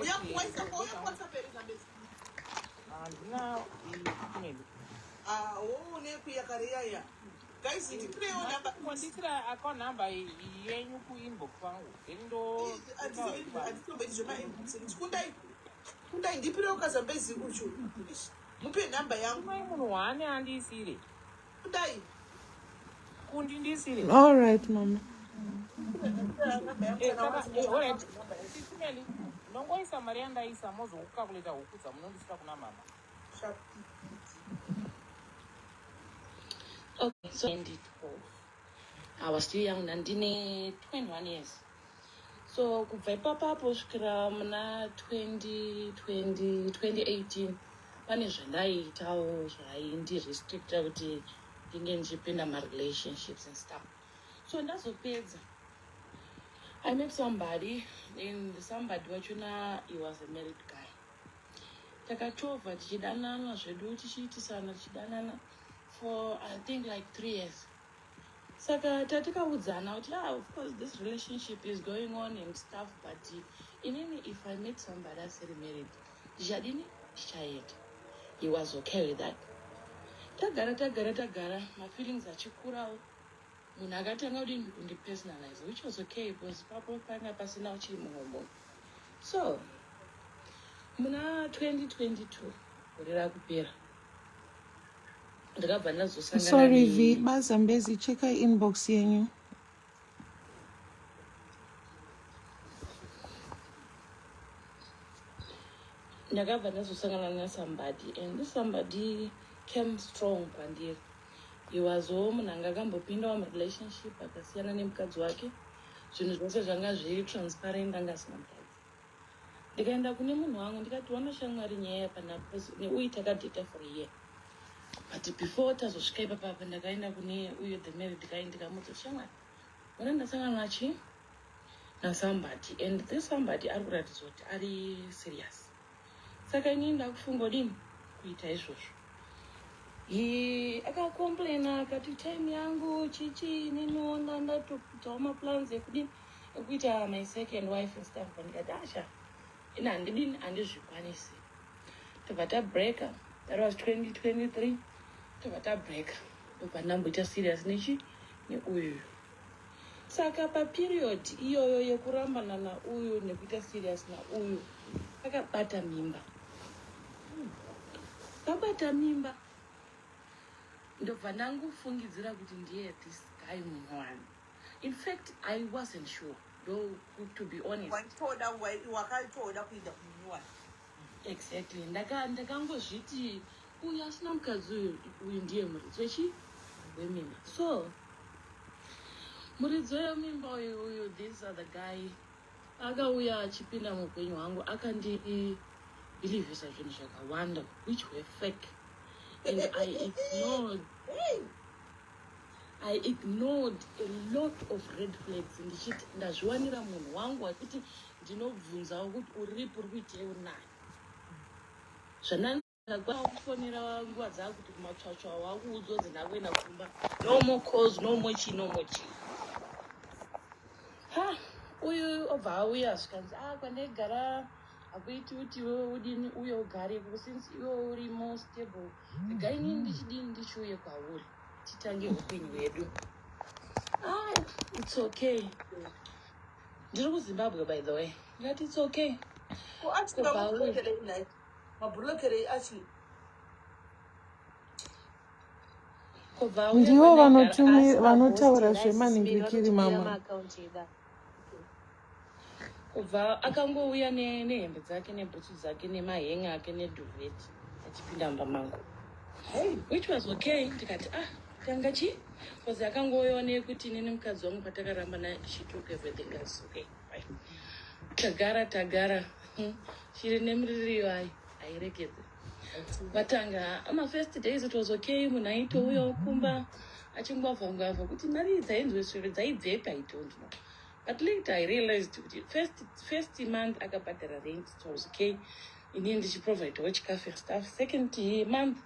uyakuwaisa peri Zambezi. Andina email. Nekuyakareya. Guys, ndipirewo number. Ndisira account number yenyu kuinbox wangu. Endo kundai ndipirewo kaZambezi uchu. Mupe number yangu. Munhu wane andisire. Kundai. Kundi ndisire. All right, mama. Alright. Sisimeli. Nongoisa mari yandaisa mozokukalkuleta huku dzamunondisira kuna mama. Okay, so I was still young, ndine 21 years. So kubva ipapo kusvikira muna 2018 pane zvandaitawo zvaindirestricta kuti ndinge ndichipinda marelationships and stuff. So ndazopedza I met somebody, and somebody wachona he was a married guy. Takatova tichidanana zvedu tichiitisana tichidanana for I think like 3 years. Saka tatikaudzana kuti of course this relationship is going on and stuff, but inini if I met somebody asiri married ndichadini ndichaenda. He was okay with that. Tagara my feelings achikurawo munhu akatanga kudini kundipersonalize, which was okay because papo panga pasina uchiri muhombo. So muna 2022 gorera kupera ndakabva ndazosangana Sorry V, Bazambezi, check inbox yenyu. ndakabva ndazosangana nasomebody, and this somebody came strong kwandiri. He was munhu anga akambopindawo murelationship akasiyana nemukadzi wake, zvinhu zvose zvanga zviri transparent, anga asina mukadzi. Ndikaenda kune munhu wangu ndikati wana shamwari nyaya panapo neuyu takadheta for a year, but before tazosvika ipapapa ndakaenda kune uyu the married guy ndikamudza shamwari wana ndasangana nachi nasomebody, and this somebody ari kuratidza kuti ari serious. Saka inini ndakufunga kudini kuita izvozvo. Akacomplaina akati time yangu chichi ninoona ndatokuitawo maplans ekudini ekuita my second wife and stuff. Ndikati asha ina handidini handizvikwanisi. Tobva tabreaka, that was 2023. Tobva tabreaka ndobva ndamboita serious nechi neuyu. Saka paperiod iyoyo yekurambana nauyu nekuita serious nauyu akabata mimba. Kabata mimba ndobva ndangofungidzira kuti ndiye this guy munhu wani. In fact, I wasn't sure, though, to be honest. Exactly. Ndakangozviti uyu asina mukadzi uyu ndiye muridzi wechi wemimba. So muridzi wemimba uyu, this other guy, akauya achipinda muupenyu hwangu akandibhilivhisa zvinhu zvakawanda which were fake, and I ignored a lot of red flags. Ndichiti ndazviwanira munhu wangu wekuti ndinobvunzawo kuti uripo uri kuitei unayo. Zvandakagona kufonera nguva dzavo kuti kumatsvatsva wakuudzodzi ndakuenda kumba. No more calls, no more chi, no more chi. Uyu obva auya asvikanzi kwandaigara hakuiti kuti iwewe udini uye ugare since iwewe uri more stable. Regai inini ndichidini ndichiuye kwauri titange upenyu hwedu. It's okay. Ndiri kuZimbabwe by the way. Ndikati it's okay. Ndivo vanotaura zvemaningirikiri mama. Kubva akangouya nehembe dzake nebhutsu dzake nemahenga ake nedhuvheti achipinda mumba mangu, which was okay. Ndikati tanga chi, because akangouyawo nekuti nini mukadzi wangu patakarambana she took everything else. Okay, fine. Tagara shiri nemiririyo airekedze. Vatanga first days it was okay. Munhu aitouyawo kumba achingwavha kuti mari dzainzweswere dzaibvepi, I don't know. But later I realized that first month akabhadhara rent, it was okay. Inini ndichiprovidewo chikafu and stuff. Second month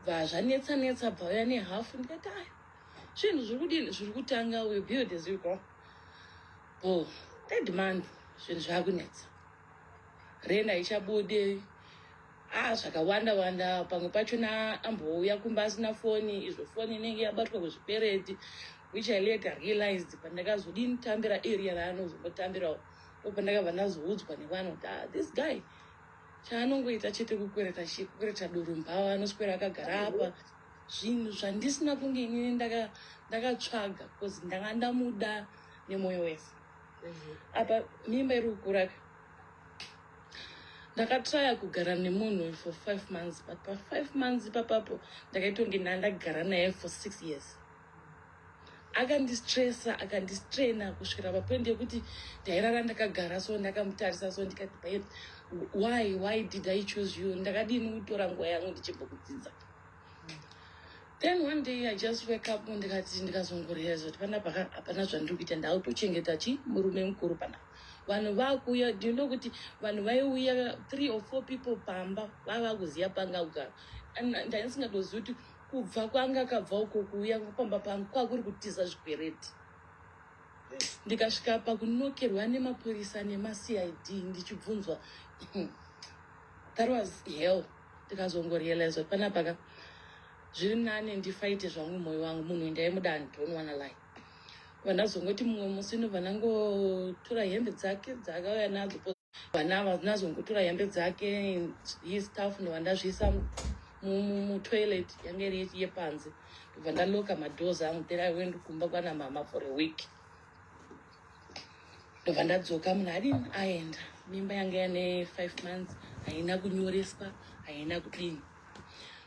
zvanetsa bvauya nehafu. Ndikati zvinhu zviri kudini zviri kutanga, we build as we go. Third month zvinhu zvakunetsa, rent haichabude, zvakawanda. Pamwe pachona ambouya kumba asina foni, izvo foni inenge yabatwa kuzviperedi, which I later realized pandakazodini tambira area raanozombotambirawo. Pandakabva ndazoudzwa nevanhu kuti this guy chaanongoita chete kukwereta durumbava, anoswera akagara apa. Zvinhu zvandisina kunge inini ndakatsvaga because ndanga ndamuda nemwoyo wese. Apa mimba iri kukura, ndakatraya kugara nemunhu for 5 months, but pa 5 months ipapapo ndakaitonge ndagara naye for 6 years. Akandistressa, akandistraina kusvikira papoint yekuti ndairara ndakagara so, ndakamutarisa so, ndikati why did I choose you? Ndakadini kutora nguva yangu ndichimbokudzidza. Then one day I just wake up ndikati ndikazongoreza kuti panapa hapana zvandiri kuita, ndautochengeta murume mukuru panapa. Vanhu vakuuya, do you know kuti vanhu vaiuya 3 or 4 people pamba vava kuziva panga kugara. Ndaisingatozii kuti kubva kwanga akabva uko kuuya pamba pangu kwakuri kutiza zvikwereti. Ndikasvika pakunokerwa nemapurisa nemaCID ndichibvunzwa. That was hell. Ndikazongorealize kuti panapa zviri nani ndifaite zvangu mwoyo wangu, munhu ndaimuda, I don't wanna lie. Vandazongoti mumwe musi ndobva ndangotora hembe dzake dzaakauya nadzo, vanazongotora hembe dzake his stuff ndobva ndazviisa mutoilet yange iri yepanze, ndobva ndaloka madoors angu. Then I went kumba kwana mama for a week. Ndobva ndadzoka, munhu adini aenda, mimba yange yane 5 months haina kunyoreswa, haina kuclean.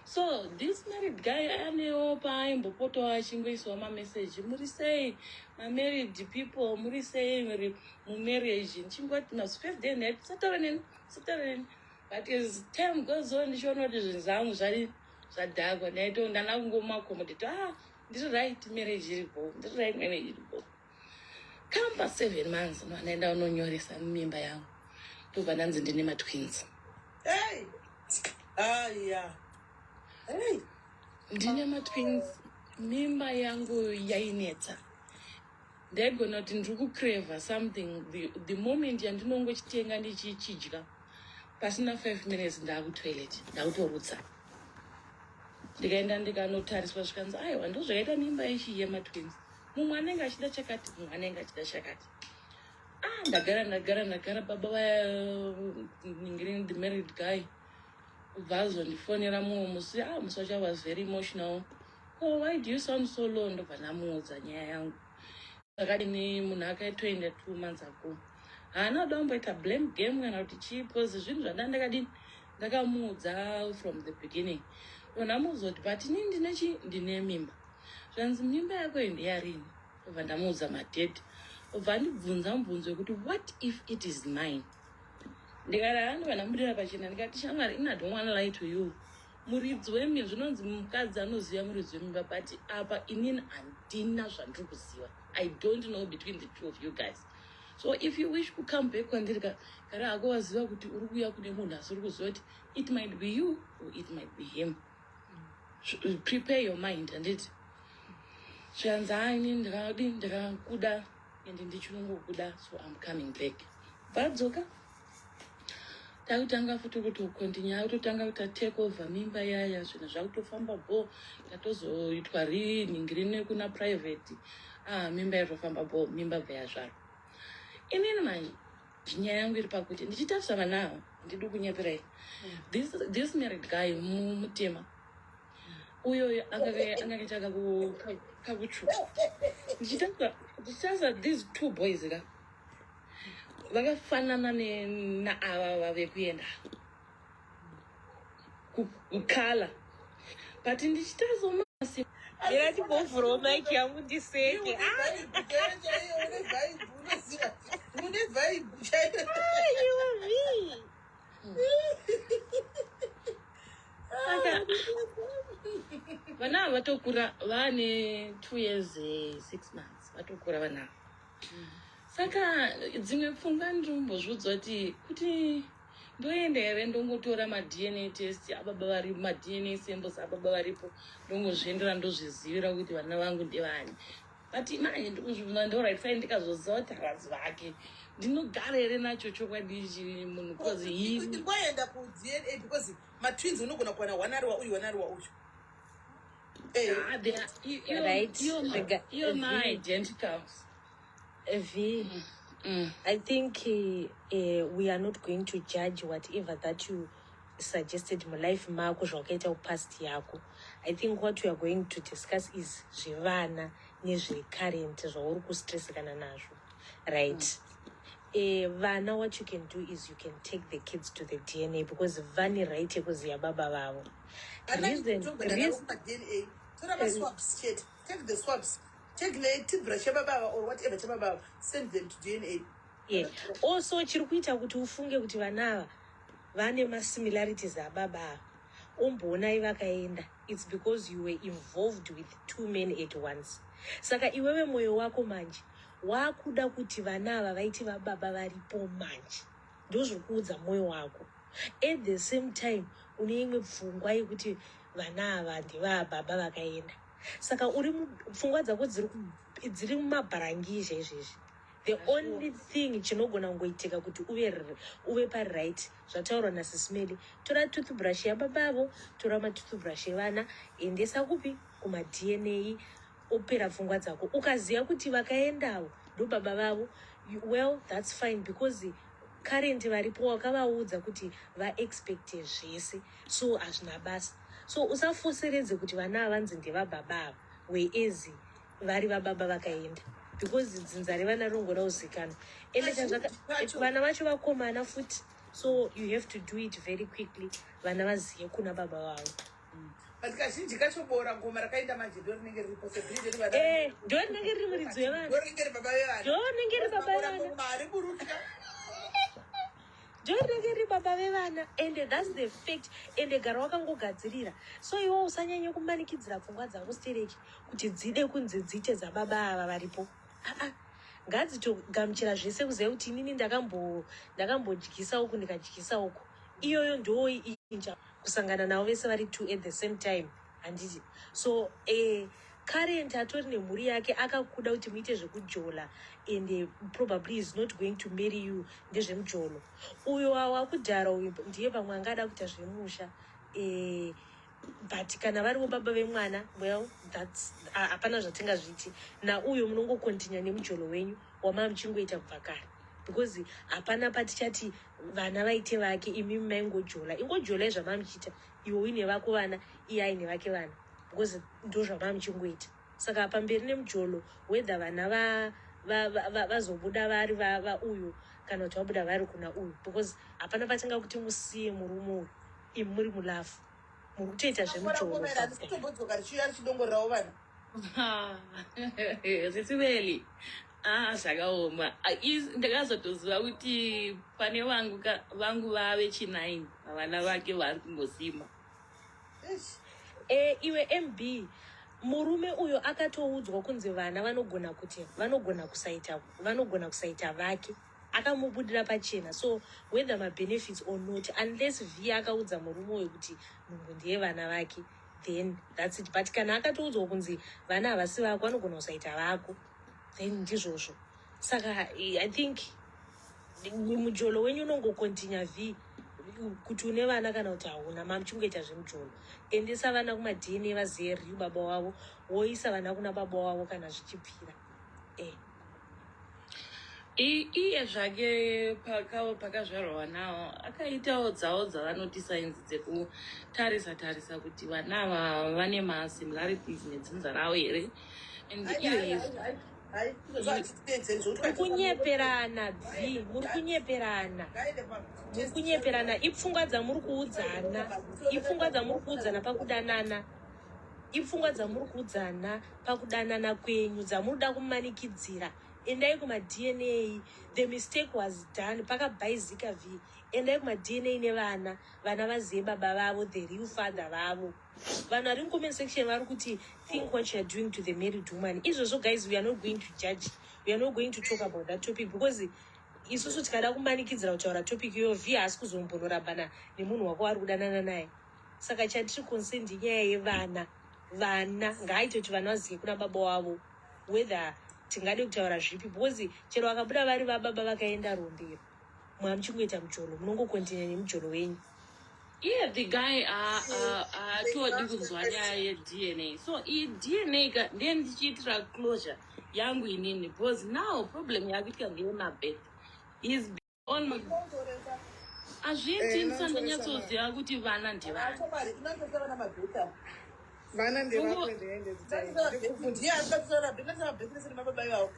So this married guy anewo paimbopotawo achingoiswa mamessage, muri sei married people, muri sei muri mumarriage, ndichingoti must first day net sataura neni. But as time goes on, ndichiona kuti zvinhu zvangu zvadhakwa naito ndana kungomakomodeti ndiri right marriage iripo, ndiri right marriage iripo. Come past 7 months vanaenda unonyoresa mimba yangu, tobva ndanzi ndine matwins. Hey! Yeah. Hey! Ndine matwins, mimba yangu yainetsa. Ndaigona kuti ndiri kucrava something the moment yandinongochitenga ndichichidya, pasina 5 minutes ndakutoilet, ndakutorutsa. Ndikaenda ndikanotariswa zvikanzi aiwa ndozvakaita mimba ichi yematwins. Mumwe anenge achida chakati, mumwe anenge achida chakati. Ndagara baba vaningirini the married guy. Vazondifonera mumwe musi, musi wacho was very emotional. Oh, why do you sound so low? Ndobva ndamuudza nyaya yangu. Akadini munhu akaitoenda 2 months ago. Haana kuda blame game kana kuti chii, because zvinhu zvandandakadini ndakamuudza from the beginning. Ndamuzoti but inini ndine mimba. Zvanzi mimba yako ndeyarini? Ndobva ndamuudza madate. Obva andibvunza mubvunzo wekuti what if it is mine? Ndikati ndobva ndamudira pachena ndikati shamwari, I don't want to lie to you. Muridzi wemimba, zvinonzi mukadzi anoziva muridzi wemimba, but apa inini handina zvandiri kuziva. I don't know between the two of you guys. So if you wish to come back kwandiri kare hako waziva kuti uri kuuya kune munhu asi uri kuziva kuti it might be you or it might be him. Prepare your mind, handiti. Zvanzi inini ndikakuda ende ndichinongokuda, so I'm coming back. Vadzoka takutanga futi kuti ukontinya, kutotanga kuti take over mimba yaya, zvinhu zvakutofamba bo, tatozoitwa riningirine kuna private. Mimba yatofamba bo, mimba bva yazvaro. Inini manje nyaya yangu iri pakuti ndichitarisa vana ava ndiri kunyeperai. This married guy mutema uyo angakaita kakutsvuka. Ndichitarisa these 2 boys ka vakafanana naava vave kuenda kukala, but ndichitarisa masi Mira timbovhurawo maiki yangu ndiseke. Vana vatokura, vane 2 years 6 months, vatokura vana. Saka dzimwe pfungwa ndinombozviudza kuti ndoenda here ndongotora ma-DNA test ababa varipo, ma-DNA samples ababa varipo, ndongozviendera ndozvizivira kuti vana vangu ndevani. But manje ndikuzvibvunza ndoright fine, ndikazoziva kuti harazi vake ndinogara here nacho chokwadi ichi munhu, because ngoenda ku-DNA because ma-twins unogona kuwana one ari wauyu one ari wauyu. You're my identicals. V, I think we are not going to judge whatever that you suggested my life mako zvakaita past yako. I think what we are going to discuss is zvevana nezvecurrent zvauri kustressekana nazvo, right? Vana, what you can do is you can take the kids to the DNA because vane right yekuziva baba vavo. Take the swabs. Take brush or whatever, send them to DNA. Yeah. Also, chiri kuita kuti ufunge kuti vana ava vane masimilarities ababa ava. Umboonai vakaenda. It's because you were involved with 2 men at once. Saka iwewe moyo wako manje wakuda kuti vana ava vaiti vababa varipo manje. Ndozvokuudza moyo wako. At the same time, une imwe pfungwa yekuti vana ava ndevababa vakaenda. Saka uri pfungwa dzako dziri mumabharangizha izvezvi. The only thing chinogona kungoitika kuti uve paright zvataurwa naSisimeli, tora toothbrush yababavo, tora matoothbrush evana, endesa kupi kuma-DNA, opera pfungwa dzako. Ukaziva kuti vakaendawo ndo baba vavo, well, that's fine because current varipo wakavaudza kuti vaexpecte zvese, so hazvina basa. So usafoseredze kuti vana avanzi ndevababa ava whereas vari vababa vakaenda, because dzinza revana rinogona kuzikana. Ende vana vacho vakomana futi so you have to do it very quickly vana vazive kuna baba vavo. But kazhinji kacho bora ngoma rakaenda manje ndorinenge riri possibility ndorinenge riri muridzi wevana, ndorinenge riri baba vevana, ndorinenge riri baba vevana, mari burutya ndorinenge riri baba vevana, and that's the fact. And gara wakangogadzirira, so iwo usanyanye kumanikidzira pfungwa dzako stereki kuti dzide kunzi dziite dzababa ava varipo. Ngadzitogamuchira zvese kuziva kuti inini ndakambodyisa uku ndikadyisa uku. Iyoyo ndo inja kusangana navo vese vari two at the same time handiti. So current atori nemhuri yake akakuda kuti muite zvekujola, and probably is not going to marry you ndezvemujolo. Uyo wakudhara uyu ndiye pamwe angada kuita zvemusha, but kana variwo baba vemwana, well, that's hapana zvatingazviti. Nauyo munongokontinya nemujolo wenyu wama muchingoita kubva kare, because hapana patichati vana vaite vake imi maingojola. Ingojola zvamamuchita iwe uine vako vana, iye aine vake vana, because ndo zvamamuchingoita. Saka pamberi nemujolo, whether vana vazobuda vari uyu kana kuti vabuda vari kuna uyu, because hapana patinga kuti musiye murume uyu imi muri mulafu muri kutoita zvemujolo. kutombodzoka richiuya richidongorerawo vana zvisiveli zvakaoma. Ndakazotoziva kuti pane vangu vave chi9 vana vake vari kungosima. Iwe MB, murume uyo akatoudzwa kunzi vana vanogona kusaita vake, akamubudira pachena. So whether my benefits or not, unless V akaudza murume uyo kuti munhu ndiye vana vake, then that's it. But kana akatoudzwa kunzi vana havasi vako, vanogona kusaita vako, then ndizvozvo. Saka I think mujolo wenyu unongokontinya V kuti une vana kana kuti hauna, mamuchingoita zvemujolo. Endesa vana kumadna vazive riri baba wavo, woisa vana kuna baba wavo kana zvichipfira. Iye zvake pakazvarwa vanawo akaitawo dzavo dzavanoti sainzi dzekutarisa kuti vana ava vane masimilarities nedzinza ravo here. And kunyeperana V, muri kunyeperana. Ipfungwa dzamuri kuudzana pakudanana, ipfungwa dzamuri kuudzana pakudanana kwenyu dzamuri da kumanikidzira. Endai kumaDNA, the mistake was done, pakabhaizika V. Endai kumaDNA nevana vazive baba vavo, the real father vavo. Vanhu vari comment section vari kuti think what you are doing to the married woman. Izvozvo guys, we are not going to judge, we are not going to talk about that topic, because isusu tikada kumanikidzira kutaura topic iyoyo, V haasi kuzombonorabhana nemunhu wako ari kudanana naye. Saka chatiri concerned inyaya yevana. Vana ngaaite kuti vana vazive kuna baba wavo, whether tingade kutaura zvipi, because chero vakabuda vari vababa vakaenda rombero, mwamuchingoita mujolo, munongokontinya nemujolo wenyu. Yeah, the guy told kunzwa nyaya yeDNA. So DNA ndiye ndichiitira closure yangu inini, because now problem yakuitika ngeyemabeth. He's been on my azviiti ndisandanyatsoziva kuti vana ndevana. Vana ndevako ndiende ndiye akatsora bhekasa mabhekisi nemababa ivavo.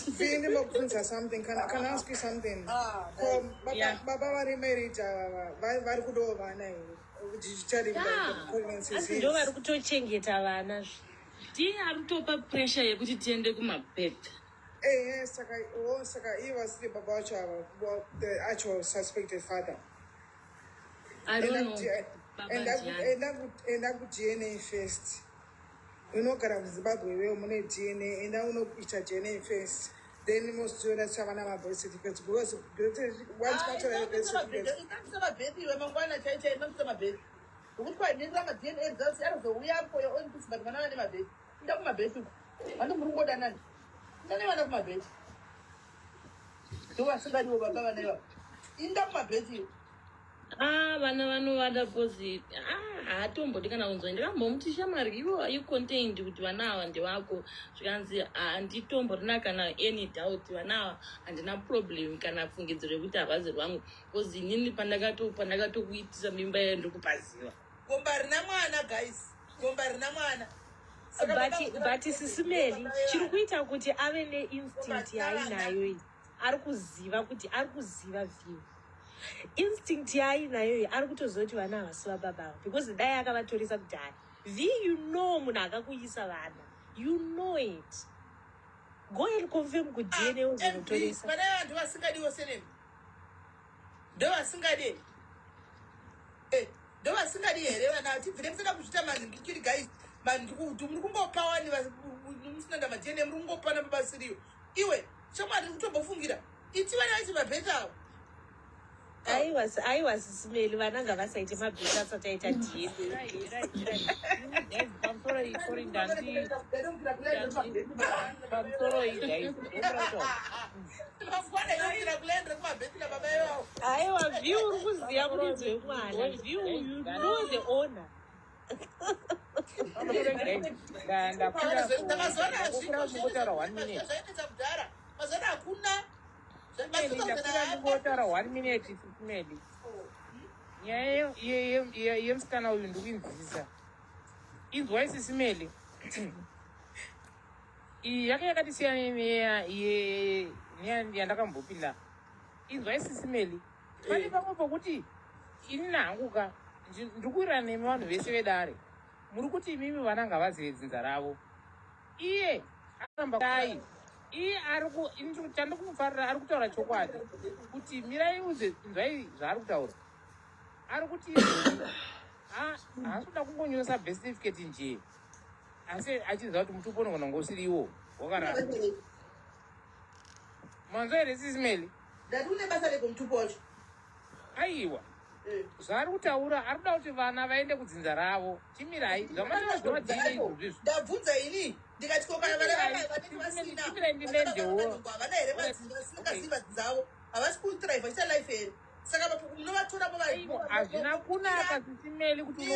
Vini makufunza something. Can I ask you something? Baba vari married vari kudawo vana here. Asi ndo vari kutochengeta vana. Ndiye ari kutopa pressure yekuti tiende kumabeth. Saka he was the baba vacho ava, the actual suspected father. I don't know. Enda kuDNA first. Unogara muZimbabwe wewe mune DNA, enda unoita DNA first. Then most students have another birth certificate, because once matter of birth certificate. Vana vanovada pozi hatombodi kana kunzwa. Ndakambomuti shamwari ivo are you contained kuti vana ava ndevako, zvikanzi handitomborina kana any doubt, vana ava handina problem kana fungidziro yekuti havazi rwangu, because inini pandakatokuitisa mimba yayo ndokupaziva. Gomba rina mwana guys, gomba rina mwana. But Sisimeli, chiri kuita kuti ave neinstinct yainayo iyi. Ari kuziva kuti ari kuziva view. instinct yaainayoyo ari kutozoti vana havasi vababa because dai akavatoresa kudhaya you know munhu akakuisa vana you know it go and confirm kudna uzomutoresa vana vantu vasingadiwo senemi ndovasingadi ndovasingadi here vana tibvire musada kuzvita manhingikiri guys manhikuti muri kungopawani musinanda madna muri kungopana pabasiriyo iwe shamwari kutombofungira iti vana vaiti mabhetawo aiwa sisimeli vana ngavasaite mabheta asati aita aiwa view uri kuziya muridzi wemwana view you know the owner mazana hakuna ndakura 1 minute sisimeli nyaya yemusikana uyu ndikuinzwisisa inzwai sisimeli iyi yake yakatisiyana yandakambopinda inzwai sisimeli pane pamwe pokuti ini nahanguka ndikuirana nemi vanhu vese vedare muri kuti imimi vana ngavazive dzinza ravo iye aramba kai iye chandikumufarira ari kutaura chokwadi kuti mirai uze inzwai zvaari kutaura ari kuti haasi kuda kungonyosa birth certificate njee asi achiziva kuti mutupo unogona ngosiriwo wakarara manzwa here sisimeli ndati une basa rekomutupo wacho aiwa zvaari kutaura ari kuda kuti vana vaende kudzinza ravo chimirai zvamaaaizvizvi ndabvunza ini ndikati kokana vana vanenge vasinaavana here vasingaziva dzavo havasi kudraivha chita life here saka munovatoramo hazvina kunaka sisimeli kuti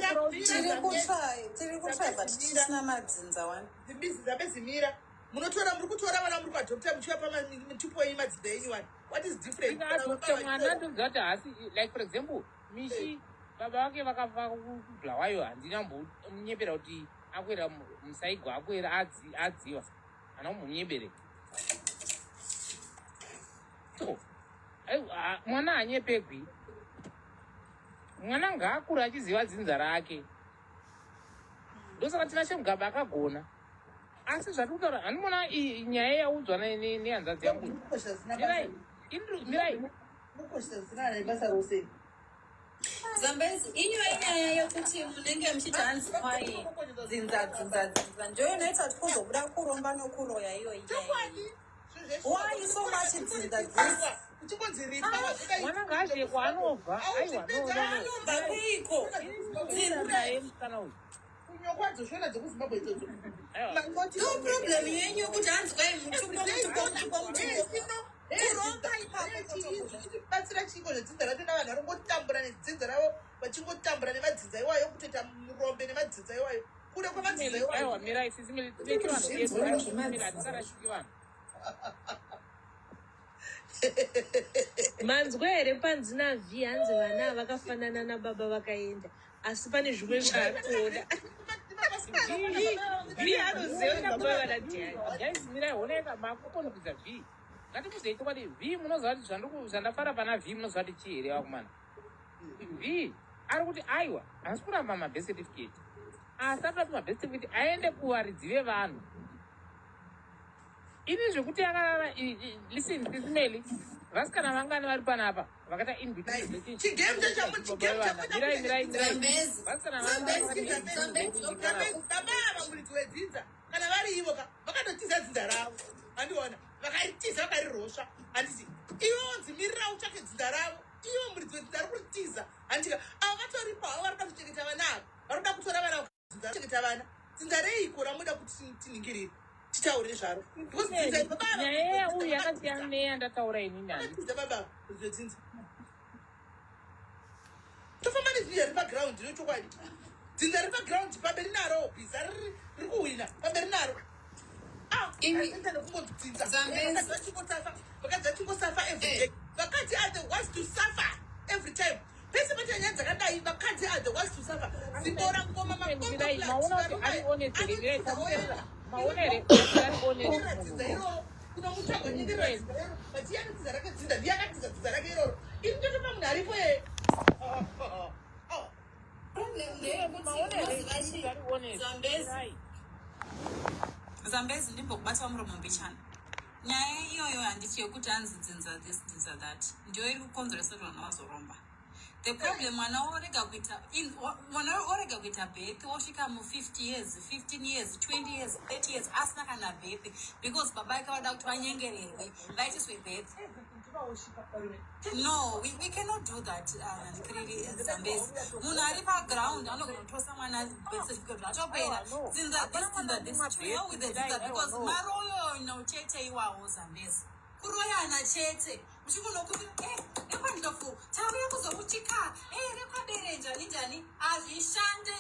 tiri kutsvai but tisina madzinza wani dzimbizi dzapezimira munotora muri kutora vana muri kwadhokta muchiva pamitupo yenyu madzinza yenyu wani what is different mwana ndoziva kuti hasi like for example mishi baba vake vakafa kublawayo handinambomunyepera kuti akwera musaigo akwera adziwa hana kumbomunyebereka mwana hanyepegwi mwana ngaakura achiziva dzinza rake ndosaka tina shemugaba akagona asi zvati kutaura handimona nyaya yaudzwa nehanzadzi yangu mirai zambezi inyuwa inyaya yokuti munenge muchiti hanzi kwai dzinza ndoyo inoita kuti kuzobuda kuromba nokuroya iyo why so much dzinza mwana ngaazvekwa anobva aiwanomba kuiko naye musikana uyu kunyokwadzo shona dzekuzimbabwe idzodzo no problem yenyu kuti hanzi kwai mutupo kuromba ipapobatsira chiko nedzinza ratenda vanhu varongotambura nedzinza ravo vachingotambura nemadzinza iwayo kutoita murombe nemadzinza iwayo kude kwamadzinza iwayo mirai sisiatikarashiki vanhu manzwa here panzina vhi hanzi vana vakafanana nababa vakaenda asi pane zvimwe zvaatoda vhi anoziva baba vanadhiani honeka makukonokudza vhi ngatimuzeito kwadi vhi munoziva kuti zvandafara pana vhi munoziva kuti chii here vakumana vhi ari kuti aiwa hasi kuramba mabirth certificate asi atoda kuti mabirth certificate aende kuvaridzi vevanhu ini zvekuti yakarara listen sisimeli vasikana vangani vari panapa vakaita vamuridzi wedzinza kana vari ivo vakatotiza dzinza ravo handiona vakaritiza vakarirosva handiti ivo dzimirira utsvake dzinza ravo ivo muridzi wedzinza ri kuritiza handika ava vatoripawo vari kuda kuchengeta vana ava vari kuda kutora vana kuchengeta vana dzinza reiko ramuda kuti tiningirire titaure zvaro nyaya uyu yakasiyana neyandataura inini baba zvedzinza tofamba nezvinhu riri pagraundi nechokwadi dzinza riri pagraundi pamberi naro bhiza riri kuhwina pamberi naro kumbodzinza vakadzi vachingosafa everyday vakadzi are the ones to suffer every time pese pete nyaya dzakadai vakadzi are the ones to suffer zibora ngoma maonere kuna mutu agonyindirira vachiyani dzinza rake dzinza ndiyakadzinza dzinza rake iroro into the Mangari way. Zambezi ndimbokubata muromo mbichana. Nyaya iyoyo handiti yokuti hanzi dzinza this dzinza that. Ndiyo iri kukonzeresa kuti vanhu vazoromba. The problem mwana orega kuita birth osvika mu 50 years, 15 years, 20 years, 30 years asina kana birth because baba ake vada kuti vanyengererwe vaitiswe birth. No, we cannot do that. Zambezi munhu ari paground anogona kutosa mwana birth certificate atopera dzinza this deal with the dzinza because maroyo nochete iwawo Zambezi kuroyana chete uchikunokuti ekwandofu tauri kuzokuchika rekwadere njani azvishande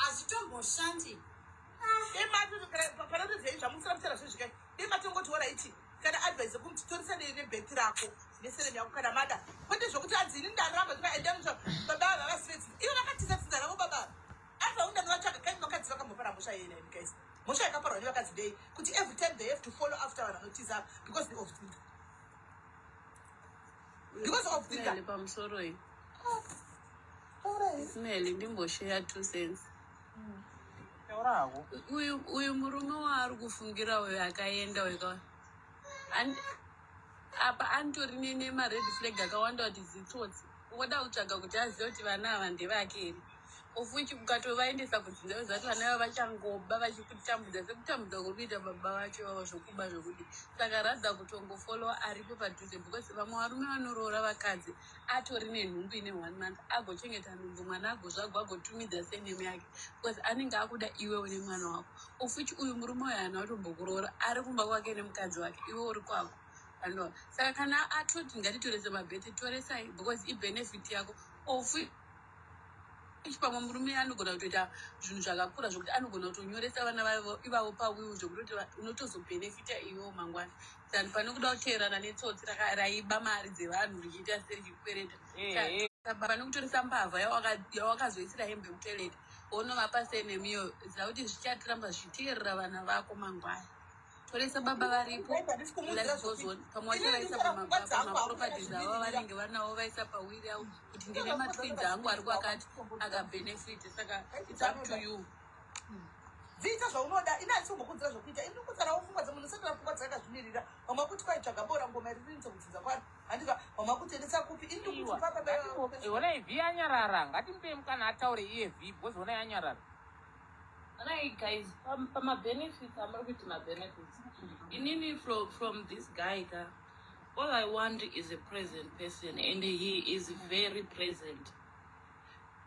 azvitomboshandi panotozeizvamusiramusira zvezvikai imatongotiora iti kana advise kuti torisane nebheki rako neseremi yako kana mada kwete zvokuti adzini ndaramba tikaendamusha baba vavasivezi ivo vakatisa ravo baba azaunda novatsvaga kai vakadzi vakambopara musha yena guys musha yakaparwa nevakadzi dei kuti every time they have to follow after vanhu vanotiza because of things. Because of the pamusoro iyi smell ndimboshare 2 cents. Uyu murume waari kufungira uyo akaenda weka apa antori nemared flag akawanda kuti zitsotsi unoda kutsvaga kuti azive kuti vana ava ndevake here ofuchi ukatovaendesa kudzinza wezati vana ava vachangoba vachikutambudza sekutambudza kuri kuita baba vacho vavo zvokuba zvokudi saka radza kutongofolowa aripo padhuze because vamwe varume vanoroora vakadzi atori nenhumbi ine 1 month agochengeta nhumbu mwana agozvagwa agotumidza senemu yake because anenge akuda iwe une mwana wako ofuchi uyu murume uyo haana kutombokuroora ari kumba kwake nemukadzi wake iwe uri kwako ano saka kana atoti ngatitorese mabheti toresai because ibenefit yako ofuchi pamwe murume anogona kutoita zvinhu zvakakura zvokuti anogona kutonyoresa vana vavo ivavo pawiwu zvokutoti unotozobhenefita iwewo mangwana than pane kuda kuteerana netsotsi raiba mari dzevanhu richiita serikikwereta pane kutoresa mbavha yawakazoisira hembe mutoileti onovapa senemiyo ziva kuti zvichatiramba zvichiteerera vana vako mangwana toresa baba varipo pamwe vachovaisa pamaproperties avo vanenge vanavo vaisa pawiri avo kuti ndine matwins angu ari kwakati akabhenefit saka its up to you dziita zvaunoda inaisombokudzira zvokuita inokutsarawo pfungwa dzemunhu sati rapfungwa dzakazvimirira vamwe kuti kwaitsvaga bora ngoma iririnza kudzinza kwano handiva vamwe kutoendesa kupi iona ivhi yanyarara ngatimupei mukana ataure iye vhi because ona yanyarara. Right, guys, my benefits, I'm not with my benefits. Inini from this guy, all I want is a present person, and he is very present.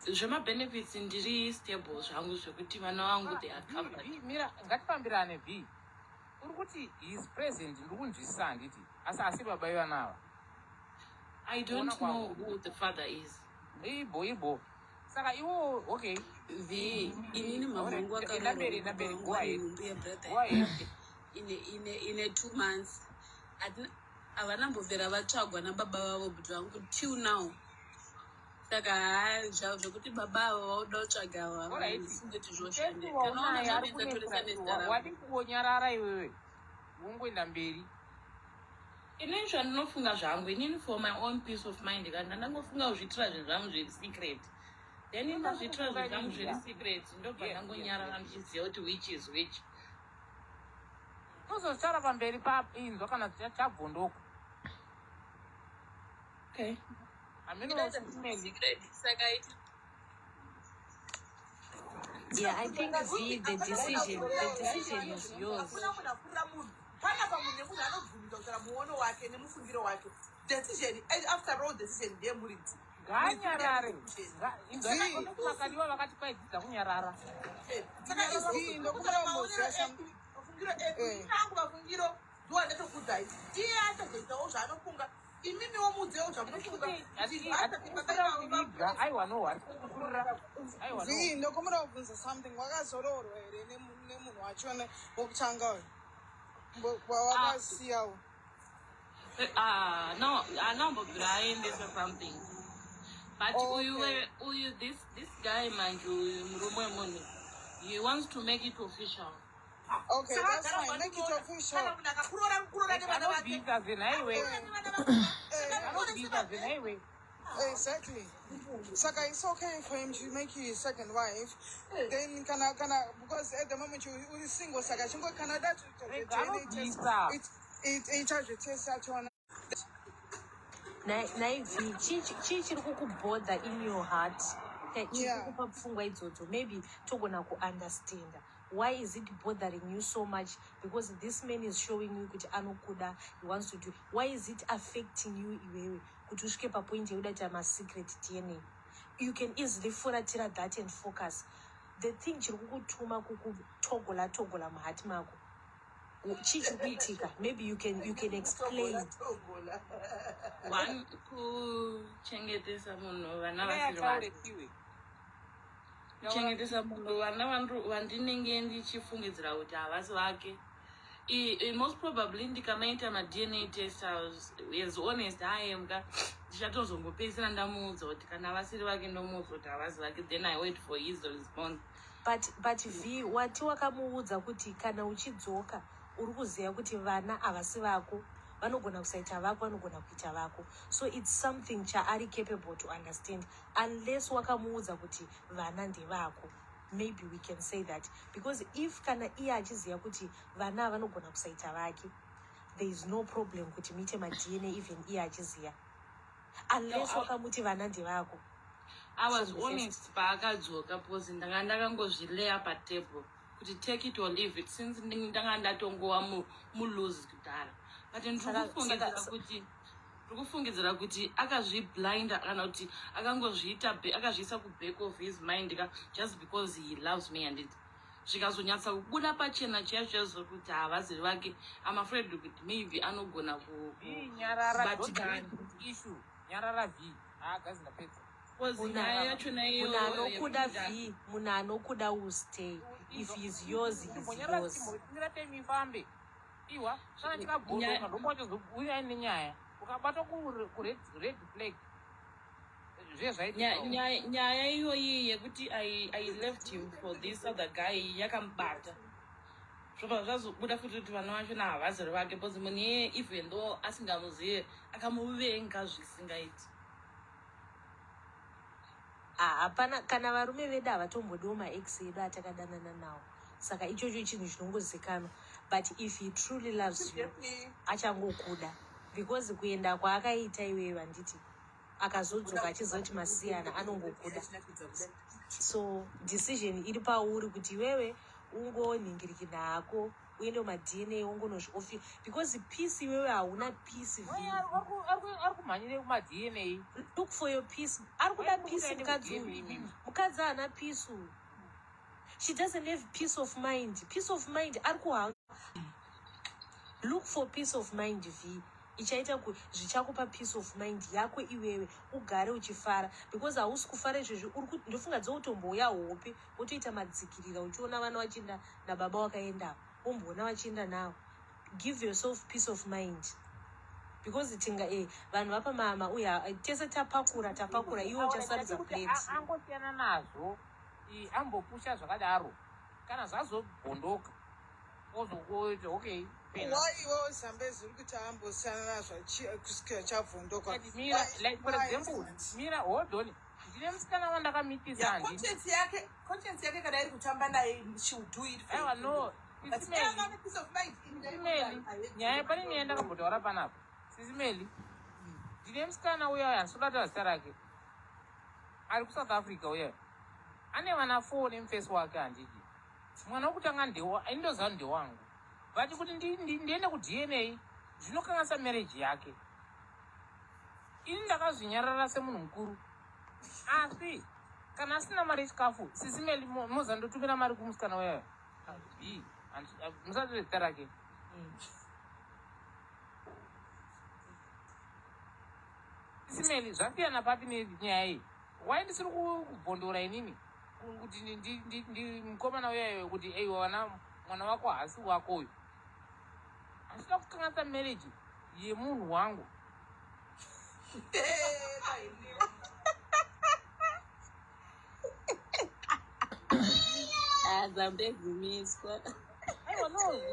Zvema benefits ndiri stable zvangu zvokuti vana vangu they are covered. Mira, ngatipambirane vhi. Uri kuti he is present ndiri kunzwisisa handiti asi baba ivana ava. I don't know who the father is. Ibo. Saka iwo okay. Vi inini mamangu akararwa ine 2 months havanambobvera vatsvagwa nababa vavo but vangu till now saka zvokuti baba ava vauda kutsvaga vasingoti zvoshande wadi kuonyarara iwewe ungoenda mberi. Inini zvandinofunga zvangu inini for my own peace of mind kana ndangofunga kuzviitira zvinhu zvangu zviri secret then indazviitira zvinhu zvangu zviri secret ndobva ndangonyarara ndichiziva kuti which is which. Uzotaura pamberi painzwa kana chabvondoka. Okay. Yeah, I think the decision is yours. Pana pamunhu nemunhu anobvumidza kutaura muono wake nemufungiro wake decision after all decision ndemuridzi nganyarare inzwakadiwa vakati kwaidzidza kunyarara saka izvi ndokutora mafungiro angu mafungiro ndiwo andatokudzai iye atazoitawo zvaanofunga imimiwo mudzewo zvamunofunga aiwa nohwari ndokumira kubvunza something wakazororwa here nemunhu wachona wokutanga uyu wakasiyawo no anambobvira aendesa something but uyu this guy manje uyu murume wemunhu he wants to make it official. Okay, that's fine. Make it official. Anobvisa zvenhaiwe Exactly. Saka, it's okay for him to make you his second wife. Then because at the moment you single, Saka, you go Canada to it charge test that one. Naivi, chiri kukubhodha in your heart. Chikukupa pfungwa idzodzo. Maybe togona understand. Why is it bothering you so much? Because this man is showing you kuti anokuda, he wants to do. Why is it affecting you iwewe? Kuti usvike papoint yekuda kuti ama secret DNA. You can easily furatira that and focus. The thing chiri kukutuma kukutogola muhati mako. Maybe you can explain. One kuchengetesa munhu vana vasiri vake. Kuchengetesa munhu vana vandinenge ndichifungidzira kuti havasi vake. Most probably ndikamaita ma-DNA test, as honest I am, ndichatozongopedzisira ndamuudza kuti kana vasiri vake ndomuudza kuti havasi vake, then I wait for his response. But V, wati wakamuudza kuti kana uchidzoka uri kuziva kuti vana havasi vako, vanogona kusaita vako, vanogona kuita vako. So it's something chaari capable to understand. Unless wakamuudza kuti vana ndevako, maybe we can say that. Because if kana iye achiziva kuti vana vanogona kusaita vake, there is no problem kuti muite ma-DNA even iye achiziva. Unless wakamuti vana ndevako. I was honest paakadzoka because ndakangozvileya patable kuti take it or leave it, since ndanga ndatongova mulose kudhara. But ndikufungidzira kuti akazviblinda kana kuti akazviisa kuback of his mind just because he loves me, and zvikazonyatsa kubuda pachena chaizvo kuti havasi vake, I'm afraid kuti maybe anogona munhu anokuda will stay. If he's yours, he's yours. Nyaya iyoyi yekuti I left him for this other guy yakambata. Zvobva zvazobuda futi kuti vana vacho havaziri vake, because munhu iyeye even though asingamuzive akamuvenga zvisingaiti. Hapana, kana varume vedu havatombodiwo ma-ex edu atakadanana nawo. Saka ichocho chinhu chinongozikanwa. But if he truly loves you, achangokuda. Because kuenda kwaakaita iwewe handiti, akazodzoka achizoti masiyana anongokuda. So decision iri pauri kuti iwewe ungoningiriki nako, uende ma-DNA ungonozviofi, because peace iwewe hauna peace. Look for your peace. Arikuda peace mukadzi uyu. Mukadzi haana peace uyu. She doesn't have peace of mind. Peace of mind arikuhanga. Look for peace of mind, V. Ichaita zvichakupa peace of mind yako iwewe ugare uchifara, because hausi kufara izvozvo ndofunga dzoutombouya hope wotoita madzikirira uchiona vana vachinda nababa wakaenda omboona vachienda nawo. Give yourself peace of mind, because vanhu vapa mama uya tese tapakura iwe uchasaridza plates. Angosiyana nazvo ambopusha zvakadaro kana zvazobhondoka ozokuita okay. Why iwewe Zambezi uri kuti ambosiyana nazvo kusvikira chabvondoka? For example, mira hold on, ndine musikana wandakamitisa handini. Conscience yake kana iri kutamba naye, she will do it for you. No, Sisimeli, nyaya pane nyaya ndakambotaura panapa. Sisimeli, ndine musikana uya handisodata zita rake, ari kuSouth Africa uya, ane vana 4 nemufesi wake handiti. Mwana wokutanga aindoziva ndewangu, but kuti ndiende kuDNA zvinokanganisa marriage yake. Ini ndakazvinyarara semunhu mukuru, asi kana asina mari yechikafu, Sisimeli mozandotumira mari kumusikana uya. Musatore zita rake. Sisimeli, zvasiyana papi nenyaya iyi. Why ndisiri kubhondora inini kuti ndi mukomana uyayo kuti mwana wako haasi wako uyu. Handina kukanganisa marriage yemunhu wangu.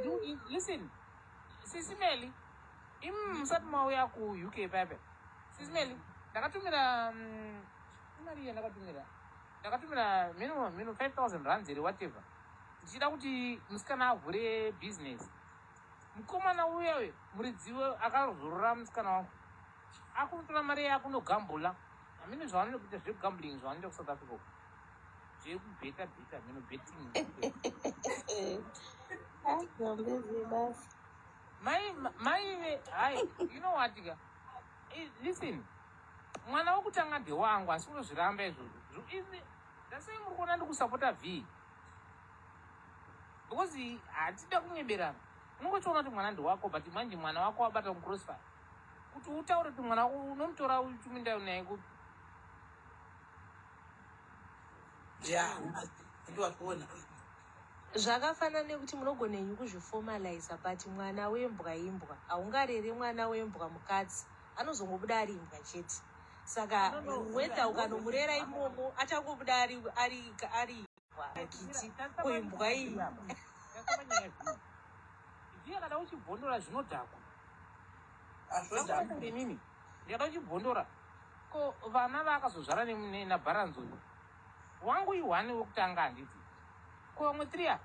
No, listen, Sisimeli, musati mauya ku UK pepe, Sisimeli, ndakatumira imari ndakatumira minimum 5,000 rands iri whatever. Ndichida kuti musikana avhure business. Mukomana uye muridziwe akazorora musikana wangu. Akutora mari yako nogambula. Amini zvaanoda kuita zvegambling zvaanoita kuSouth Africa. Zvekubeta betting. My, you know what? Listen, mwana wokutanga ndewangu asi unozviramba izvozvo. Ndasei muri kuona ndikusapota V. Because hatida kunyeberana. Unongochiona kuti mwana ndewako, but manje mwana wako wabata mucrossfire. Kuti utaure kuti mwana wako unomutora uchiminda naye kupi. Yeah, ndokuona. Zvakafanana nekuti munogona henyu kuzviformaliza, but mwana wembwa imbwa haungarere mwana wembwa mukadzi anozongobuda ari imbwa chete. Saka whether ukanomurera imomo achangobuda ari imbwa akiti koimbwa iyi. Ndiye kada uchibhondora zvinodhakwa. Nini? Ndiyada uchibhondora. Ko vana vakazozvara naBharanzoni. Wangu iwane wokutanga handiti. Ko vamwe 3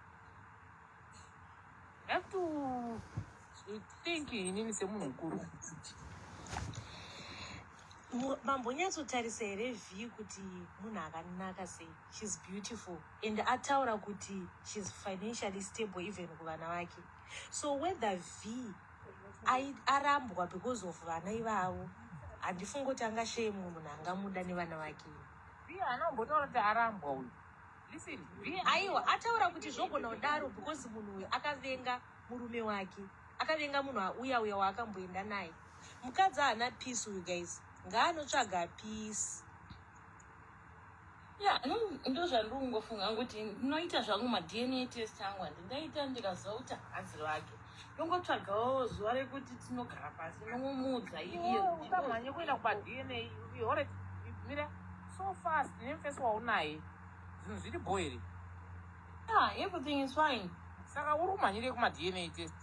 have to think inini semunhu mukuru. Mambonyatsotarisa here V kuti munhu akanaka sei. She's beautiful and ataura kuti she's financially stable even kuvana vake. So whether V arambwa because of vana ivavo, handifungi kuti angashame munhu angamuda nevana vake. V anombotaura kuti arambwa uyu. Listen, aiwa ataura kuti zvogona kudaro because munhu uyu akavenga murume wake, akavenga munhu uya waakamboenda naye. Mukadzi haana peace uyu guys. Ngaanotsvaga peace. Yeah, ndo zvandingofunga kuti ndinoita zvangu ma-DNA test angu handingaita ndikaziva kuti hanzi vake. Ndongotsvagawo zuva rekuti tinogara pasi nongomuudza iye. Ukamhanye kuenda kupa-DNA, mira, so fast nemufesi waunaye. Zvinhu zviri boyere. Yeah, everything is fine. Saka uri kumhanyire kuma-DNA test.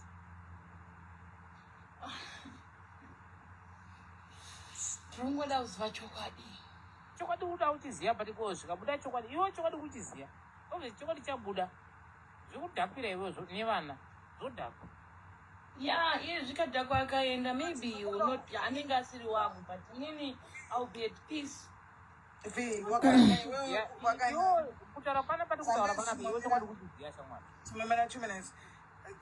Ndinongoda kuziva chokwadi. Chokwadi uda uchiziva but ko zvikabuda chokwadi. Iwe chokwadi uchiziva. Obviously chokwadi chabuda. Zvikudhakira iwezvo nevana. Zvodhakwa. Yeah, iye zvikadhakwa akaenda maybe you will not anenge asiri wangu but inini I'll be at peace. Kutaura pana pati kutaura pana iwe chokwadi uchiziva shamwari. Chimemera 2 minutes.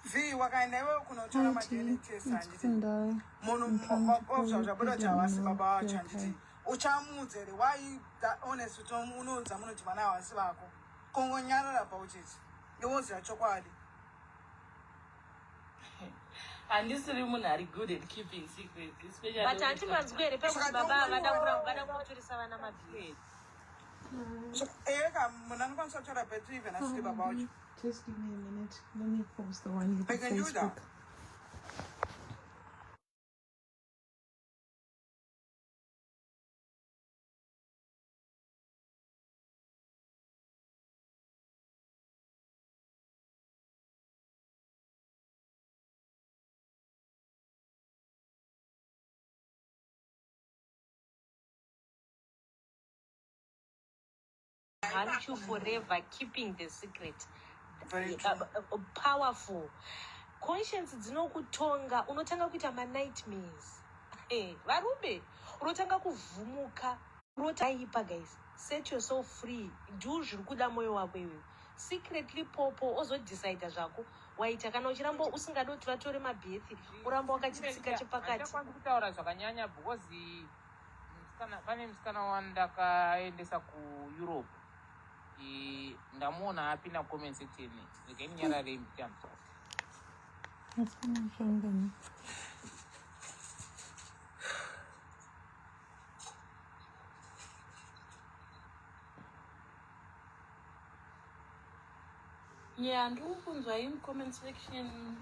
V wakaenda iwe kunotora ma-DNA test handiti. Munhu obvazvabuda chavasi baba vacho handiti. Uchamuudza here why that honest kuti unoudza munodhibana havasi vako. Kongonyarara pauchiti. Iwoziva chokwadi. Handisiri munhu ari good at keeping secrets, especially. But handimanzwi here pekuti baba vada kutoresa vana mabhii. Eka munhu anokwanisa kutaura betu even asiri baba vacho. Just give me a minute. Let me post the one with I can do Facebook. that. Aren't you forever keeping the secret? Powerful. Conscience dzinokutonga, unotanga kuita ma-nightmares. Varume, unotanga kuvhumuka. Unotaipa guys. Set yourself free. Do zviri kuda moyo wako iwe. Secretly popo, ozodecide zvako. Waita kana uchiramba usingadi kuti vatore mabhethi, uramba wakachitsika chepakati. Handikwanisi kutaura zvakanyanya because pane musikana wandakaendesa kuEurope. Ndamuona apinda comment section. Ndikainyarare mutano. Yeah, ndiri kunzwa in comment section.